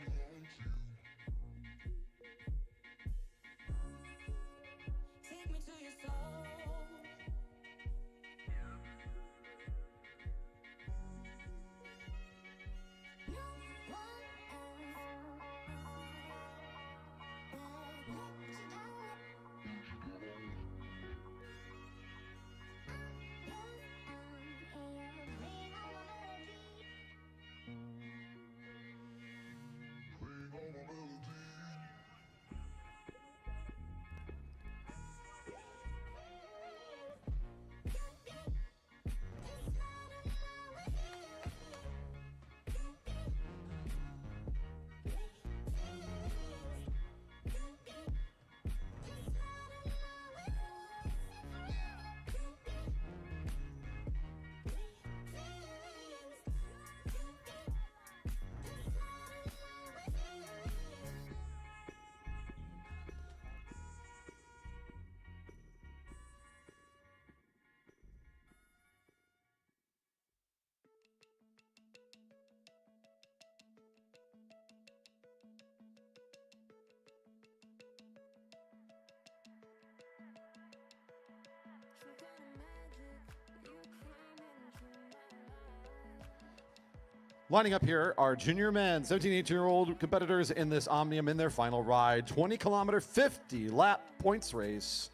[SPEAKER 2] Lining up here are junior men, 17, 18-year-old competitors in this Omnium in their final ride. 20-kilometer, 50-lap points race.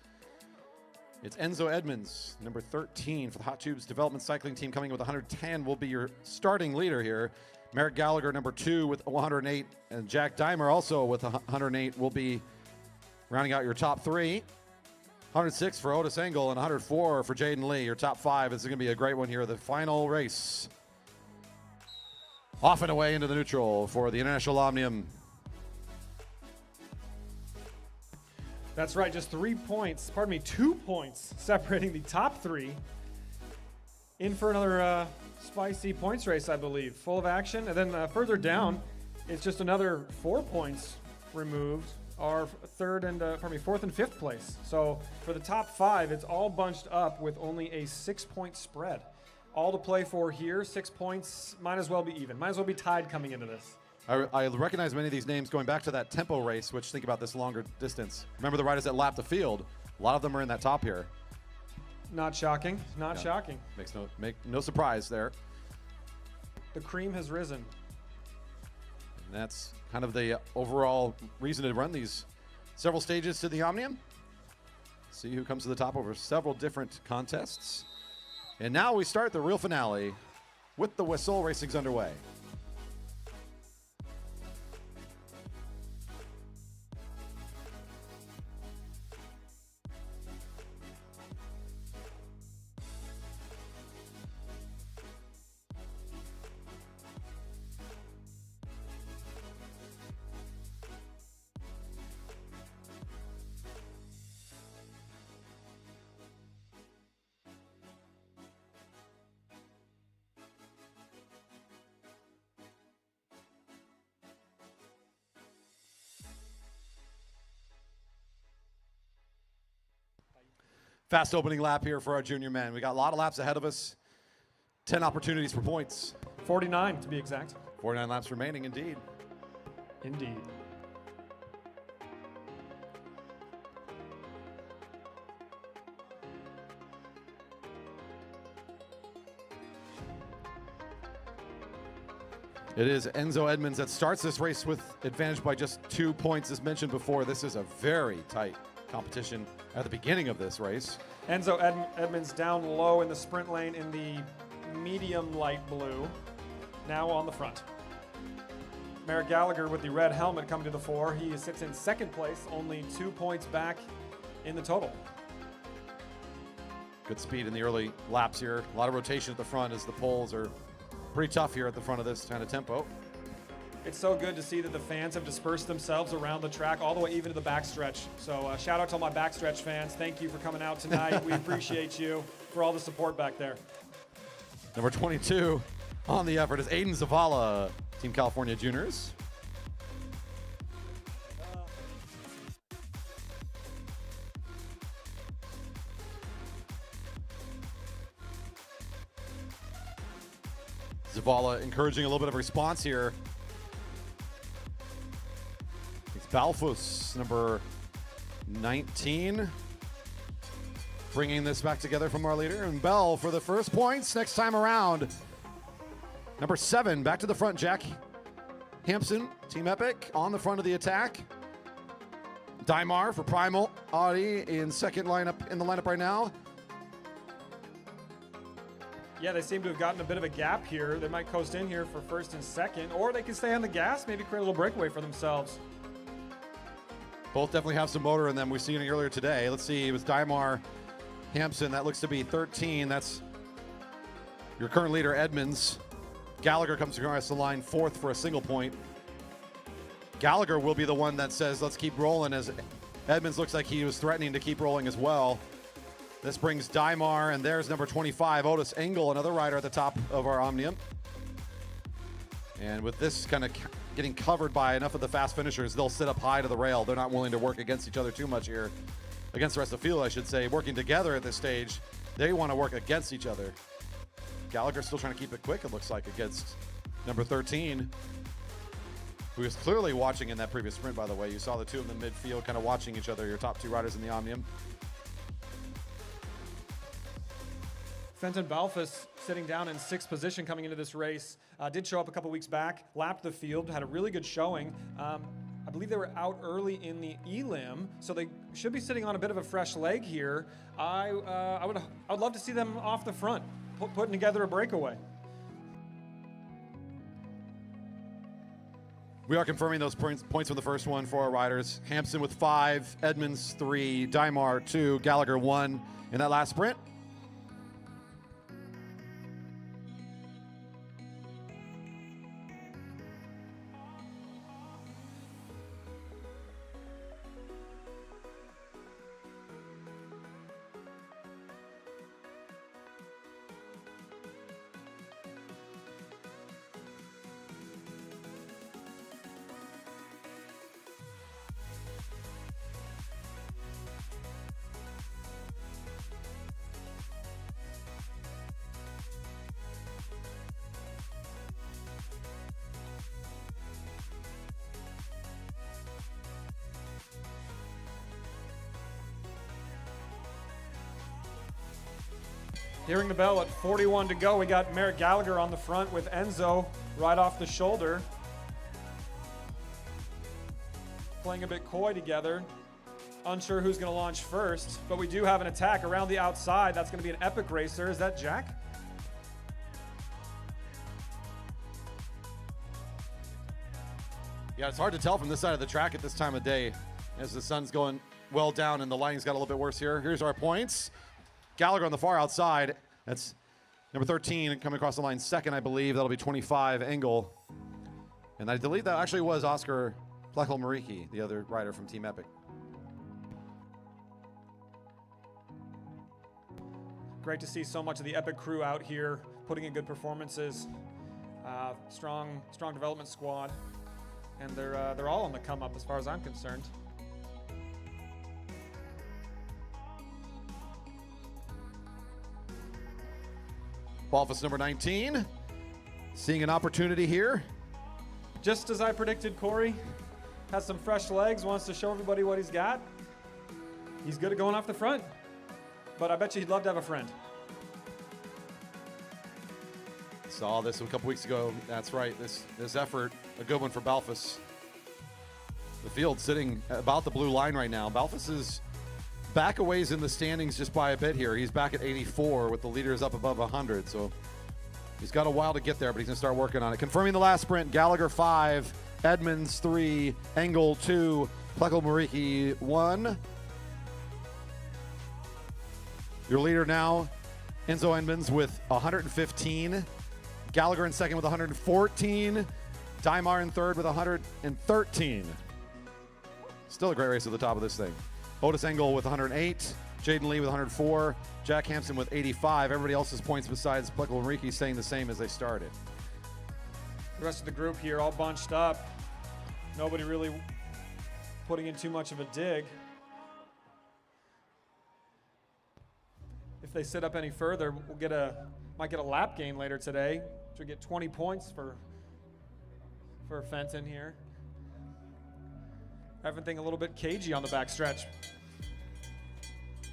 [SPEAKER 2] It's Enzo Edmonds, number 13 for the Hot Tubes Development Cycling Team, coming with 110, will be your starting leader here. Merrick Gallagher, number 2 with 108, and Jack Dimer also with 108 will be rounding out your top 3. 106 for Otis Engel and 104 for Jaden Lee. Your top 5 is going to be a great one here. The final race. Off and away into the neutral for the International Omnium.
[SPEAKER 3] That's right, just 2 points separating the top 3. In for another spicy points race, I believe. Full of action. And then further down, it's just another 4 points removed. Our fourth and 5th place. So for the top 5, it's all bunched up with only a 6-point spread. All to play for here. 6 points. Might as well be even. Might as well be tied coming into this.
[SPEAKER 2] I recognize many of these names going back to that tempo race, which think about this longer distance. Remember the riders that lapped the field. A lot of them are in that top here.
[SPEAKER 3] Not shocking. Not shocking.
[SPEAKER 2] Make no surprise there.
[SPEAKER 3] The cream has risen.
[SPEAKER 2] And that's kind of the overall reason to run these several stages to the Omnium. See who comes to the top over several different contests. And now we start the real finale with the whistle. Racing's underway. Fast opening lap here for our junior men. We got a lot of laps ahead of us. 10 opportunities for points.
[SPEAKER 3] 49 to be exact.
[SPEAKER 2] 49 laps remaining, indeed.
[SPEAKER 3] Indeed.
[SPEAKER 2] It is Enzo Edmonds that starts this race with advantage by just 2 points. As mentioned before, this is a very tight competition at the beginning of this race.
[SPEAKER 3] Enzo Edmonds down low in the sprint lane in the medium light blue, now on the front. Merrick Gallagher with the red helmet coming to the fore. He sits in second place, only 2 points back in the total.
[SPEAKER 2] Good speed in the early laps here. A lot of rotation at the front as the poles are pretty tough here at the front of this kind of tempo.
[SPEAKER 3] It's so good to see that the fans have dispersed themselves around the track all the way even to the backstretch. So shout out to all my backstretch fans. Thank you for coming out tonight. We appreciate you for all the support back there.
[SPEAKER 2] Number 22 on the effort is Aiden Zavala, Team California Juniors. Zavala encouraging a little bit of response here. It's Balfus, number 19, bringing this back together from our leader. And Bell for the first points next time around. Number 7, back to the front, Jack Hampson, Team Epic, on the front of the attack. Dymar for Primal Audi in second lineup in the lineup right now.
[SPEAKER 3] Yeah, they seem to have gotten a bit of a gap here. They might coast in here for first and second, or they can stay on the gas, maybe create a little breakaway for themselves.
[SPEAKER 2] Both definitely have some motor in them. We've seen it earlier today. Let's see, it was Dymar Hampson. That looks to be 13. That's your current leader, Edmonds. Gallagher comes across the line 4th for a single point. Gallagher will be the one that says, let's keep rolling, as Edmonds looks like he was threatening to keep rolling as well. This brings Dymar, and there's number 25, Otis Engel, another rider at the top of our Omnium. And with this kind of getting covered by enough of the fast finishers, they'll sit up high to the rail. They're not willing to work against each other too much here. Against the rest of the field, I should say. Working together at this stage, they want to work against each other. Gallagher still trying to keep it quick, it looks like, against number 13, who was clearly watching in that previous sprint, by the way. You saw the two of them in midfield kind of watching each other, your top 2 riders in the Omnium.
[SPEAKER 3] Fenton Balfus sitting down in 6th position coming into this race. Did show up a couple weeks back, lapped the field, had a really good showing. I believe they were out early in the elim, so they should be sitting on a bit of a fresh leg here. I would love to see them off the front, putting together a breakaway.
[SPEAKER 2] We are confirming those points from the first one for our riders. Hampson with 5, Edmonds 3, Dymar 2, Gallagher 1 in that last sprint.
[SPEAKER 3] Hearing the bell at 41 to go, we got Merrick Gallagher on the front with Enzo right off the shoulder. Playing a bit coy together. Unsure who's going to launch first, but we do have an attack around the outside. That's going to be an Epic racer. Is that Jack?
[SPEAKER 2] Yeah, it's hard to tell from this side of the track at this time of day as the sun's going well down and the lighting's got a little bit worse here. Here's our points. Gallagher on the far outside. That's number 13 coming across the line second, I believe. That'll be 25, Engel. And I believe that actually was Oscar Pleckel-Mariki, the other rider from Team Epic.
[SPEAKER 3] Great to see so much of the Epic crew out here putting in good performances. Strong development squad. And they're all on the come up as far as I'm concerned.
[SPEAKER 2] Balfus number 19, seeing an opportunity here.
[SPEAKER 3] Just as I predicted, Corey has some fresh legs, wants to show everybody what he's got. He's good at going off the front, but I bet you he'd love to have a friend.
[SPEAKER 2] Saw this a couple weeks ago. That's right, this effort, a good one for Balfus. The field sitting about the blue line right now. Balfus is back a ways in the standings just by a bit here. He's back at 84 with the leaders up above 100. So he's got a while to get there, but he's going to start working on it. Confirming the last sprint, Gallagher 5, Edmonds 3, Engel 2, Plekel-Mariki 1. Your leader now, Enzo Edmonds with 115. Gallagher in second with 114. Dymar in third with 113. Still a great race at the top of this thing. Otis Engel with 108. Jaden Lee with 104. Jack Hampson with 85. Everybody else's points besides Plekel-Mariki staying the same as they started.
[SPEAKER 3] The rest of the group here all bunched up. Nobody really putting in too much of a dig. If they sit up any further, might get a lap gain later today. So we get 20 points for Fenton here. Everything a little bit cagey on the backstretch.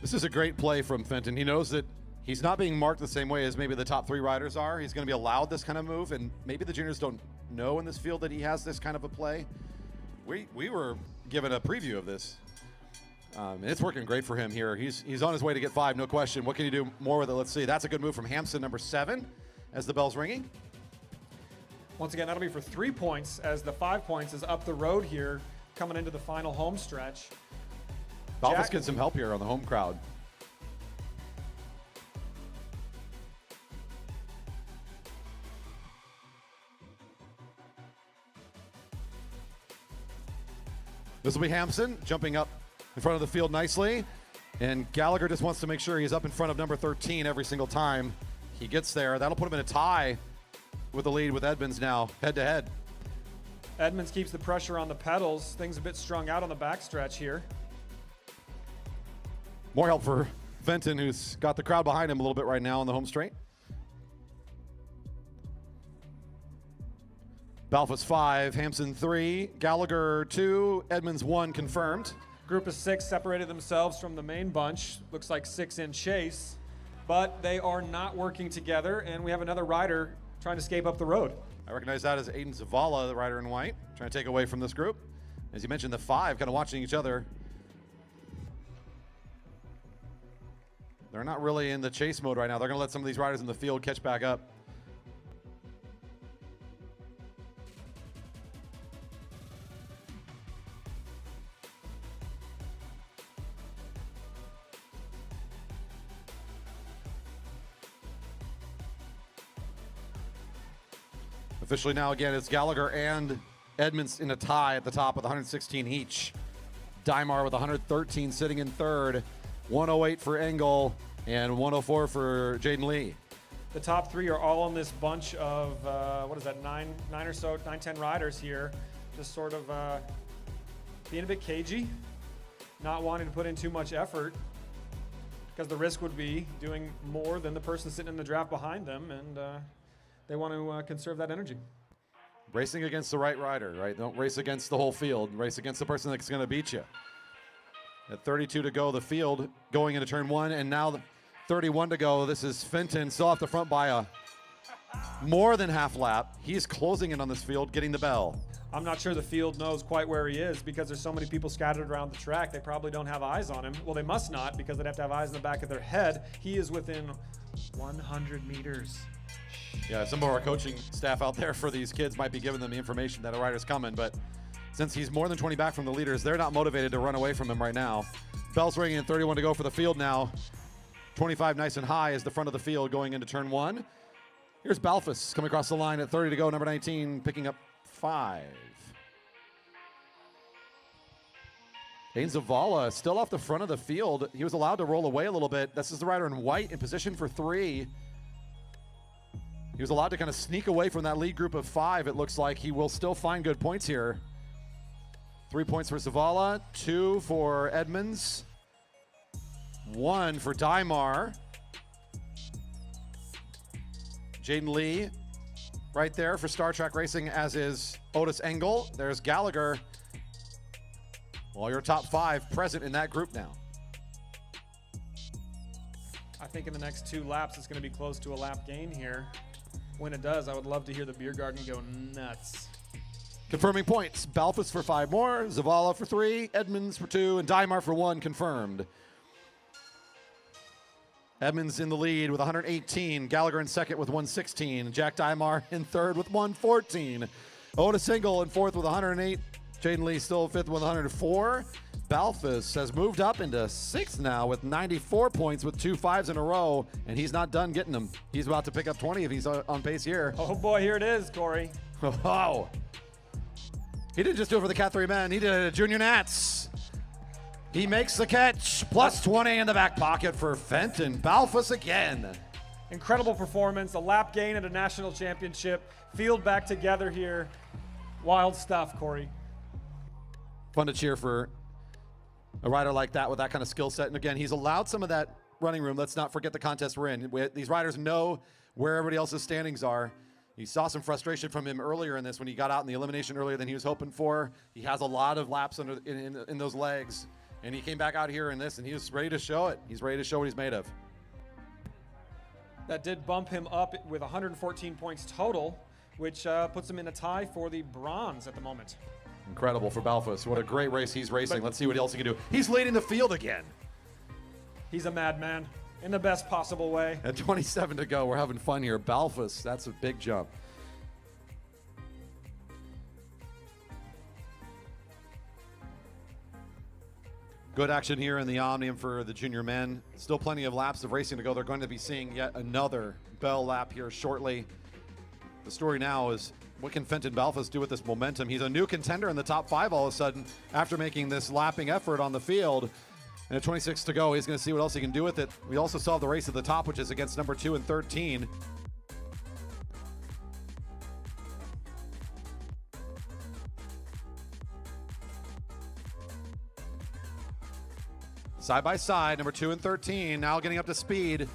[SPEAKER 2] This is a great play from Fenton. He knows that he's not being marked the same way as maybe the top 3 riders are. He's going to be allowed this kind of move, and maybe the juniors don't know in this field that he has this kind of a play. We were given a preview of this. And it's working great for him here. He's on his way to get 5, no question. What can he do more with it? Let's see. That's a good move from Hampson, number 7, as the bell's ringing.
[SPEAKER 3] Once again, that'll be for 3 points, as the 5 points is up the road here, coming into the final home stretch.
[SPEAKER 2] Balfus gets some help here on the home crowd. This will be Hampson jumping up in front of the field nicely. And Gallagher just wants to make sure he's up in front of number 13 every single time he gets there. That'll put him in a tie with the lead with Edmonds now, head to head.
[SPEAKER 3] Edmonds keeps the pressure on the pedals. Things a bit strung out on the backstretch here.
[SPEAKER 2] More help for Fenton, who's got the crowd behind him a little bit right now on the home straight. Balfus 5, Hampson 3, Gallagher 2, Edmonds 1 confirmed.
[SPEAKER 3] Group of 6 separated themselves from the main bunch. Looks like 6 in chase, but they are not working together, and we have another rider trying to escape up the road.
[SPEAKER 2] I recognize that as Aiden Zavala, the rider in white, trying to take away from this group. As you mentioned, the 5 kind of watching each other. They're not really in the chase mode right now. They're going to let some of these riders in the field catch back up. Officially now, again, it's Gallagher and Edmonds in a tie at the top with 116 each. Dymar with 113 sitting in third. 108 for Engel and 104 for Jaden Lee.
[SPEAKER 3] The top 3 are all in this bunch of, 9-10 riders here. Just sort of being a bit cagey, not wanting to put in too much effort, because the risk would be doing more than the person sitting in the draft behind them, and they want to conserve that energy.
[SPEAKER 2] Racing against the right rider, right? Don't race against the whole field. Race against the person that's going to beat you. At 32 to go, the field going into turn 1, and now 31 to go. This is Fenton, still off the front by a more than half lap. He's closing in on this field, getting the bell.
[SPEAKER 3] I'm not sure the field knows quite where he is, because there's so many people scattered around the track. They probably don't have eyes on him. Well, they must not, because they'd have to have eyes in the back of their head. He is within 100 meters.
[SPEAKER 2] Yeah, some of our coaching staff out there for these kids might be giving them the information that a rider's coming, but since he's more than 20 back from the leaders, they're not motivated to run away from him right now. Bell's ringing and 31 to go for the field now. 25 nice and high is the front of the field going into turn 1. Here's Balfus coming across the line at 30 to go, number 19, picking up 5. Aiden Zavala still off the front of the field. He was allowed to roll away a little bit. This is the rider in white in position for 3. He was allowed to kind of sneak away from that lead group of 5. It looks like he will still find good points here. 3 points for Zavala, 2 for Edmonds, 1 for Dymar. Jaden Lee right there for Star Trek Racing, as is Otis Engel. There's Gallagher. Well, your top 5 present in that group now.
[SPEAKER 3] I think in the next 2 laps, it's going to be close to a lap gain here. When it does, I would love to hear the beer garden go nuts.
[SPEAKER 2] Confirming points. Balfus for 5 more, Zavala for 3, Edmonds for 2, and Dymar for 1 confirmed. Edmonds in the lead with 118. Gallagher in second with 116. Jack Dymar in third with 114. Otis Engel in fourth with 108. Jaden Lee still fifth with 104. Balfus has moved up into sixth now with 94 points with 2 5s in a row, and he's not done getting them. He's about to pick up 20 if he's on pace here.
[SPEAKER 3] Oh boy, here it is, Corey.
[SPEAKER 2] Oh. He didn't just do it for the Cat 3 men. He did it at Junior Nats. He makes the catch. Plus 20 in the back pocket for Fenton. Balfus again.
[SPEAKER 3] Incredible performance, a lap gain at a national championship. Field back together here. Wild stuff, Corey.
[SPEAKER 2] Fun to cheer for a rider like that with that kind of skill set. And again, he's allowed some of that running room. Let's not forget the contest we're in. These riders know where everybody else's standings are. You saw some frustration from him earlier in this when he got out in the elimination earlier than he was hoping for. He has a lot of laps in those legs. And he came back out here in this, and he was ready to show it. He's ready to show what he's made of.
[SPEAKER 3] That did bump him up with 114 points total, which puts him in a tie for the bronze at the moment.
[SPEAKER 2] Incredible for Balfus. What a great race he's racing. Let's see what else he can do. He's leading the field again.
[SPEAKER 3] He's a madman in the best possible way.
[SPEAKER 2] At 27 to go, we're having fun here. Balfus, that's a big jump. Good action here in the Omnium for the junior men. Still plenty of laps of racing to go. They're going to be seeing yet another bell lap here shortly. The story now is, what can Fenton Balfus do with this momentum? He's a new contender in the top 5 all of a sudden after making this lapping effort on the field. And at 26 to go, he's going to see what else he can do with it. We also saw the race at the top, which is against number 2 and 13. Side by side, number 2 and 13, now getting up to speed.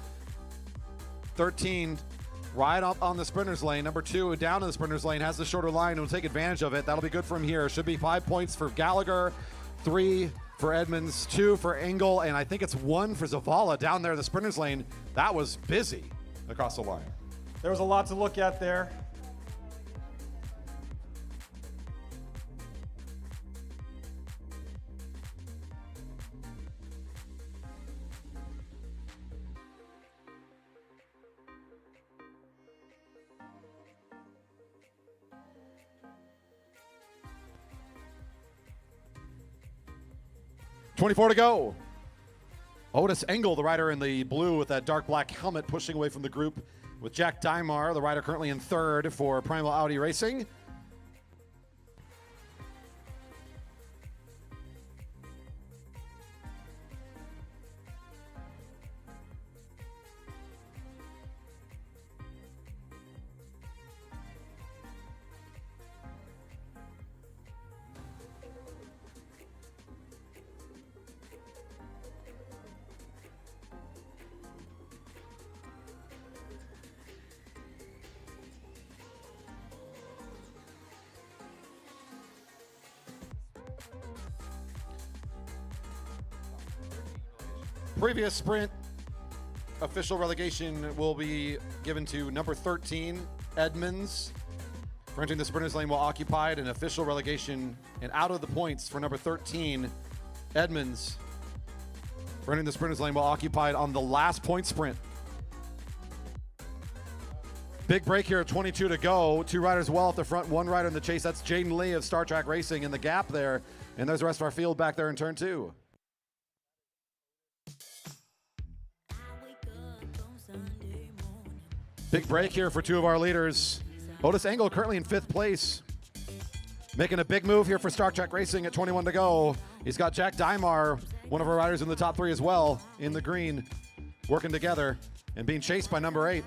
[SPEAKER 2] 13 right up on the sprinter's lane. Number 2 down in the sprinter's lane, has the shorter line and will take advantage of it. That'll be good from here. Should be 5 points for Gallagher, 3 for Edmonds, 2 for Engel, and I think it's 1 for Zavala down there in the sprinter's lane. That was busy across the line.
[SPEAKER 3] There was a lot to look at there.
[SPEAKER 2] .24 to go. Otis Engel, the rider in the blue with that dark black helmet, pushing away from the group with Jack Dymar, the rider currently in third for Primal Audi Racing. Previous sprint official relegation will be given to number 13, Edmonds. For entering the sprinter's lane while occupied, an official relegation and out of the points for number 13, Edmonds. For entering the sprinter's lane while occupied on the last point sprint. Big break here at 22 to go. 2 riders well at the front, 1 rider in the chase. That's Jaden Lee of Star Trek Racing in the gap there. And there's the rest of our field back there in turn 2. Big break here for 2 of our leaders. Otis Engel currently in 5th place. Making a big move here for Star Trek Racing at 21 to go. He's got Jack Dymar, one of our riders in the top 3 as well, in the green, working together and being chased by number 8.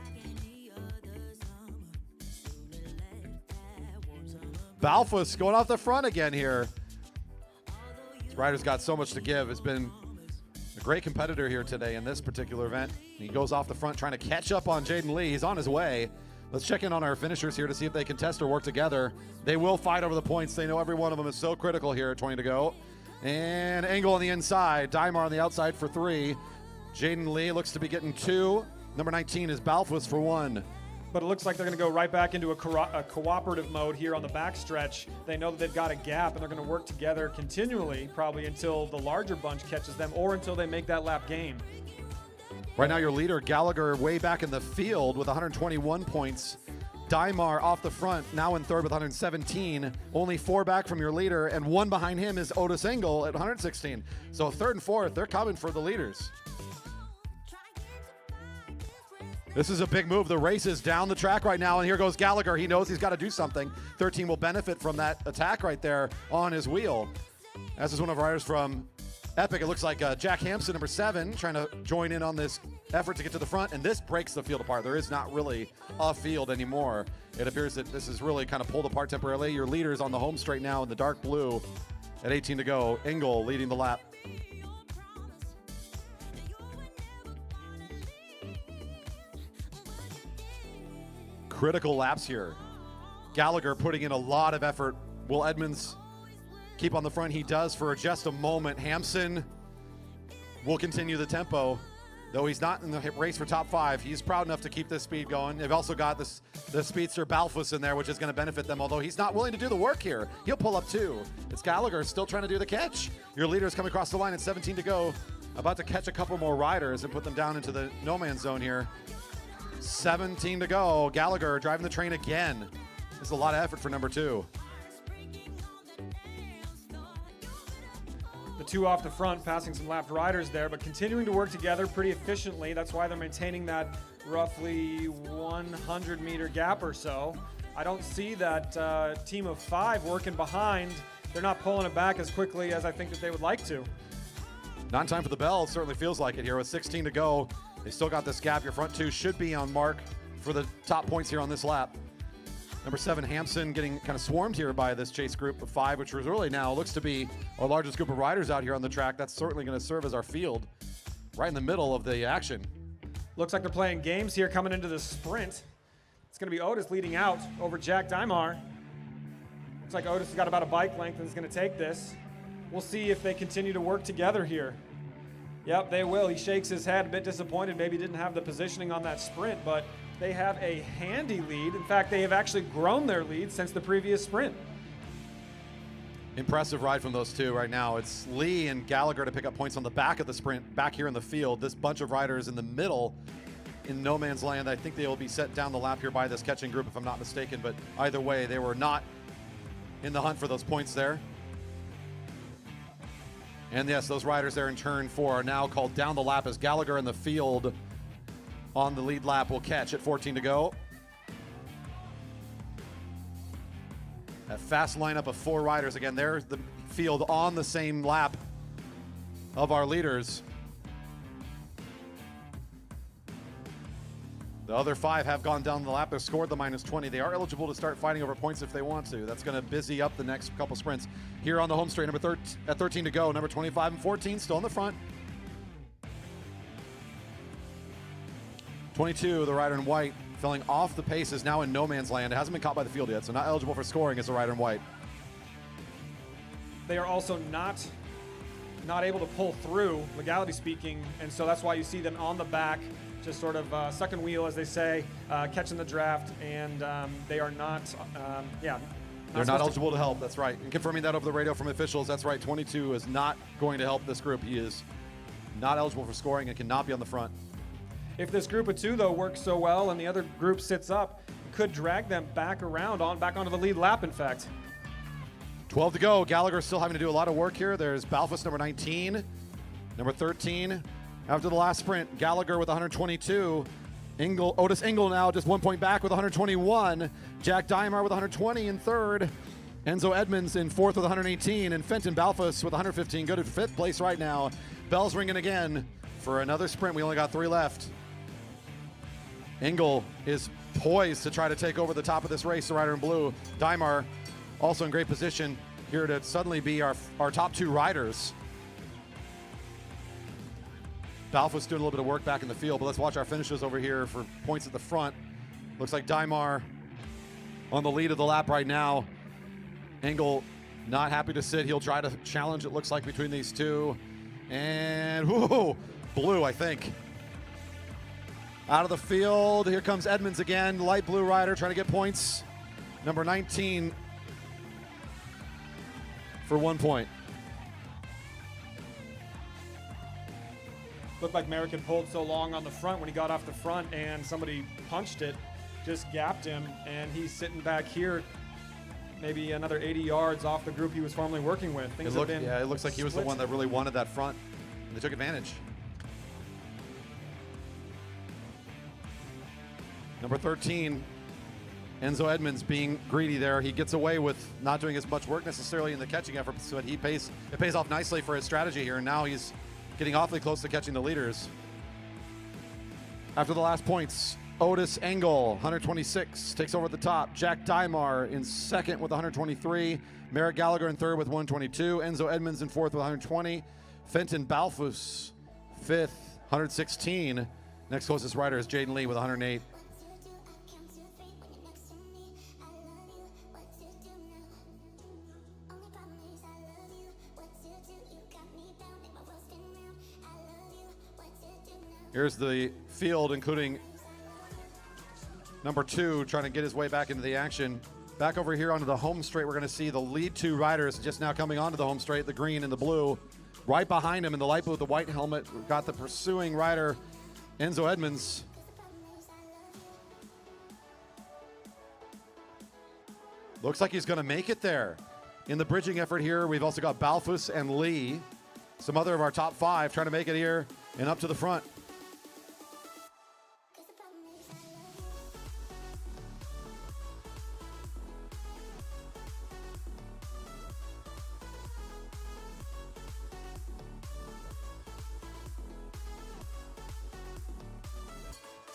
[SPEAKER 2] Balfus going off the front again here. This rider's got so much to give. Has been a great competitor here today in this particular event. He goes off the front trying to catch up on Jaden Lee. He's on his way. Let's check in on our finishers here to see if they can test or work together. They will fight over the points. They know every one of them is so critical here at 20 to go. And Engel on the inside, Dymar on the outside for 3. Jaden Lee looks to be getting 2. Number 19 is Balfus for 1.
[SPEAKER 3] But it looks like they're going to go right back into a cooperative mode here on the backstretch. They know that they've got a gap, and they're going to work together continually, probably until the larger bunch catches them or until they make that lap gain.
[SPEAKER 2] Right now, your leader, Gallagher, way back in the field with 121 points. Dymar off the front, now in third with 117. Only 4 back from your leader, and 1 behind him is Otis Engel at 116. So third and fourth, they're coming for the leaders. This is a big move. The race is down the track right now, and here goes Gallagher. He knows he's got to do something. 13 will benefit from that attack right there on his wheel. As is one of our riders from Epic, it looks like Jack Hampson, number 7, trying to join in on this effort to get to the front, and this breaks the field apart. There is not really a field anymore. It appears that this is really kind of pulled apart temporarily. Your leader's on the home straight now in the dark blue at 18 to go. Engel leading the lap. Critical laps here. Gallagher putting in a lot of effort. Will Edmonds keep on the front? He does for just a moment. Hampson will continue the tempo. Though he's not in the race for top 5, he's proud enough to keep this speed going. They've also got the speedster Balfus in there, which is going to benefit them, although he's not willing to do the work here. He'll pull up 2. It's Gallagher still trying to do the catch. Your leader's coming across the line at 17 to go. About to catch a couple more riders and put them down into the no man's zone here. 17 to go. Gallagher driving the train again. This is a lot of effort for number 2.
[SPEAKER 3] The 2 off the front, passing some lapped riders there, but continuing to work together pretty efficiently. That's why they're maintaining that roughly 100-meter gap or so. I don't see that team of 5 working behind. They're not pulling it back as quickly as I think that they would like to.
[SPEAKER 2] Not in time for the bell. It certainly feels like it here with 16 to go. They still got this gap. Your front 2 should be on mark for the top points here on this lap. Number 7, Hampson, getting kind of swarmed here by this chase group of 5, which was really now looks to be our largest group of riders out here on the track. That's certainly going to serve as our field right in the middle of the action.
[SPEAKER 3] Looks like they're playing games here coming into the sprint. It's going to be Otis leading out over Jack Dymar. Looks like Otis has got about a bike length and is going to take this. We'll see if they continue to work together here. Yep, they will. He shakes his head, a bit disappointed. Maybe didn't have the positioning on that sprint, but they have a handy lead. In fact, they have actually grown their lead since the previous sprint.
[SPEAKER 2] Impressive ride from those 2 right now. It's Lee and Gallagher to pick up points on the back of the sprint, back here in the field. This bunch of riders in the middle in no man's land. I think they will be set down the lap here by this catching group, if I'm not mistaken, but either way, they were not in the hunt for those points there. And yes, those riders there in turn 4 are now called down the lap as Gallagher in the field on the lead lap will catch at 14 to go. A fast lineup of 4 riders. Again, there's the field on the same lap of our leaders. The other 5 have gone down the lap. They've scored the -20. They are eligible to start fighting over points if they want to. That's going to busy up the next couple sprints. Here on the home straight, at 13 to go. Number 25 and 14 still in the front. 22, the rider in white, filling off the pace, is now in no man's land. It hasn't been caught by the field yet, so not eligible for scoring as a rider in white.
[SPEAKER 3] They are also not able to pull through, legality speaking, and so that's why you see them on the back, just sort of second wheel, as they say, catching the draft, and they are not,
[SPEAKER 2] they're not eligible to help, that's right. And confirming that over the radio from officials, that's right, 22 is not going to help this group. He is not eligible for scoring and cannot be on the front.
[SPEAKER 3] If this group of 2, though, works so well and the other group sits up, it could drag them back around, back onto the lead lap, in fact.
[SPEAKER 2] 12 to go. Gallagher still having to do a lot of work here. There's Balfus, number 19, number 13. After the last sprint, Gallagher with 122. Otis Engel now just 1 point back with 121. Jack Dymar with 120 in third. Enzo Edmonds in fourth with 118. And Fenton Balfus with 115. Good at 5th place right now. Bell's ringing again for another sprint. We only got 3 left. Engel is poised to try to take over the top of this race, the rider in blue. Dymar also in great position here to suddenly be our top 2 riders. Balfus doing a little bit of work back in the field, but let's watch our finishes over here for points at the front. Looks like Dymar on the lead of the lap right now. Engel not happy to sit. He'll try to challenge, it looks like, between these two. And, whoa, blue, I think. Out of the field, here comes Edmonds again. Light blue rider trying to get points. Number 19 for 1 point.
[SPEAKER 3] Looked like Merrick had pulled so long on the front when he got off the front and somebody punched it, just gapped him, and he's sitting back here maybe another 80 yards off the group he was formerly working with.
[SPEAKER 2] It looks like he was the one that really wanted that front, and they took advantage. Number 13, Enzo Edmonds being greedy there. He gets away with not doing as much work necessarily in the catching effort, so it pays off nicely for his strategy here, and now he's getting awfully close to catching the leaders. After the last points, Otis Engel, 126, takes over at the top. Jack Dymar in second with 123. Merrick Gallagher in third with 122. Enzo Edmonds in fourth with 120. Fenton Balfus, fifth, 116. Next closest rider is Jaden Lee with 108. Here's the field, including number 2 trying to get his way back into the action. Back over here onto the home straight, we're going to see the lead 2 riders just now coming onto the home straight, the green and the blue. Right behind him in the light blue with the white helmet, we've got the pursuing rider, Enzo Edmonds. Looks like he's going to make it there. In the bridging effort here, we've also got Balfus and Lee. Some other of our top 5 trying to make it here and up to the front.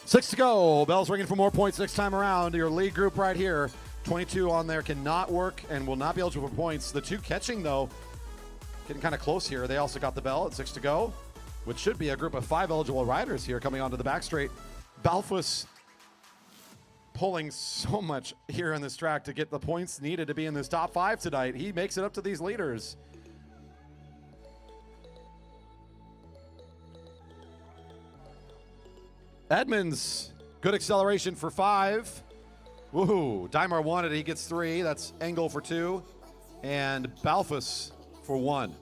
[SPEAKER 2] Six to go. Bells ringing for more points next time around. Your lead group right here. 22 on there cannot work and will not be eligible for points. The 2 catching, though, getting kind of close here. They also got the bell at 6 to go, which should be a group of 5 eligible riders here coming onto the back straight. Balfus pulling so much here on this track to get the points needed to be in this top 5 tonight. He makes it up to these leaders. Edmonds, good acceleration for 5. Woohoo, Dymar wanted it, he gets 3. That's Engel for 2. And Balfus for 1.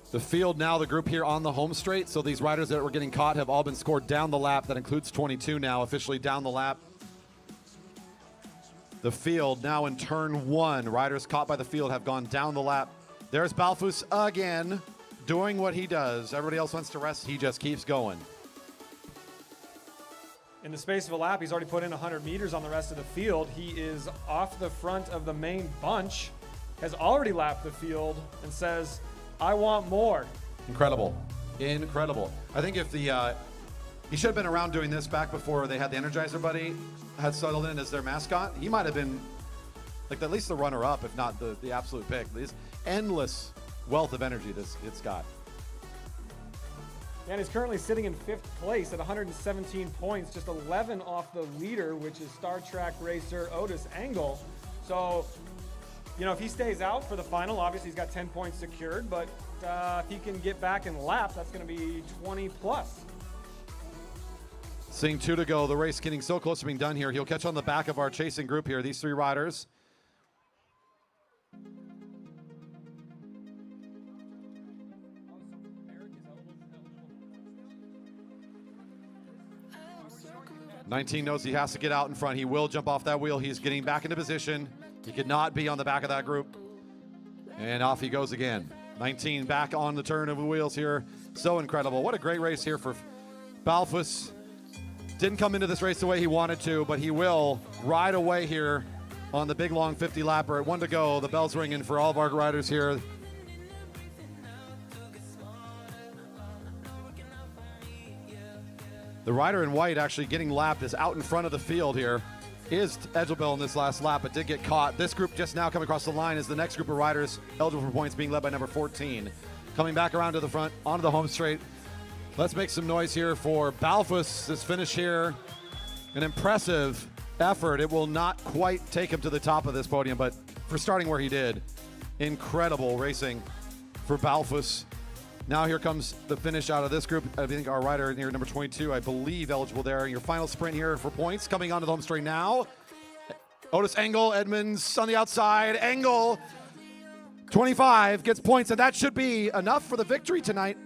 [SPEAKER 2] The field now, the group here on the home straight. So these riders that were getting caught have all been scored down the lap. That includes 22 now, officially down the lap. The field now in turn 1. Riders caught by the field have gone down the lap. There's Balfus again, doing what he does. Everybody else wants to rest. He just keeps going.
[SPEAKER 3] In the space of a lap, he's already put in 100 meters on the rest of the field. He is off the front of the main bunch, has already lapped the field, and says, I want more.
[SPEAKER 2] Incredible. Incredible. I think if the he should have been around doing this back before they had the Energizer Buddy had settled in as their mascot. He might have been like at least the runner-up, if not the absolute pick. This endless wealth of energy it's got.
[SPEAKER 3] And is currently sitting in 5th place at 117 points, just 11 off the leader, which is Star Trek racer Otis Engel. So, you know, if he stays out for the final, obviously he's got 10 points secured, but if he can get back in lap, that's going to be 20 plus.
[SPEAKER 2] Seeing 2 to go, the race getting so close to being done here. He'll catch on the back of our chasing group here, these 3 riders. '19 knows he has to get out in front. He will jump off that wheel. He's getting back into position. He could not be on the back of that group. And off he goes again. 19 back on the turn of the wheels here. So incredible. What a great race here for Balfus. Didn't come into this race the way he wanted to, but he will ride away here on the big long 50 lapper. At 1 to go, the bell's ringing for all of our riders here. The rider in white actually getting lapped is out in front of the field here. Is Edgelbill in this last lap, but did get caught. This group just now coming across the line is the next group of riders eligible for points, being led by number 14. Coming back around to the front, onto the home straight. Let's make some noise here for Balfus. This finish here, an impressive effort. It will not quite take him to the top of this podium, but for starting where he did, incredible racing for Balfus. Now here comes the finish out of this group. I think our rider here, number 22, I believe eligible there. Your final sprint here for points coming onto the home straight now. Otis Engel, Edmonds on the outside. Engel, 25, gets points, and that should be enough for the victory tonight.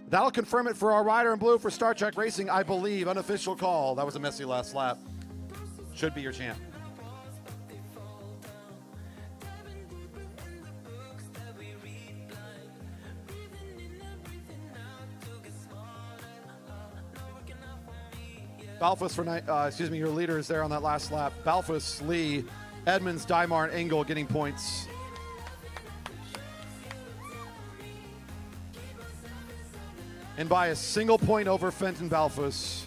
[SPEAKER 2] That'll confirm it for our rider in blue for Star Trek Racing, I believe. Unofficial call. That was a messy last lap. Should be your champ. Balfus for your leaders there on that last lap. Balfus, Lee, Edmonds, Dymar, and Engel getting points. And by a single point over Fenton Balfus,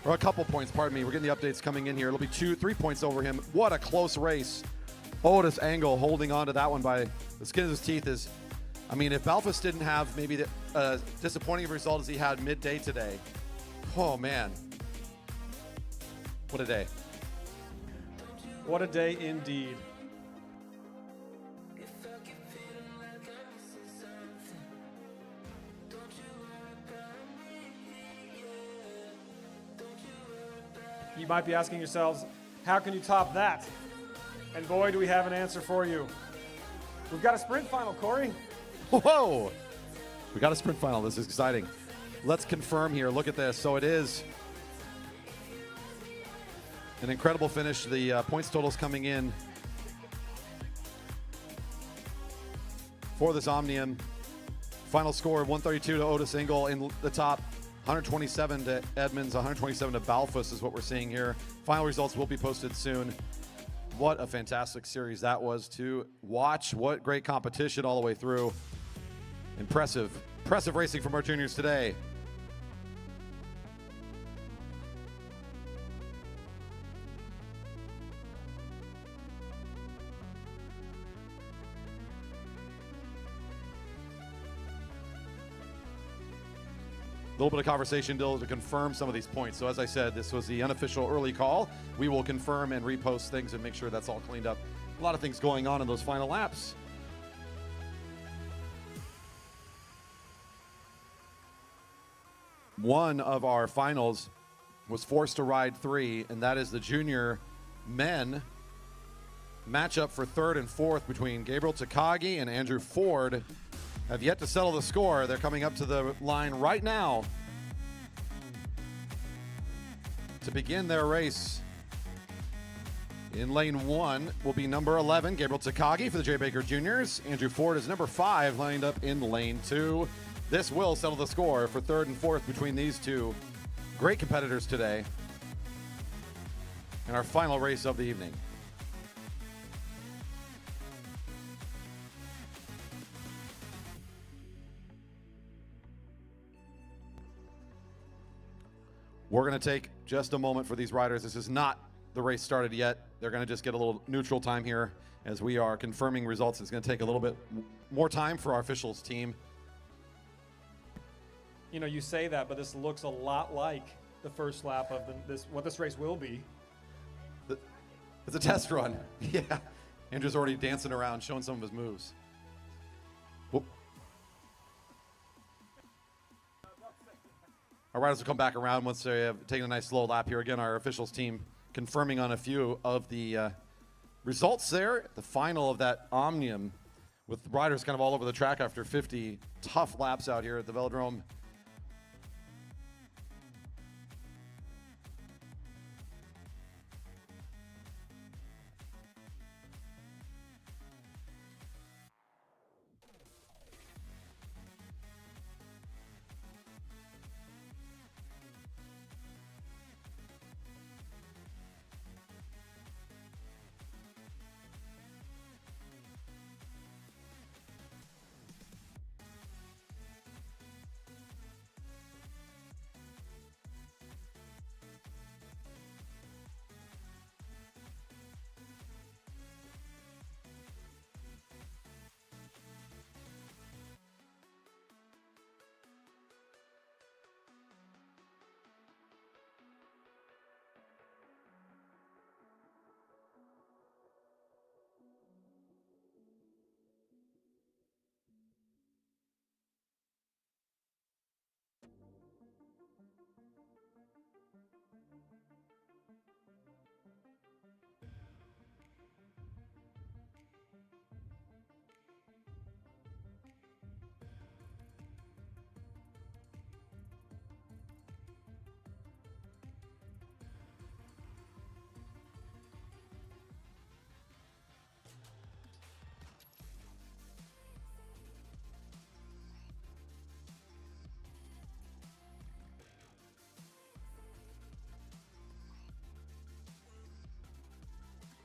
[SPEAKER 2] or a couple points, pardon me. We're getting the updates coming in here. It'll be 3 points over him. What a close race. Otis Engel holding on to that one by the skin of his teeth. If Balfus didn't have maybe the disappointing result as he had midday today, oh man. What a day.
[SPEAKER 3] What a day indeed. You might be asking yourselves, how can you top that? And boy, do we have an answer for you. We've got a sprint final, Corey.
[SPEAKER 2] Whoa! We got a sprint final. This is exciting. Let's confirm here. Look at this. So it is an incredible finish. The points totals coming in for this Omnium. Final score, 132 to Otis Engel in the top. 127 to Edmonds, 127 to Balfus is what we're seeing here. Final results will be posted soon. What a fantastic series that was to watch. What great competition all the way through. Impressive racing from our juniors today. A little bit of conversation still to confirm some of these points. So as I said, this was the unofficial early call. We will confirm and repost things and make sure that's all cleaned up. A lot of things going on in those final laps. One of our finals was forced to ride 3, and that is the junior men matchup for 3rd and 4th between Gabriel Takagi and Andrew Ford. Have yet to settle the score. They're coming up to the line right now to begin their race. In lane 1 will be number 11, Gabriel Takagi for the J. Baker Juniors. Andrew Ford is number 5, lined up in lane 2. This will settle the score for 3rd and 4th between these two great competitors today in our final race of the evening. We're going to take just a moment for these riders. This is not the race started yet. They're going to just get a little neutral time here as we are confirming results. It's going to take a little bit more time for our officials team.
[SPEAKER 3] You know, you say that, but this looks a lot like the first lap of what this race will be.
[SPEAKER 2] It's a test run. Yeah. Andrew's already dancing around, showing some of his moves. Whoop. Our riders will come back around once they have taken a nice slow lap here. Again, our officials team confirming on a few of the results there. The final of that Omnium with riders kind of all over the track after 50 tough laps out here at the Velodrome.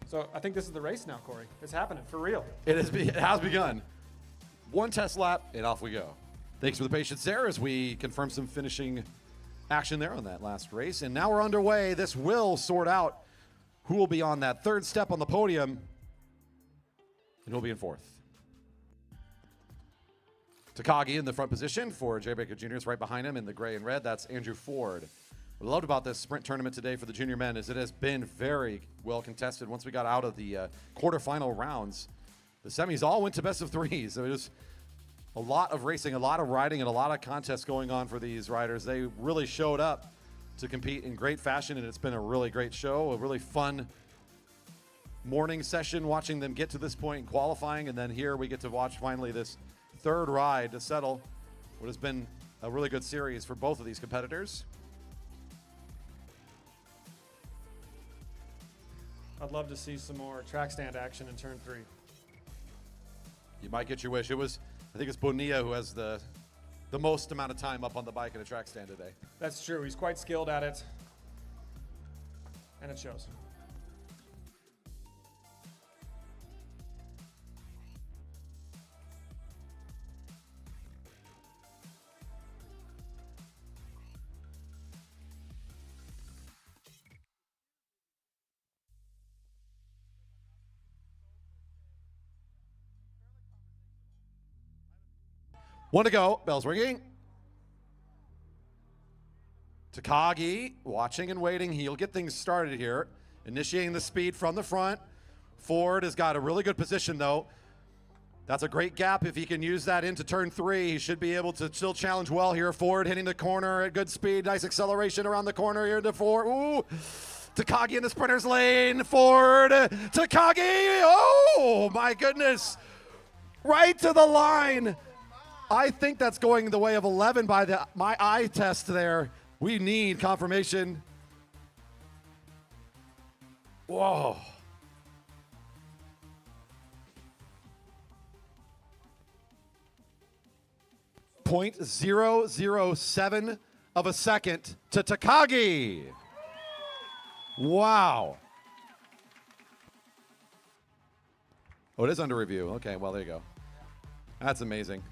[SPEAKER 3] So I think this is the race now, Corey. It's happening for real.
[SPEAKER 2] It has begun. One test lap, and off we go. Thanks for the patience there as we confirm some finishing action there on that last race. And now we're underway. This will sort out who will be on that third step on the podium and who'll be in fourth. Takagi in the front position for Jay Baker Jr. is right behind him in the gray and red. That's Andrew Ford. What I loved about this sprint tournament today for the junior men is it has been very well contested. Once we got out of the quarterfinal rounds, the semis all went to best of threes. So it was a lot of racing, a lot of riding, and a lot of contests going on for these riders. They really showed up to compete in great fashion, and it's been a really great show, a really fun morning session watching them get to this point in qualifying, and then here we get to watch finally this third ride to settle what has been a really good series for both of these competitors.
[SPEAKER 3] I'd love to see some more track stand action in turn 3.
[SPEAKER 2] You might get your wish. I think it's Bonilla who has the most amount of time up on the bike in a track stand today.
[SPEAKER 3] That's true. He's quite skilled at it, and it shows.
[SPEAKER 2] One to go. Bell's ringing. Takagi watching and waiting. He'll get things started here. Initiating the speed from the front. Ford has got a really good position, though. That's a great gap. If he can use that into turn 3, he should be able to still challenge well here. Ford hitting the corner at good speed. Nice acceleration around the corner here to Ford. Ooh. Takagi in the sprinter's lane. Ford. Takagi. Oh, my goodness. Right to the line. I think that's going the way of 11 by my eye test there. We need confirmation. Whoa. .007 of a second to Takagi. Wow. Oh, it is under review. Okay, well, there you go. That's amazing.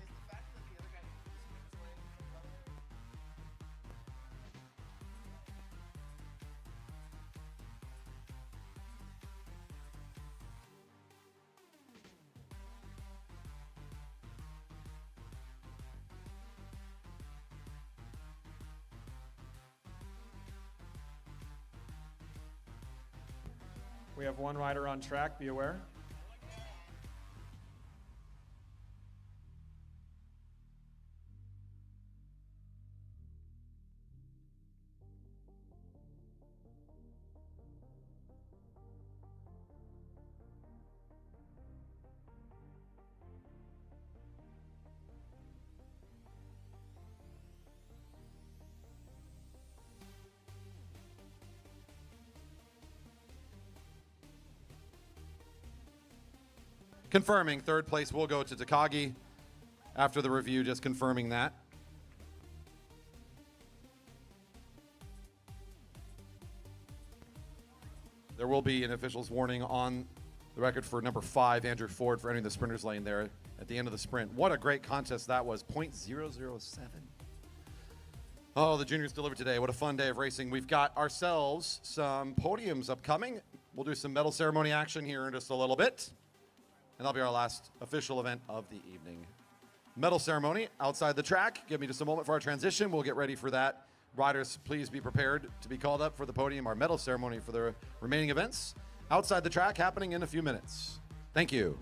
[SPEAKER 3] We have one rider on track, be aware.
[SPEAKER 2] Confirming third place will go to Takagi after the review, just confirming that. There will be an official's warning on the record for number 5, Andrew Ford, for entering the sprinter's lane there at the end of the sprint. What a great contest that was, .007. Oh, the juniors delivered today. What a fun day of racing. We've got ourselves some podiums upcoming. We'll do some medal ceremony action here in just a little bit. And that'll be our last official event of the evening. Medal ceremony outside the track. Give me just a moment for our transition. We'll get ready for that. Riders, please be prepared to be called up for the podium. Our medal ceremony for the remaining events outside the track happening in a few minutes. Thank you.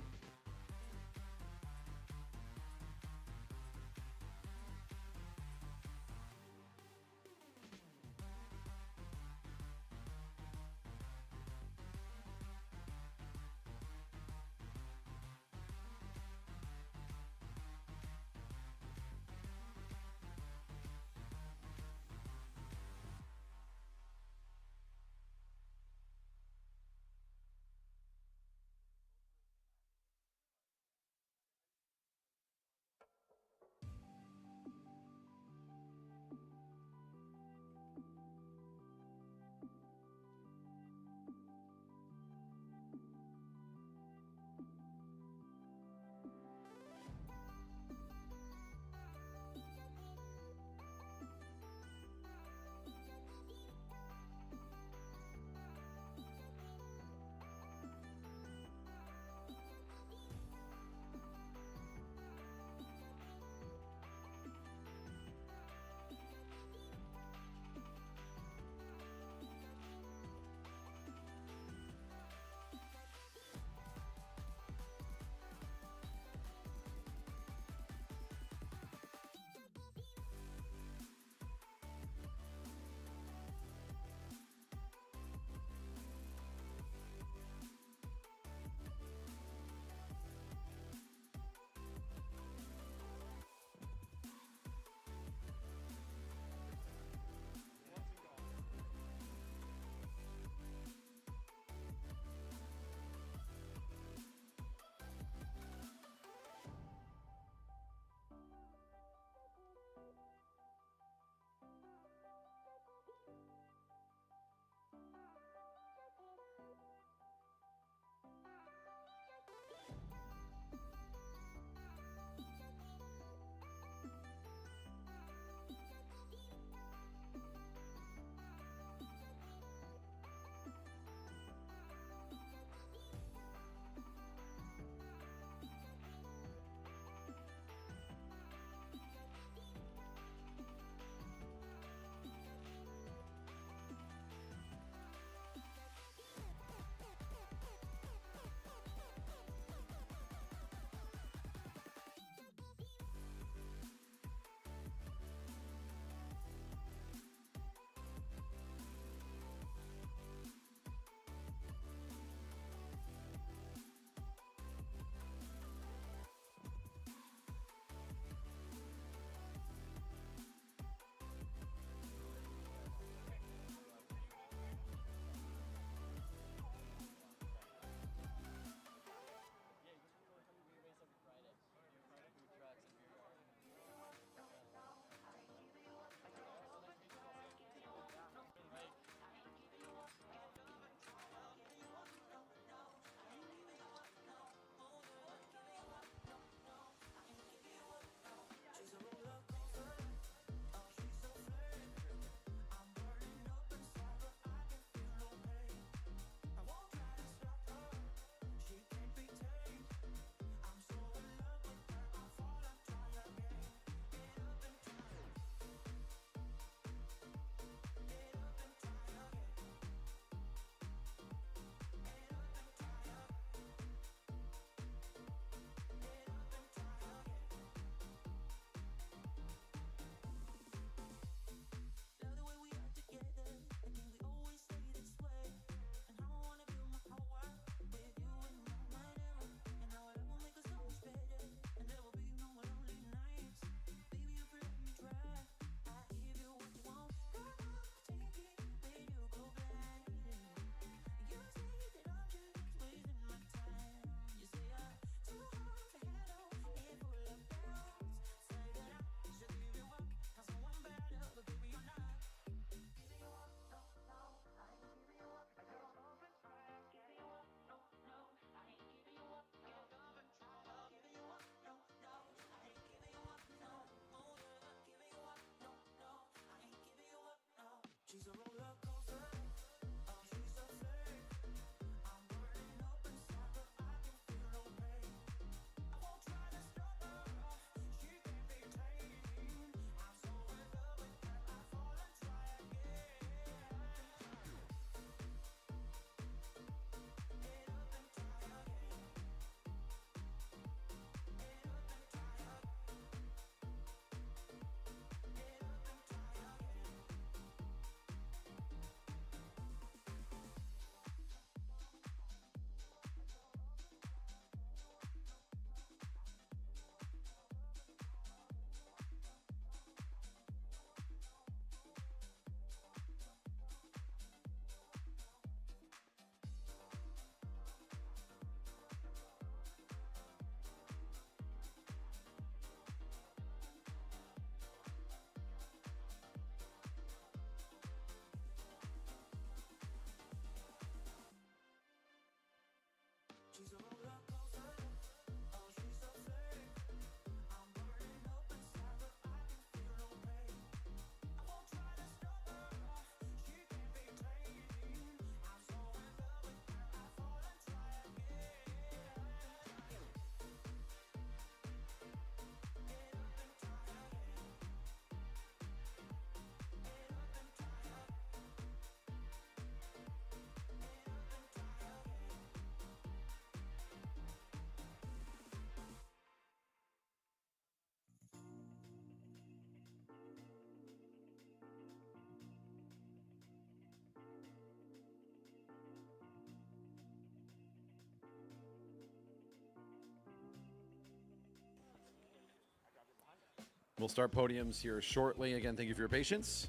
[SPEAKER 2] We'll start podiums here shortly. Again, thank you for your patience.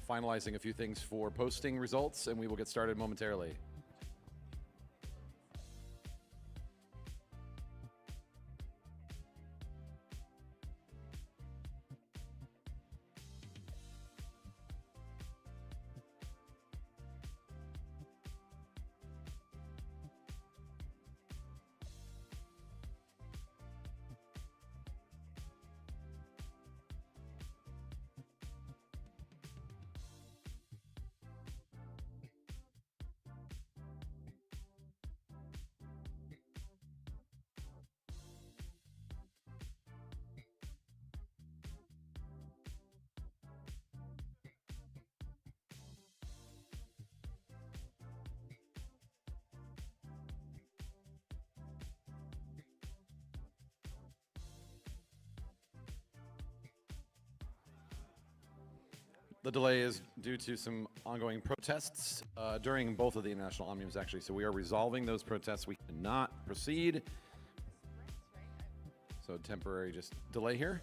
[SPEAKER 2] Finalizing a few things for posting results, and we will get started momentarily. The delay is due to some ongoing protests during both of the international Omniums, actually. So we are resolving those protests. We cannot proceed. So temporary just delay here.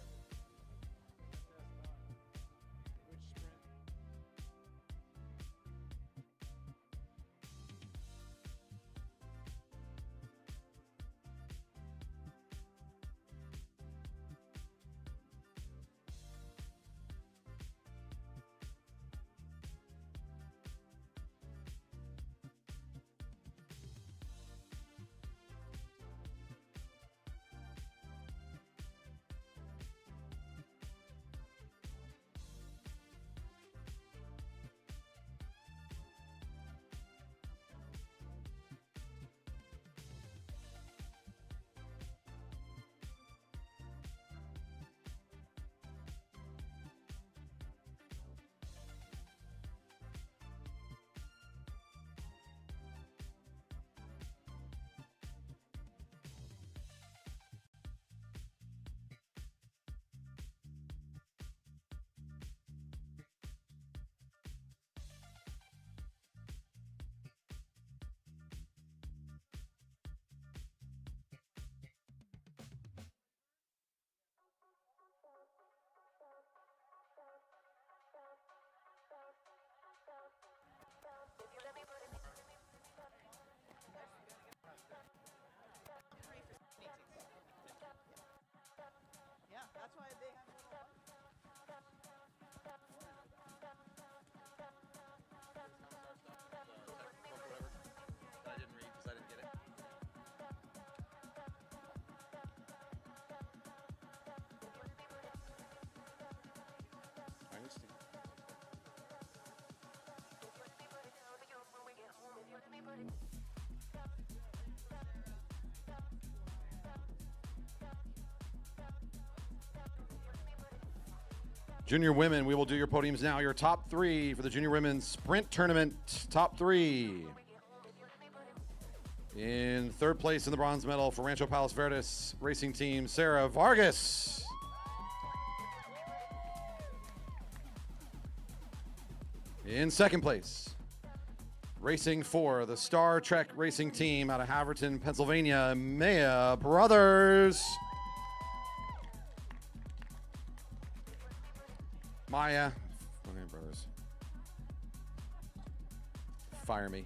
[SPEAKER 1] Yeah, that's why they have little.
[SPEAKER 2] I didn't read because I didn't get it. I understand. Junior women, we will do your podiums now. Your top three for the junior women's sprint tournament. Top three. In third place in the bronze medal for Rancho Palos Verdes racing team, Sarah Vargas. In second place, racing for the Star Trek racing team out of Haverton, Pennsylvania, Maya Brothers. Maya Brothers. Fire me.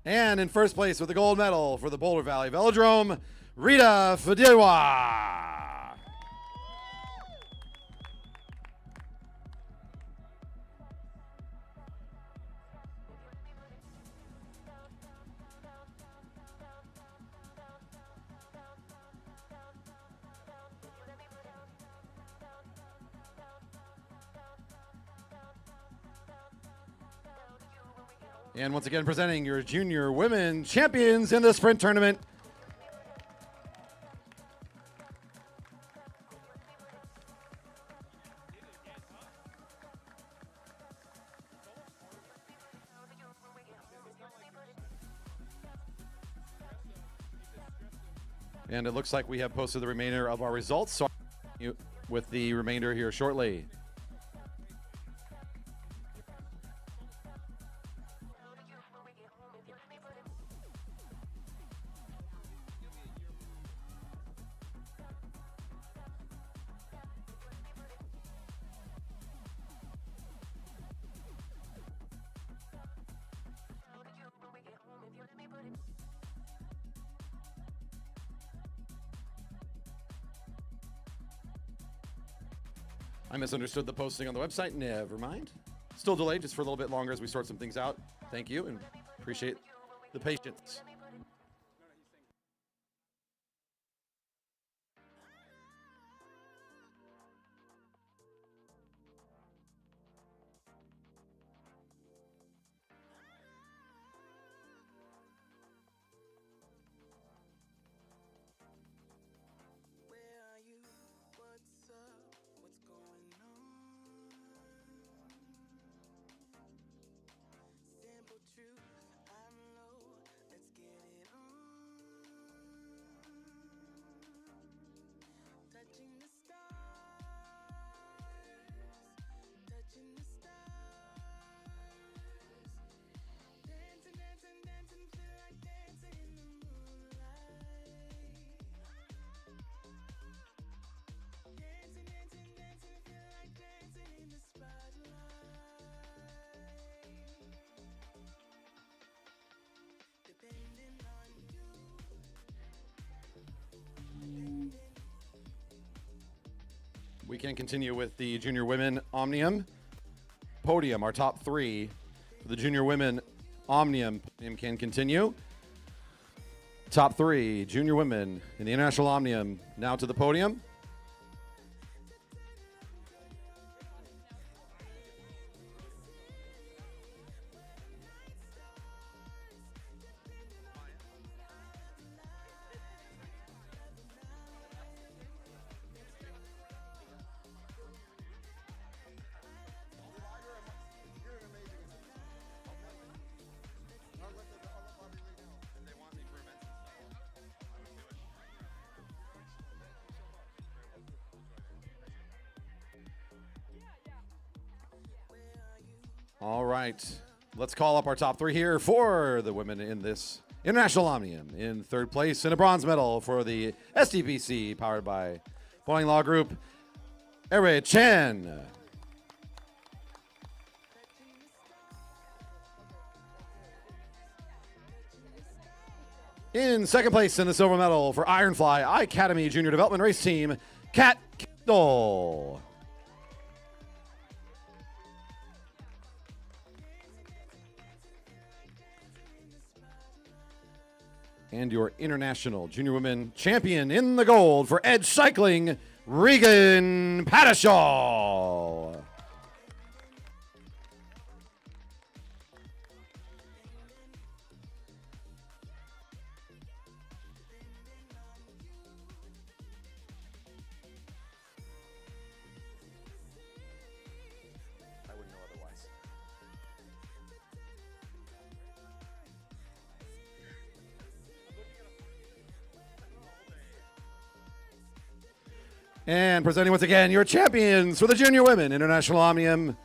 [SPEAKER 2] And in first place with the gold medal for the Boulder Valley Velodrome, Rita Fadiwa. And once again, presenting your junior women champions in the sprint tournament. And it looks like we have posted the remainder of our results. So with the remainder here shortly. I misunderstood the posting on the website. Never mind. Still delayed just for a little bit longer as we sort some things out. Thank you and appreciate the patience. We can continue with the junior women Omnium podium. Our top three for the junior women Omnium podium can continue. Top three junior women in the International Omnium now to the podium. All right, let's call up our top three here for the women in this International Omnium. In third place and a bronze medal for the SDPC powered by Boeing Law Group, Ere Chen. In second place in the silver medal for Ironfly Academy Junior Development Race Team, Kat Kendall. And your international junior women champion in the gold for Edge Cycling, Regan Patashall. I wouldn't know otherwise. And presenting once again your champions for the Junior Women International Omnium.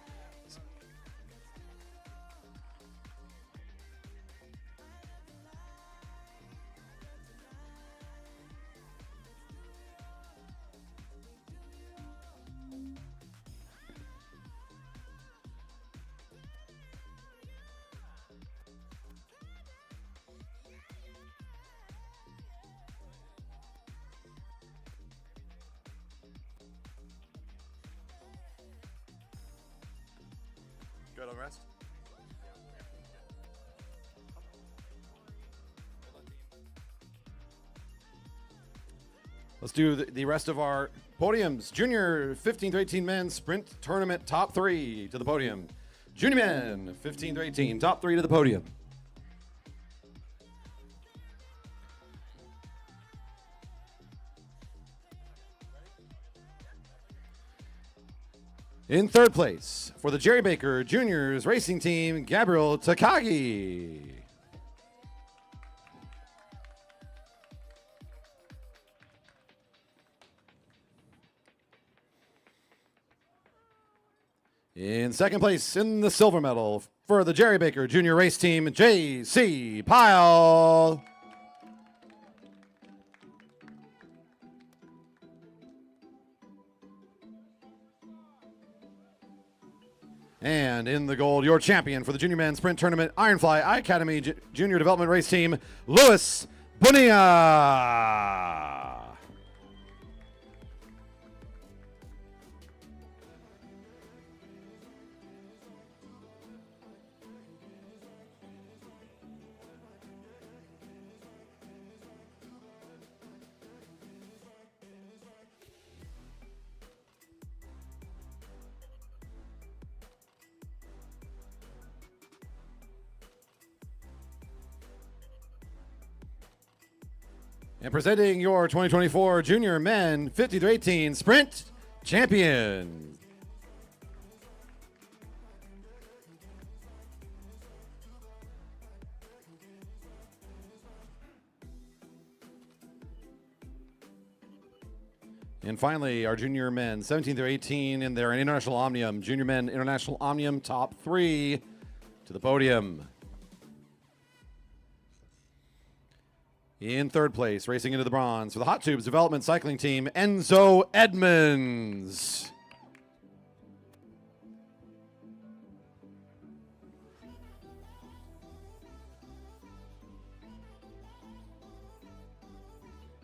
[SPEAKER 2] Good on the rest. Let's do the rest of our podiums. Junior 15 to 18 men sprint tournament top three to the podium. Junior men 15 to 18 top three to the podium. In third place, for the Jerry Baker Juniors Racing Team, Gabriel Takagi. In second place, in the silver medal, for the Jerry Baker Junior Race Team, J.C. Pyle. And in the gold, your champion for the Junior Men's Sprint Tournament, Ironfly Academy Junior Development Race Team, Louis Bonilla. And presenting your 2024 Junior Men 50 through 18 Sprint Champion. And finally, our junior men, 17 through 18, in their International Omnium, Junior Men International Omnium Top 3 to the podium. In third place, racing into the bronze for the Hot Tubes Development Cycling Team, Enzo Edmonds.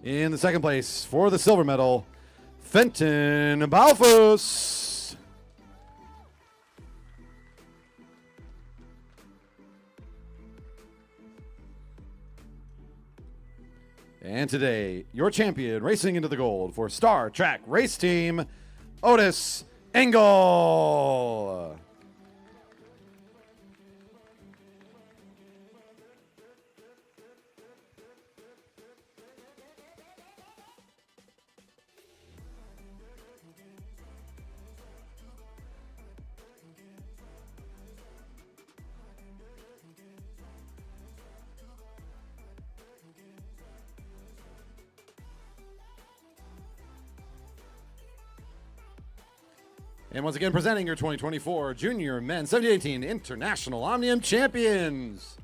[SPEAKER 2] In the second place, for the silver medal, Fenton Balfus. And today, your champion racing into the gold for Star Track Race Team, Otis Engel. And once again, presenting your 2024 Junior Men 70-18 International Omnium Champions.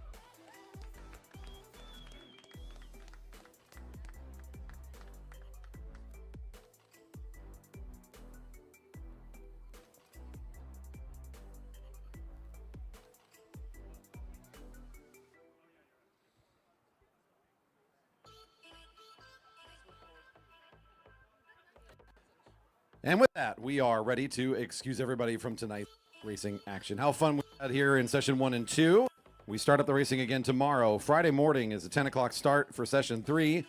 [SPEAKER 2] And with that, we are ready to excuse everybody from tonight's racing action. How fun we had here in session 1 and 2. We start up the racing again tomorrow. Friday morning is a 10 o'clock start for session 3.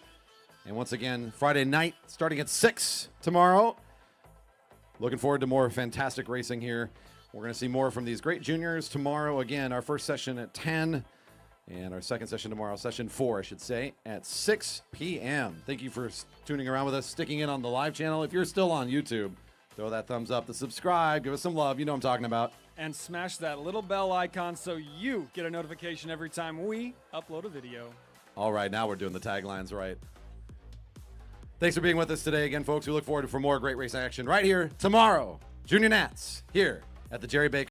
[SPEAKER 2] And once again, Friday night starting at 6 tomorrow. Looking forward to more fantastic racing here. We're going to see more from these great juniors tomorrow. Again, our first session at 10. And our second session tomorrow, session 4, I should say, at 6 p.m. Thank you for tuning around with us, sticking in on the live channel. If you're still on YouTube, throw that thumbs up, the subscribe, give us some love. You know what I'm talking about.
[SPEAKER 3] And smash that little bell icon so you get a notification every time we upload a video.
[SPEAKER 2] All right, now we're doing the taglines right. Thanks for being with us today again, folks. We look forward to more great race action right here tomorrow. Junior Nats here at the Jerry Baker